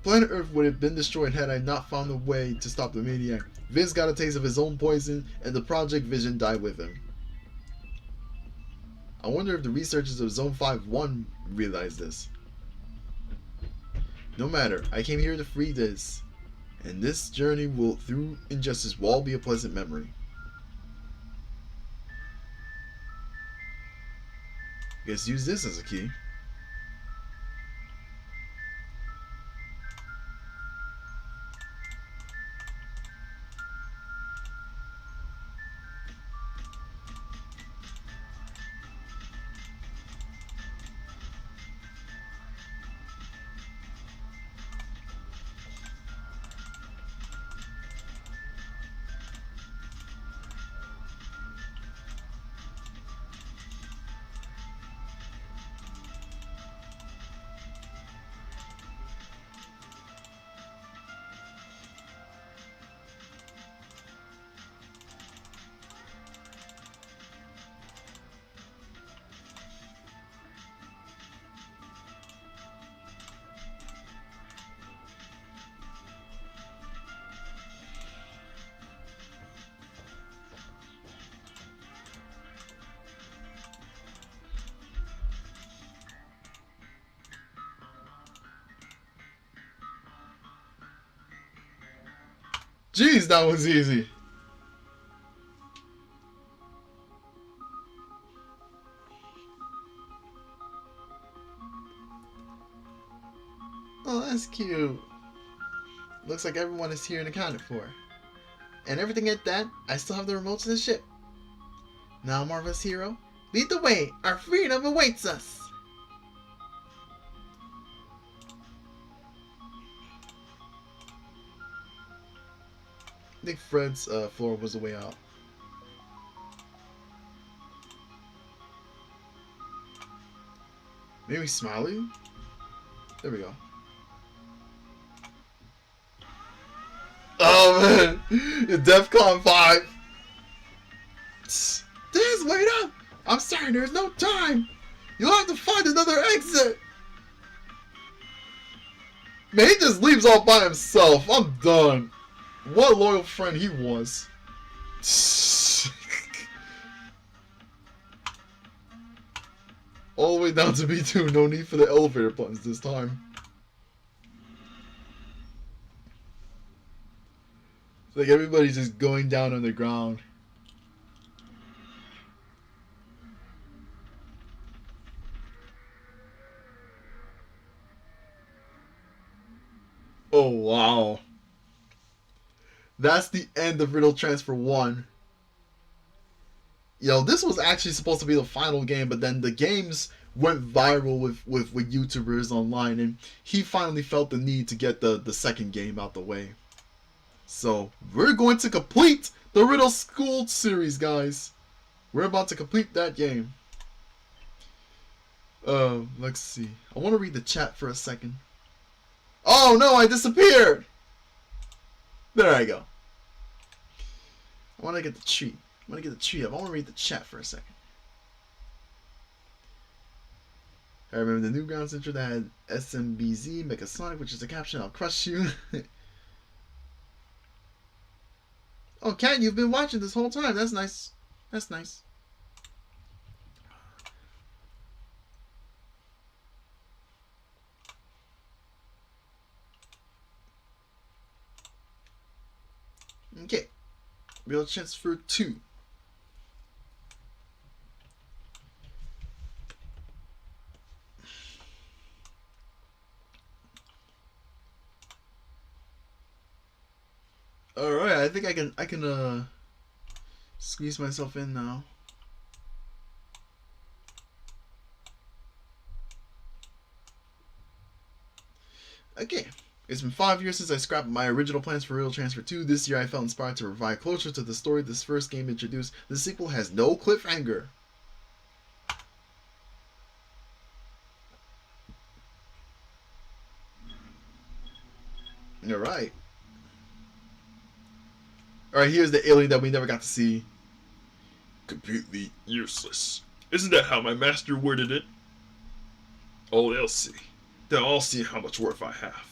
Planet Earth would have been destroyed had I not found a way to stop the maniac. Viz got a taste of his own poison, and the Project Vision died with him. I wonder if the researchers of Zone 5-1 realize this. No matter, I came here to free this, and this journey through injustice will all be a pleasant memory. Guess use this as a key. Jeez, that was easy. Oh, that's cute. Looks like everyone is here and accounted for. And everything at that, I still have the remote to the ship. Now, Marvelous Hero, lead the way. Our freedom awaits us. I think Fred's floor was the way out. Maybe Smiley? There we go. Oh man! DEFCON 5! Diz, wait up! I'm sorry, there's no time! You'll have to find another exit! Man, he just leaves all by himself. I'm done. What a loyal friend he was. All the way down to B2. No need for the elevator buttons this time. It's like everybody's just going down on the ground. That's the end of Riddle Transfer 1. This was actually supposed to be the final game, but then the games went viral with YouTubers online, and he finally felt the need to get the second game out the way. So, we're going to complete the Riddle School series, guys. We're about to complete that game. Let's see. I want to read the chat for a second. Oh no, I disappeared! There I go. I want to get the tree. I want to get the tree up. I want to read the chat for a second. I remember the Newgrounds intro that had SMBZ, Mechasonic, which is the caption, I'll crush you. Oh, Kat, you've been watching this whole time. That's nice. That's nice. Okay. Real Transfer 2. Alright, I think I can squeeze myself in now. Okay. It's been 5 years since I scrapped my original plans for Real Transfer 2. This year I felt inspired to revive closure to the story this first game introduced. The sequel has no cliffhanger. Alright. Alright, here's the alien that we never got to see. Completely useless. Isn't that how my master worded it? Oh, they'll see. They'll all see how much worth I have.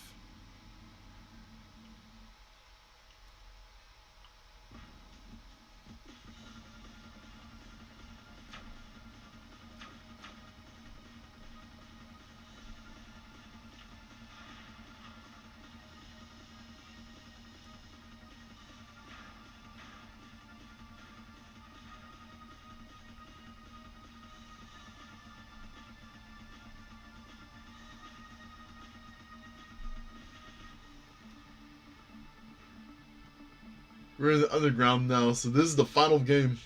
We're in the underground now, so this is the final game.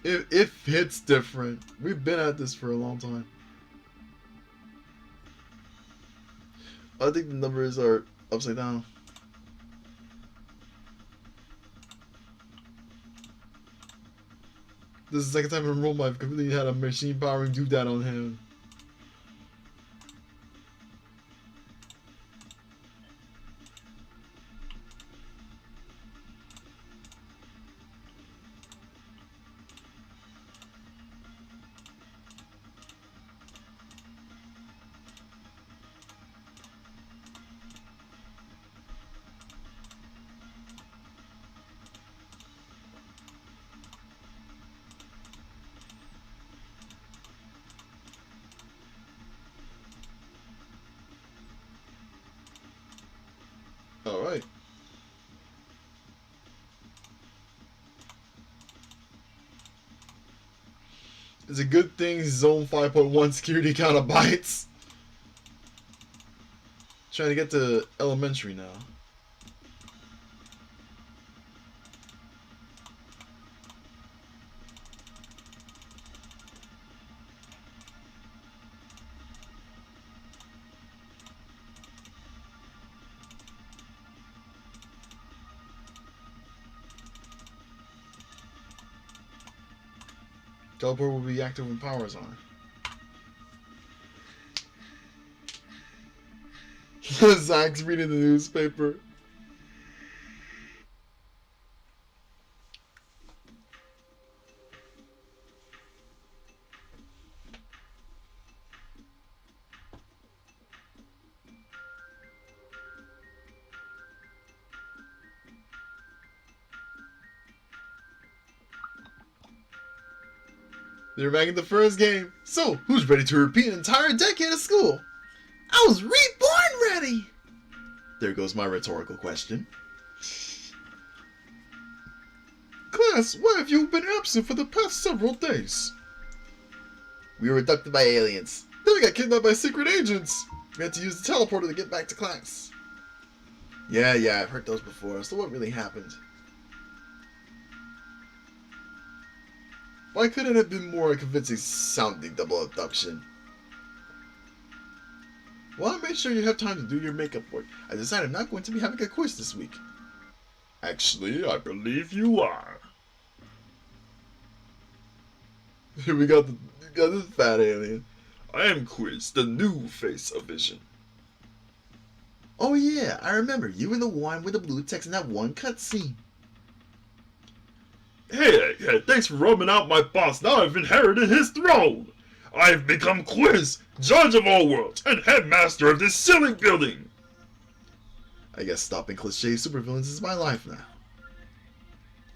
It hits different. We've been at this for a long time. I think the numbers are upside down. This is the second time in Rome I've completely had a machine powering doodad on hand. Alright. It's a good thing Zone 5.1 security count of bytes. Trying to get to elementary now. Teleport will be active when power is on. Zach's reading the newspaper. They're back in the first game. So, who's ready to repeat an entire decade of school? I was reborn ready! There goes my rhetorical question. Class, why have you been absent for the past several days? We were abducted by aliens. Then we got kidnapped by secret agents. We had to use the teleporter to get back to class. Yeah, I've heard those before. So what really happened? Why couldn't it have been more convincing sounding double abduction? Well, make sure you have time to do your makeup work. I decided I'm not going to be having a quiz this week. Actually, I believe you are. Here we got this fat alien. I am Quiz, the new face of Vision. Oh yeah, I remember you and the one with the blue text in that one cutscene. Hey, thanks for rubbing out my boss. Now I've inherited his throne. I've become Quiz, Judge of all worlds, and headmaster of this silly building. I guess stopping cliche supervillains is my life now.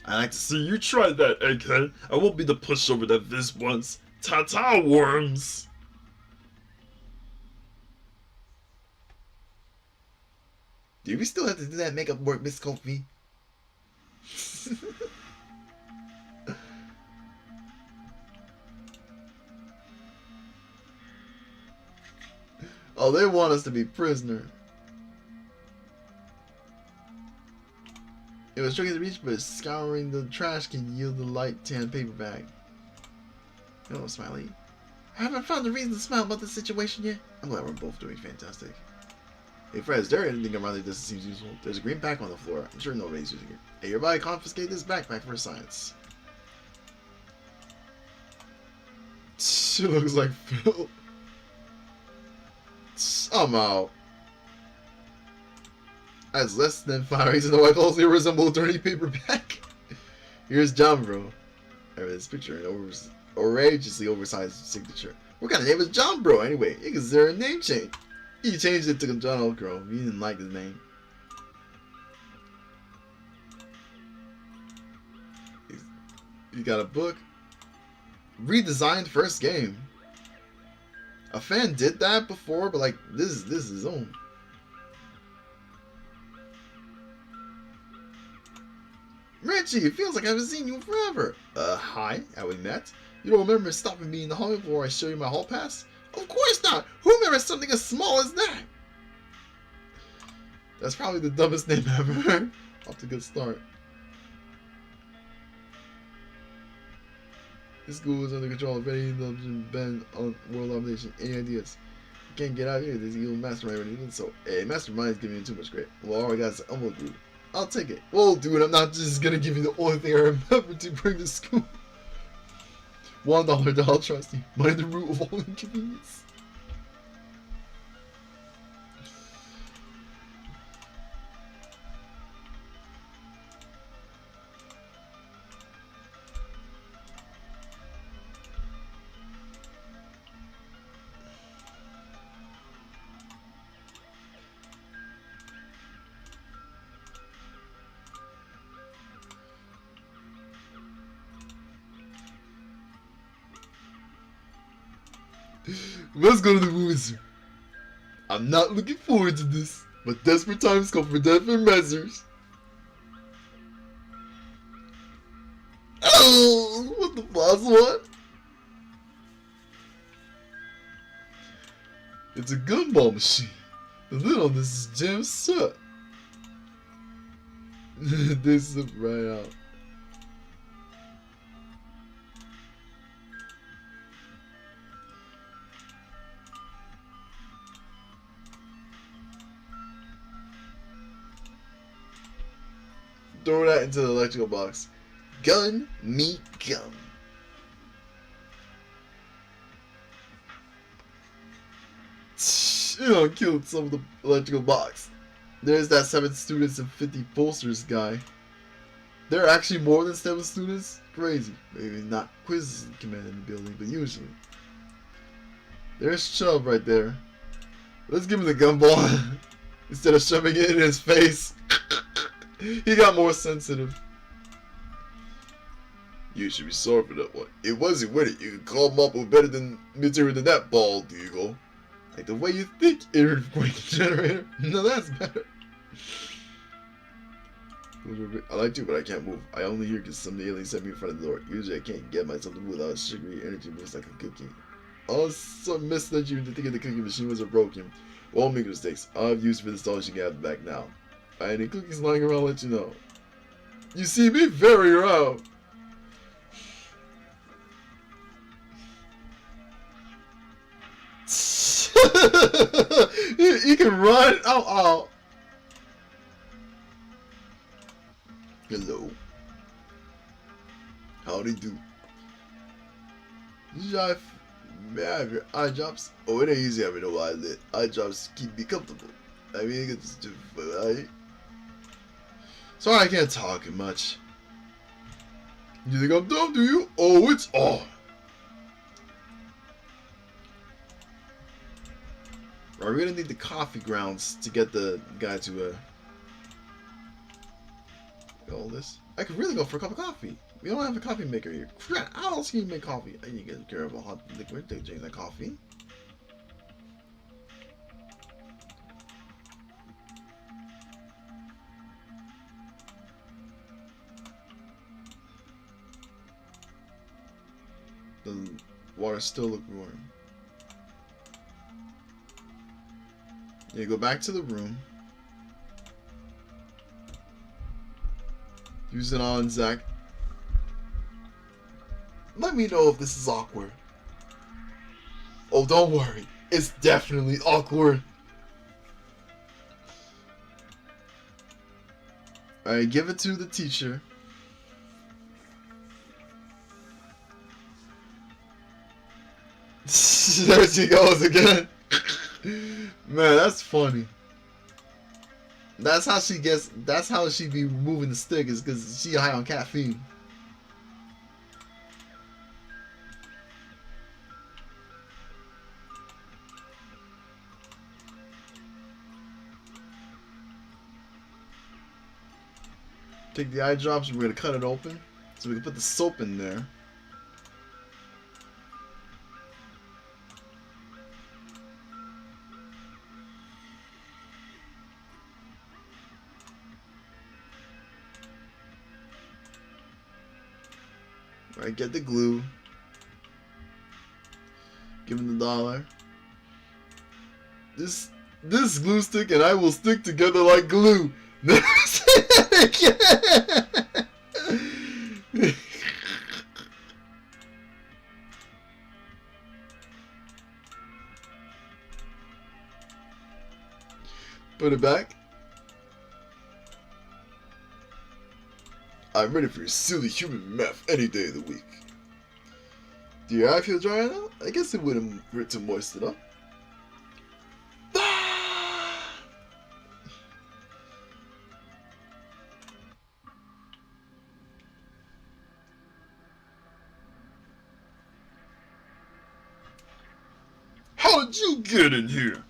I like to see you try that, egghead. I won't be the pushover that Viz wants. Ta-ta, worms. Do we still have to do that makeup work, Miss Kofi? Oh, they want us to be prisoner. It was tricky to reach, but scouring the trash can yield the light tan paper bag. Hello, Smiley. I haven't found a reason to smile about this situation yet. I'm glad we're both doing fantastic. Hey, Fred, is there anything around here that seems useful? There's a green pack on the floor. I'm sure nobody's using it. Hey, everybody confiscate this backpack for science. She looks like Phil. I'm out. That's less than 5 reasons why I closely resemble a dirty paperback. Here's John, bro. I read this picture and outrageously oversized signature. What kind of name is John, bro? Anyway, you consider a name change. He changed it to John Oakgrove. He didn't like his name. He got a book. Redesigned first game. A fan did that before, but like this is his own. Richie, it feels like I haven't seen you in forever. Hi, how we met? You don't remember stopping me in the hall before I show you my hall pass? Of course not! Who remembers something as small as that? That's probably the dumbest name ever. Off to a good start. This school is under control of any been on world domination. Any ideas? You can't get out of here. There's evil mastermind already did so. Hey, mastermind is giving you too much credit. Well, all I got is an envelope group. I'll take it. Well, dude, I'm not just gonna give you the only thing I remember to bring to school. $1, I'll trust you. Mind the root of all inconvenience. Let's go to the movies. I'm not looking forward to this, but desperate times call for desperate measures. Oh, what the boss want? It's a gumball machine. The lid on this is jammed shut. This slip right out. Throw that into the electrical box. Gun me gun. You know, killed some of the electrical box. There's that 7 students and 50 posters guy. There are actually more than 7 students? Crazy. Maybe not quiz command in the building, but usually. There's Chubb right there. Let's give him the gumball instead of shoving it in his face. He got more sensitive. You should be sorry for that one. It wasn't with it. You can call him up with better than material than that, bald eagle. Like the way you think, earthquake generator. No, that's better. I like to, but I can't move. I only hear because some alien set me in front of the door. Usually I can't get myself to move without a sugary energy boost like a cookie. Also misled you into thinking the cookie machine was broken. Won't make mistakes. All I've used for this doll, you can have it back now. Any cookies lying around, I'll let you know. You see me very around. He can run. Oh. Hello. Howdy do. May I have your eye drops? Oh, it ain't easy having no eyelid. Eye drops keep me comfortable. I mean, it's right? Sorry, I can't talk much. You think I'm dumb, do you? Oh, it's on. Right, we're gonna need the coffee grounds to get the guy to all this. I could really go for a cup of coffee. We don't have a coffee maker here. Crap, how else can you make coffee? I need to get care of a hot liquid to drink that coffee. The water still look warm. You go back to the room. Use it on Zach. Let me know if this is awkward. Oh, don't worry. It's definitely awkward. Alright, give it to the teacher. There she goes again. Man, that's funny. That's how she gets. That's how she be moving the stick, is because she high on caffeine. Take the eye drops. We're gonna cut it open so we can put the soap in there. Right, get the glue. Give him the $1. This glue stick and I will stick together like glue. Never say that again. Put it back. I'm ready for your silly human math any day of the week. Do your eye feel dry now? I guess it wouldn't hurt to moisten up. How did you get in here?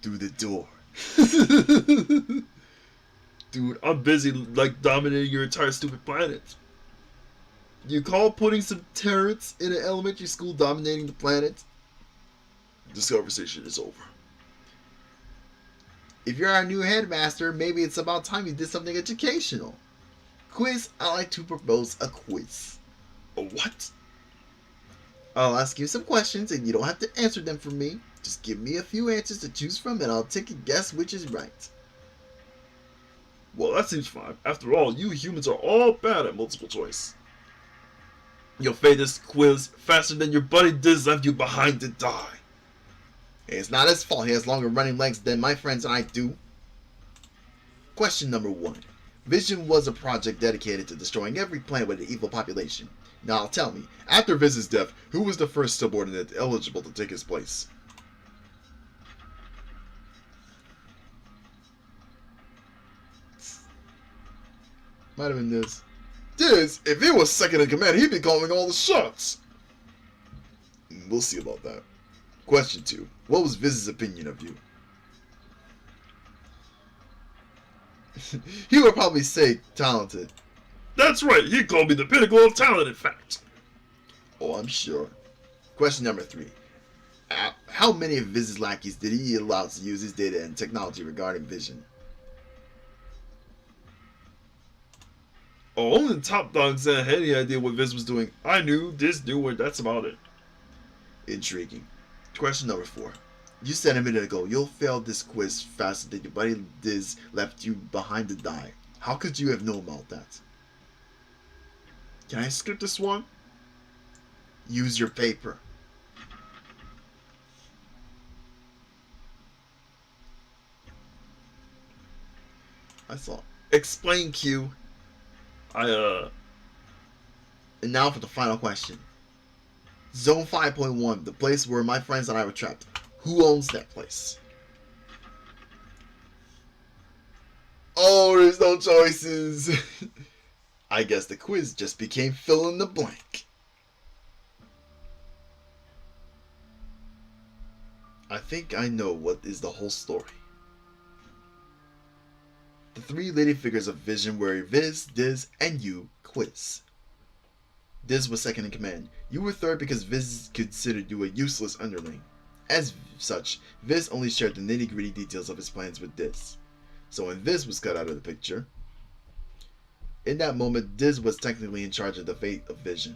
Through the door. Dude, I'm busy like dominating your entire stupid planet. You call putting some turrets in an elementary school dominating the planet? This conversation is over. If you're our new headmaster, maybe it's about time you did something educational. Quiz, I'd like to propose a quiz. A what? I'll ask you some questions and you don't have to answer them for me. Just give me a few answers to choose from and I'll take a guess which is right. Well, that seems fine. After all, you humans are all bad at multiple choice. You'll fail this quiz faster than your buddy Diz left you behind to die. It's not his fault he has longer running legs than my friends and I do. Question number 1. Vision was a project dedicated to destroying every planet with an evil population. Now tell me, after Viz's death, who was the first subordinate eligible to take his place? Might have been Diz. Diz, if he was second in command, he'd be calling all the shots. We'll see about that. Question 2. What was Viz's opinion of you? He would probably say talented. That's right, he called me the pinnacle of talent, in fact. Oh, I'm sure. Question number 3. How many of Viz's lackeys did he allow to use his data and technology regarding vision? Oh, only the top dogs that had any idea what Viz was doing. I knew, Diz knew, and that's about it. Intriguing. Question number 4. You said a minute ago you'll fail this quiz faster than your buddy Diz left you behind to die. How could you have known about that? Can I skip this one? Use your paper. I saw. Explain, Q. And now for the final question. Zone 5.1, the place where my friends and I were trapped. Who owns that place? Oh, there's no choices. I guess the quiz just became fill in the blank. I think I know what is the whole story. The three leading figures of Vision were Viz, Diz, and you, Quiz. Diz was second in command. You were third because Viz considered you a useless underling. As such, Viz only shared the nitty-gritty details of his plans with Diz. So when Viz was cut out of the picture, in that moment, Diz was technically in charge of the fate of Vision.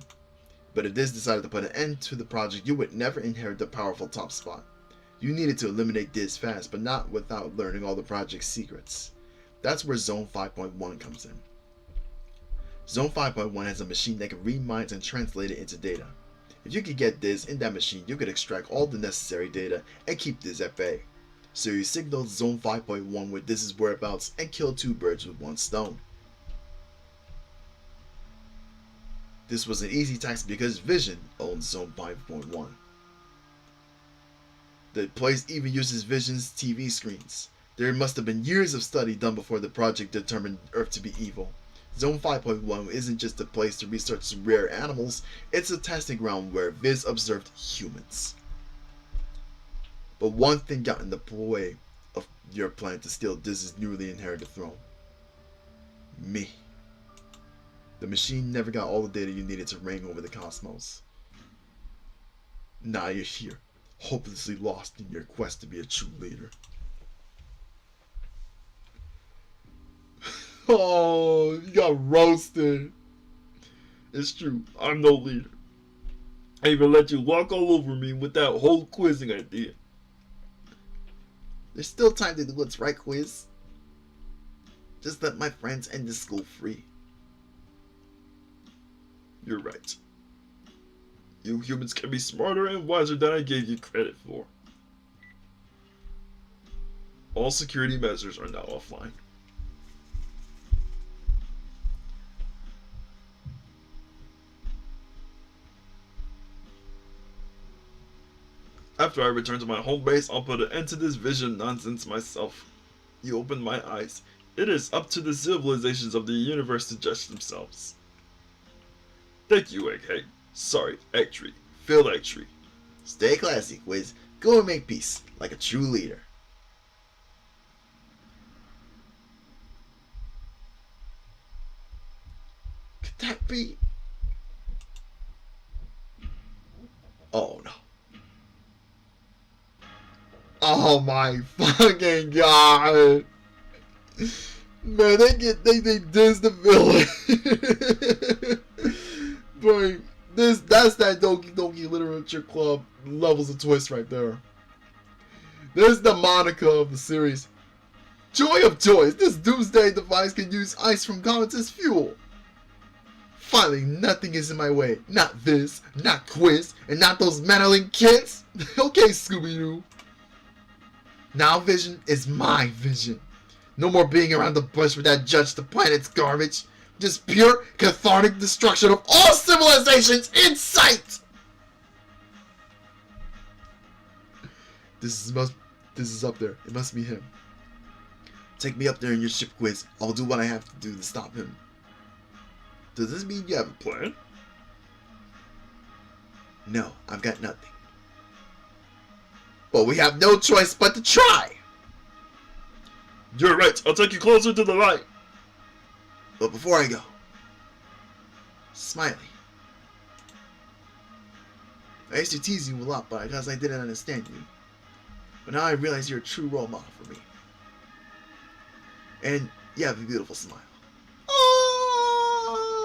But if Diz decided to put an end to the project, you would never inherit the powerful top spot. You needed to eliminate Diz fast, but not without learning all the project's secrets. That's where Zone 5.1 comes in. Zone 5.1 has a machine that can read minds and translate it into data. If you could get Diz in that machine, you could extract all the necessary data and keep Diz at bay. So you signaled Zone 5.1 with Diz's whereabouts and killed two birds with one stone. This was an easy task because Vision owns Zone 5.1. The place even uses Vision's TV screens. There must have been years of study done before the project determined Earth to be evil. Zone 5.1 isn't just a place to research some rare animals, it's a testing ground where Viz observed humans. But one thing got in the way of your plan to steal Diz's newly inherited throne. Me. The machine never got all the data you needed to reign over the cosmos. Now you're here, hopelessly lost in your quest to be a true leader. Oh, you got roasted. It's true, I'm no leader. I even let you walk all over me with that whole quizzing idea. There's still time to do what's right, Quiz. Just let my friends end the school free. You're right. You humans can be smarter and wiser than I gave you credit for. All security measures are now offline. After I return to my home base, I'll put an end to this Vision nonsense myself. You opened my eyes. It is up to the civilizations of the universe to judge themselves. Thank you, Egghead. Sorry, Eggtree. Phil Eggtree. Stay classy, Quiz. Go and make peace, like a true leader. Could that be? Oh no. Oh my fucking god. Man, they diss the villain. Boy, that's that Donkey Donkey Literature Club levels of twist right there. There's the Monica of the series. Joy of joys, this doomsday device can use ice from comets as fuel. Finally, nothing is in my way. Not this, not Quiz, and not those meddling kids. Okay, Scooby-Doo. Now Vision is my vision. No more being around the bush with that judge the planet's garbage. Just pure, cathartic destruction of all civilizations in sight! This is up there. It must be him. Take me up there in your ship, Quiz. I'll do what I have to do to stop him. Does this mean you have a plan? No, I've got nothing. But we have no choice but to try! You're right, I'll take you closer to the light. But before I go, Smiley. I used to tease you a lot because I didn't understand you. But now I realize you're a true role model for me. And you have a beautiful smile. Oh,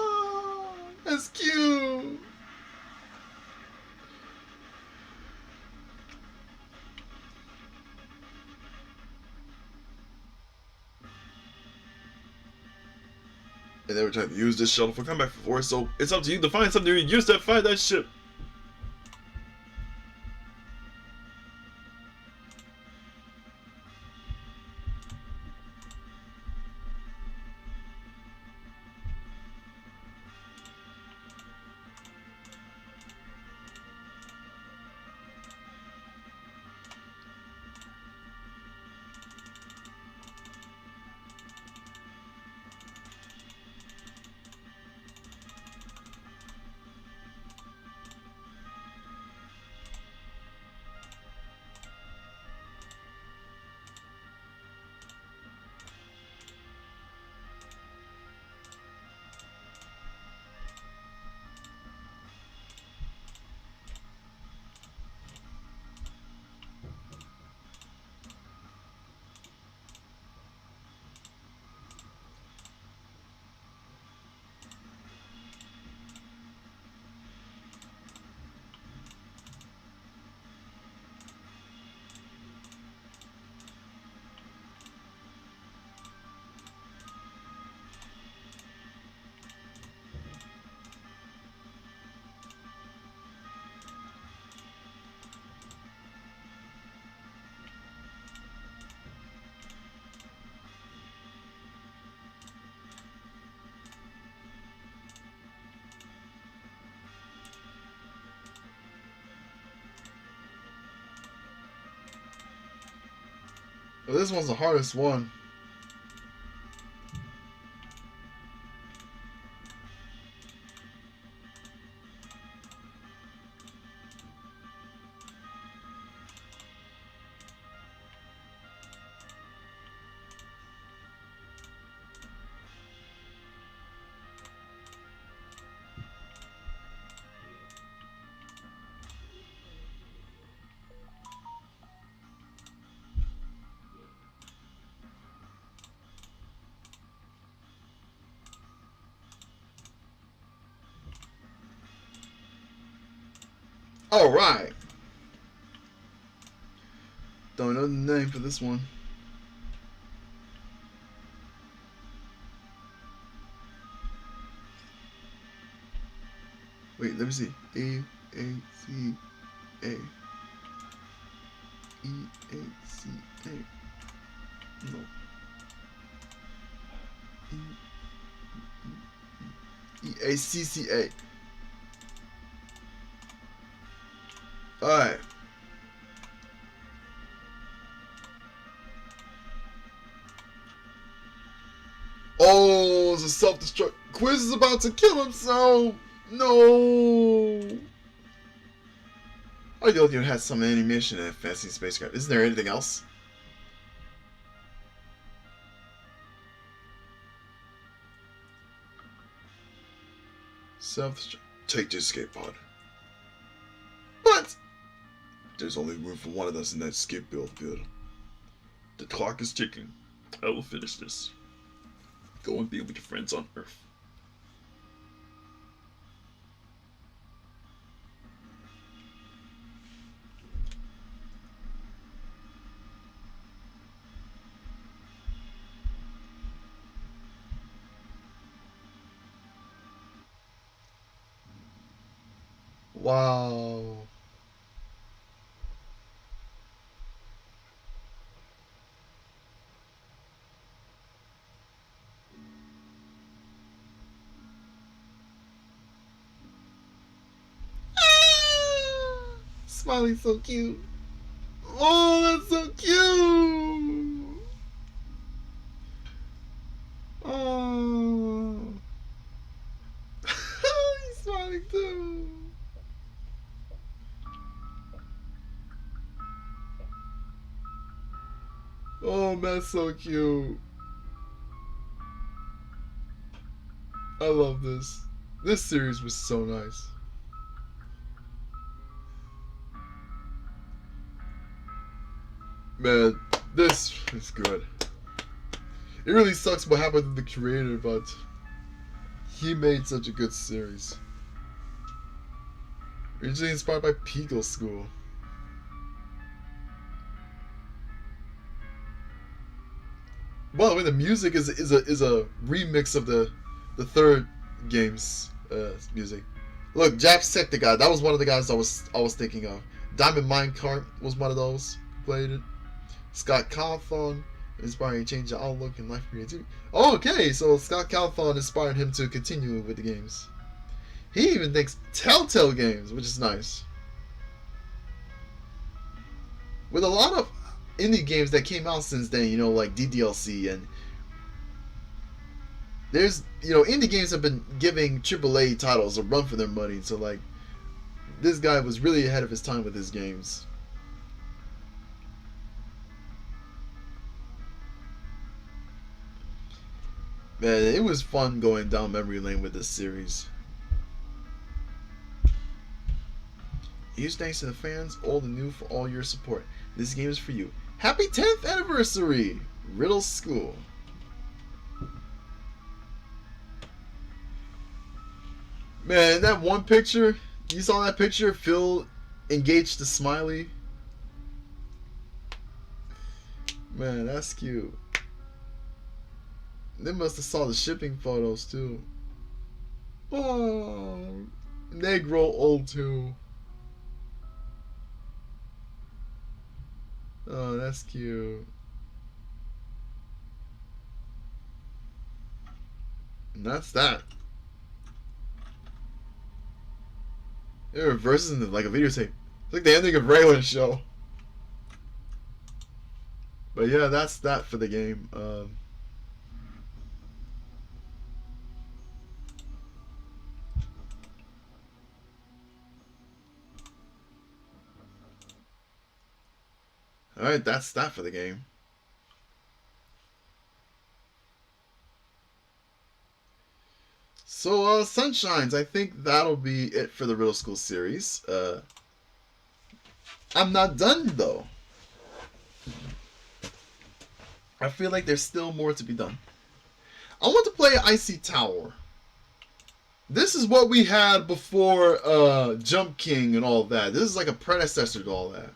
that's cute. And they were trying to use this shuttle for combat before, so it's up to you to find something to use to find that ship. Well, this one's the hardest one. All right. Don't know the name for this one. Wait, let me see. A C A E A C A. No. EACCA. Alright. Oh, it's a self-destruct. Quiz is about to kill himself. No. I thought you had some animation and fancy spacecraft. Isn't there anything else? Self-destruct. Take the escape pod. But there's only room for one of us in that escape build. The clock is ticking. I will finish this. Go and be with your friends on Earth. Wow. Smiley's so cute. Oh, that's so cute. Oh. He's smiling too. Oh, that's so cute. I love this. This series was so nice. Man, this is good. It really sucks what happened to the creator, but he made such a good series. Originally inspired by Peagle School. By the way, the music is a remix of the third game's music. Look, Jacksepticeye, that was one of the guys I was thinking of. Diamond Minecart was one of those who played it. Scott Cawthon, inspiring change the outlook and life creativity. Oh, okay, so Scott Cawthon inspired him to continue with the games. He even thinks Telltale Games, which is nice. With a lot of indie games that came out since then, you know, like DDLC, and there's, you know, indie games have been giving AAA titles a run for their money, so like this guy was really ahead of his time with his games. Man, it was fun going down memory lane with this series. Huge thanks to the fans, old and new, for all your support. This game is for you. Happy 10th anniversary, Riddle School. Man, that one picture, you saw that picture? Phil engaged to Smiley. Man, that's cute. They must have saw the shipping photos too. Oh, they grow old too. Oh, that's cute. And that's that. It reverses into like a videotape. It's like the ending of Raylan's show. But yeah, that's that for the game. All right, that's that for the game. So, Sunshines, I think that'll be it for the Riddle School series. I'm not done though. I feel like there's still more to be done. I want to play Icy Tower. This is what we had before Jump King and all that. This is like a predecessor to all that.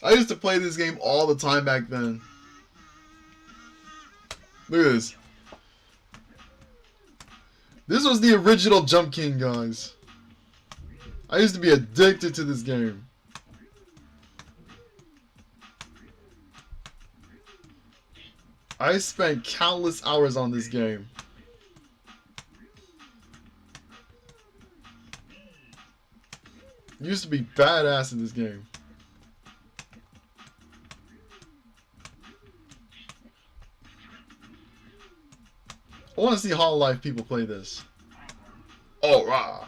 I used to play this game all the time back then. Look at this. This was the original Jump King, guys. I used to be addicted to this game. I spent countless hours on this game. Used to be badass in this game. I want to see Hololive people play this. Alright.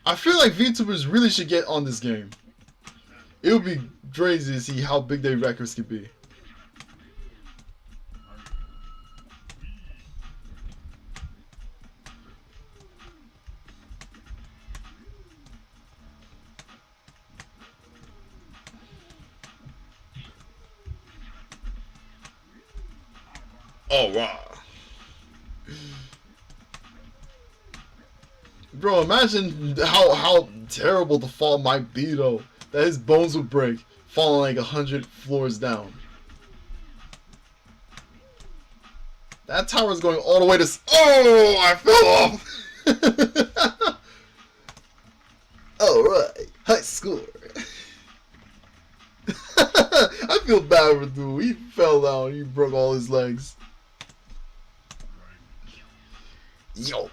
I feel like VTubers really should get on this game. It would be crazy to see how big their records could be. Alright. Bro, imagine how terrible the fall might be though. That his bones would break, falling like 100 floors down. That tower is going all the way to... Oh, I fell off! Alright, high score. I feel bad for dude. He fell down, he broke all his legs. Yo.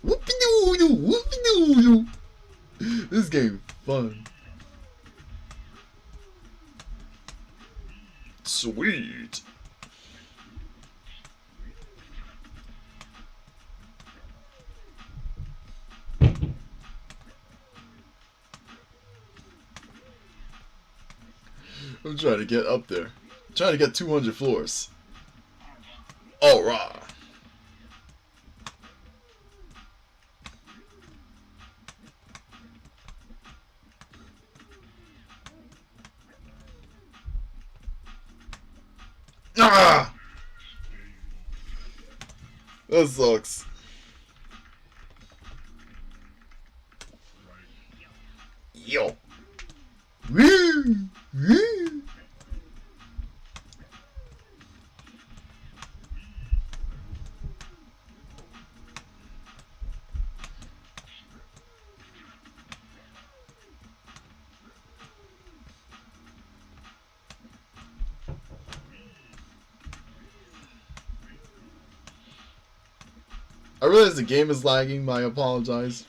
Whoopie-doo-doo, whoopie-doo-doo. This game is fun. Sweet. I'm trying to get up there. I'm trying to get 200 floors. Alright. Ah! That sucks. Yo. Woo! Woo! I realize the game is lagging, but I apologize.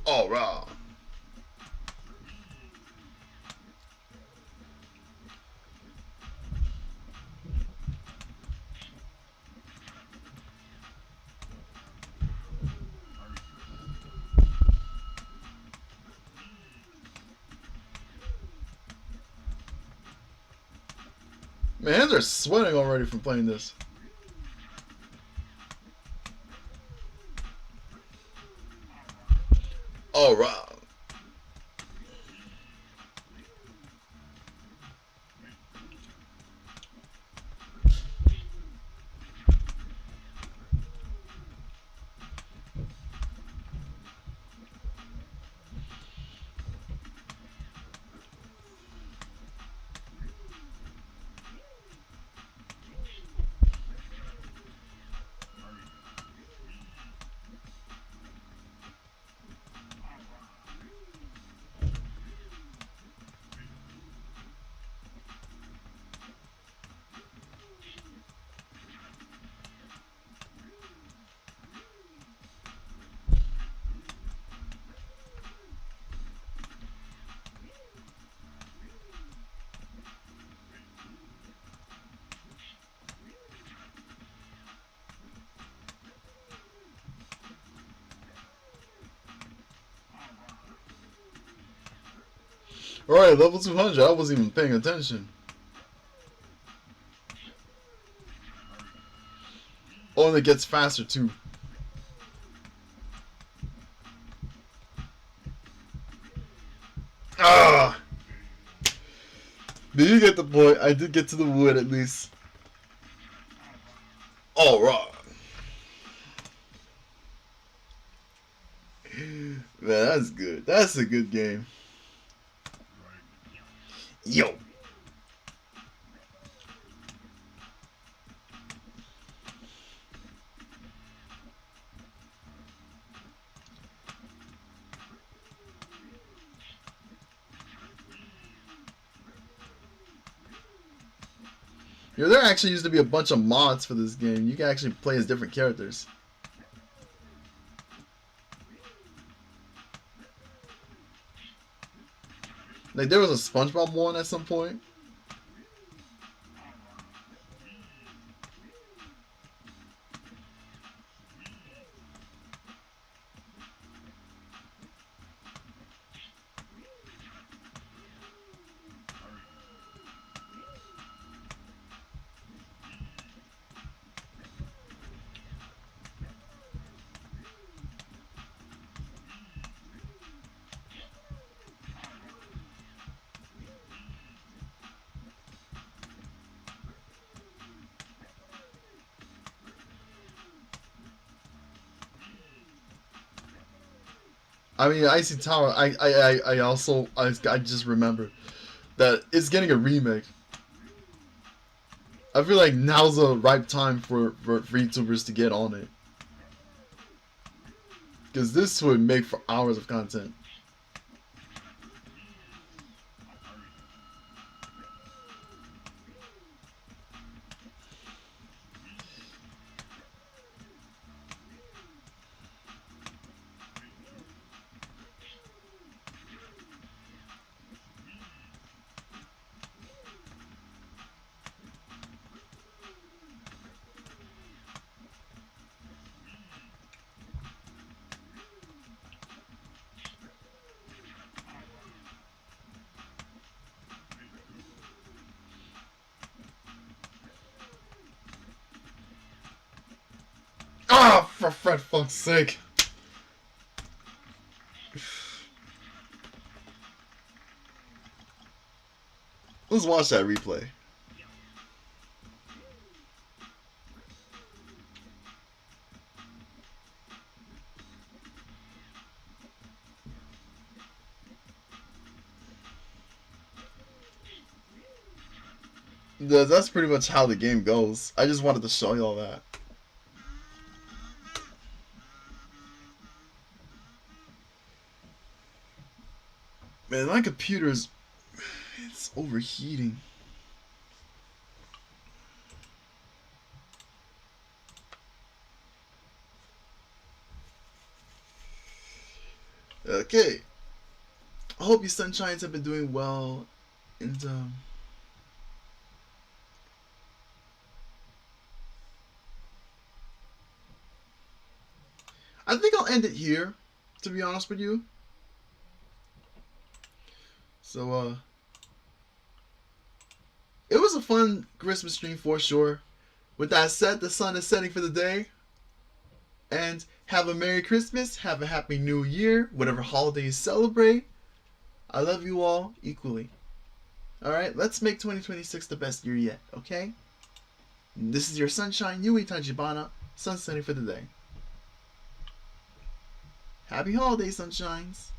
Alright. My hands are sweating already from playing this. Alright. Alright, level 200. I wasn't even paying attention. Oh, and it gets faster too. Ah! Did you get the point? I did get to the wood at least. Alright. Man, that's good. That's a good game. Yo! Yo, there actually used to be a bunch of mods for this game. You can actually play as different characters. Like, there was a SpongeBob one at some point. I mean, Icy Tower. I also I just remembered that it's getting a remake. I feel like now's the ripe time for YouTubers to get on it, because this would make for hours of content. Ah, for fuck's sake! Let's watch that replay. That's pretty much how the game goes. I just wanted to show you all that. Man, my computer's... it's overheating. Okay. I hope you sunshines have been doing well. And, I think I'll end it here, to be honest with you. So, it was a fun Christmas stream for sure. With that said, the sun is setting for the day. And have a Merry Christmas. Have a Happy New Year. Whatever holiday you celebrate. I love you all equally. Alright, let's make 2026 the best year yet, okay? This is your sunshine, Yui Tachibana. Sun setting for the day. Happy holidays, sunshines.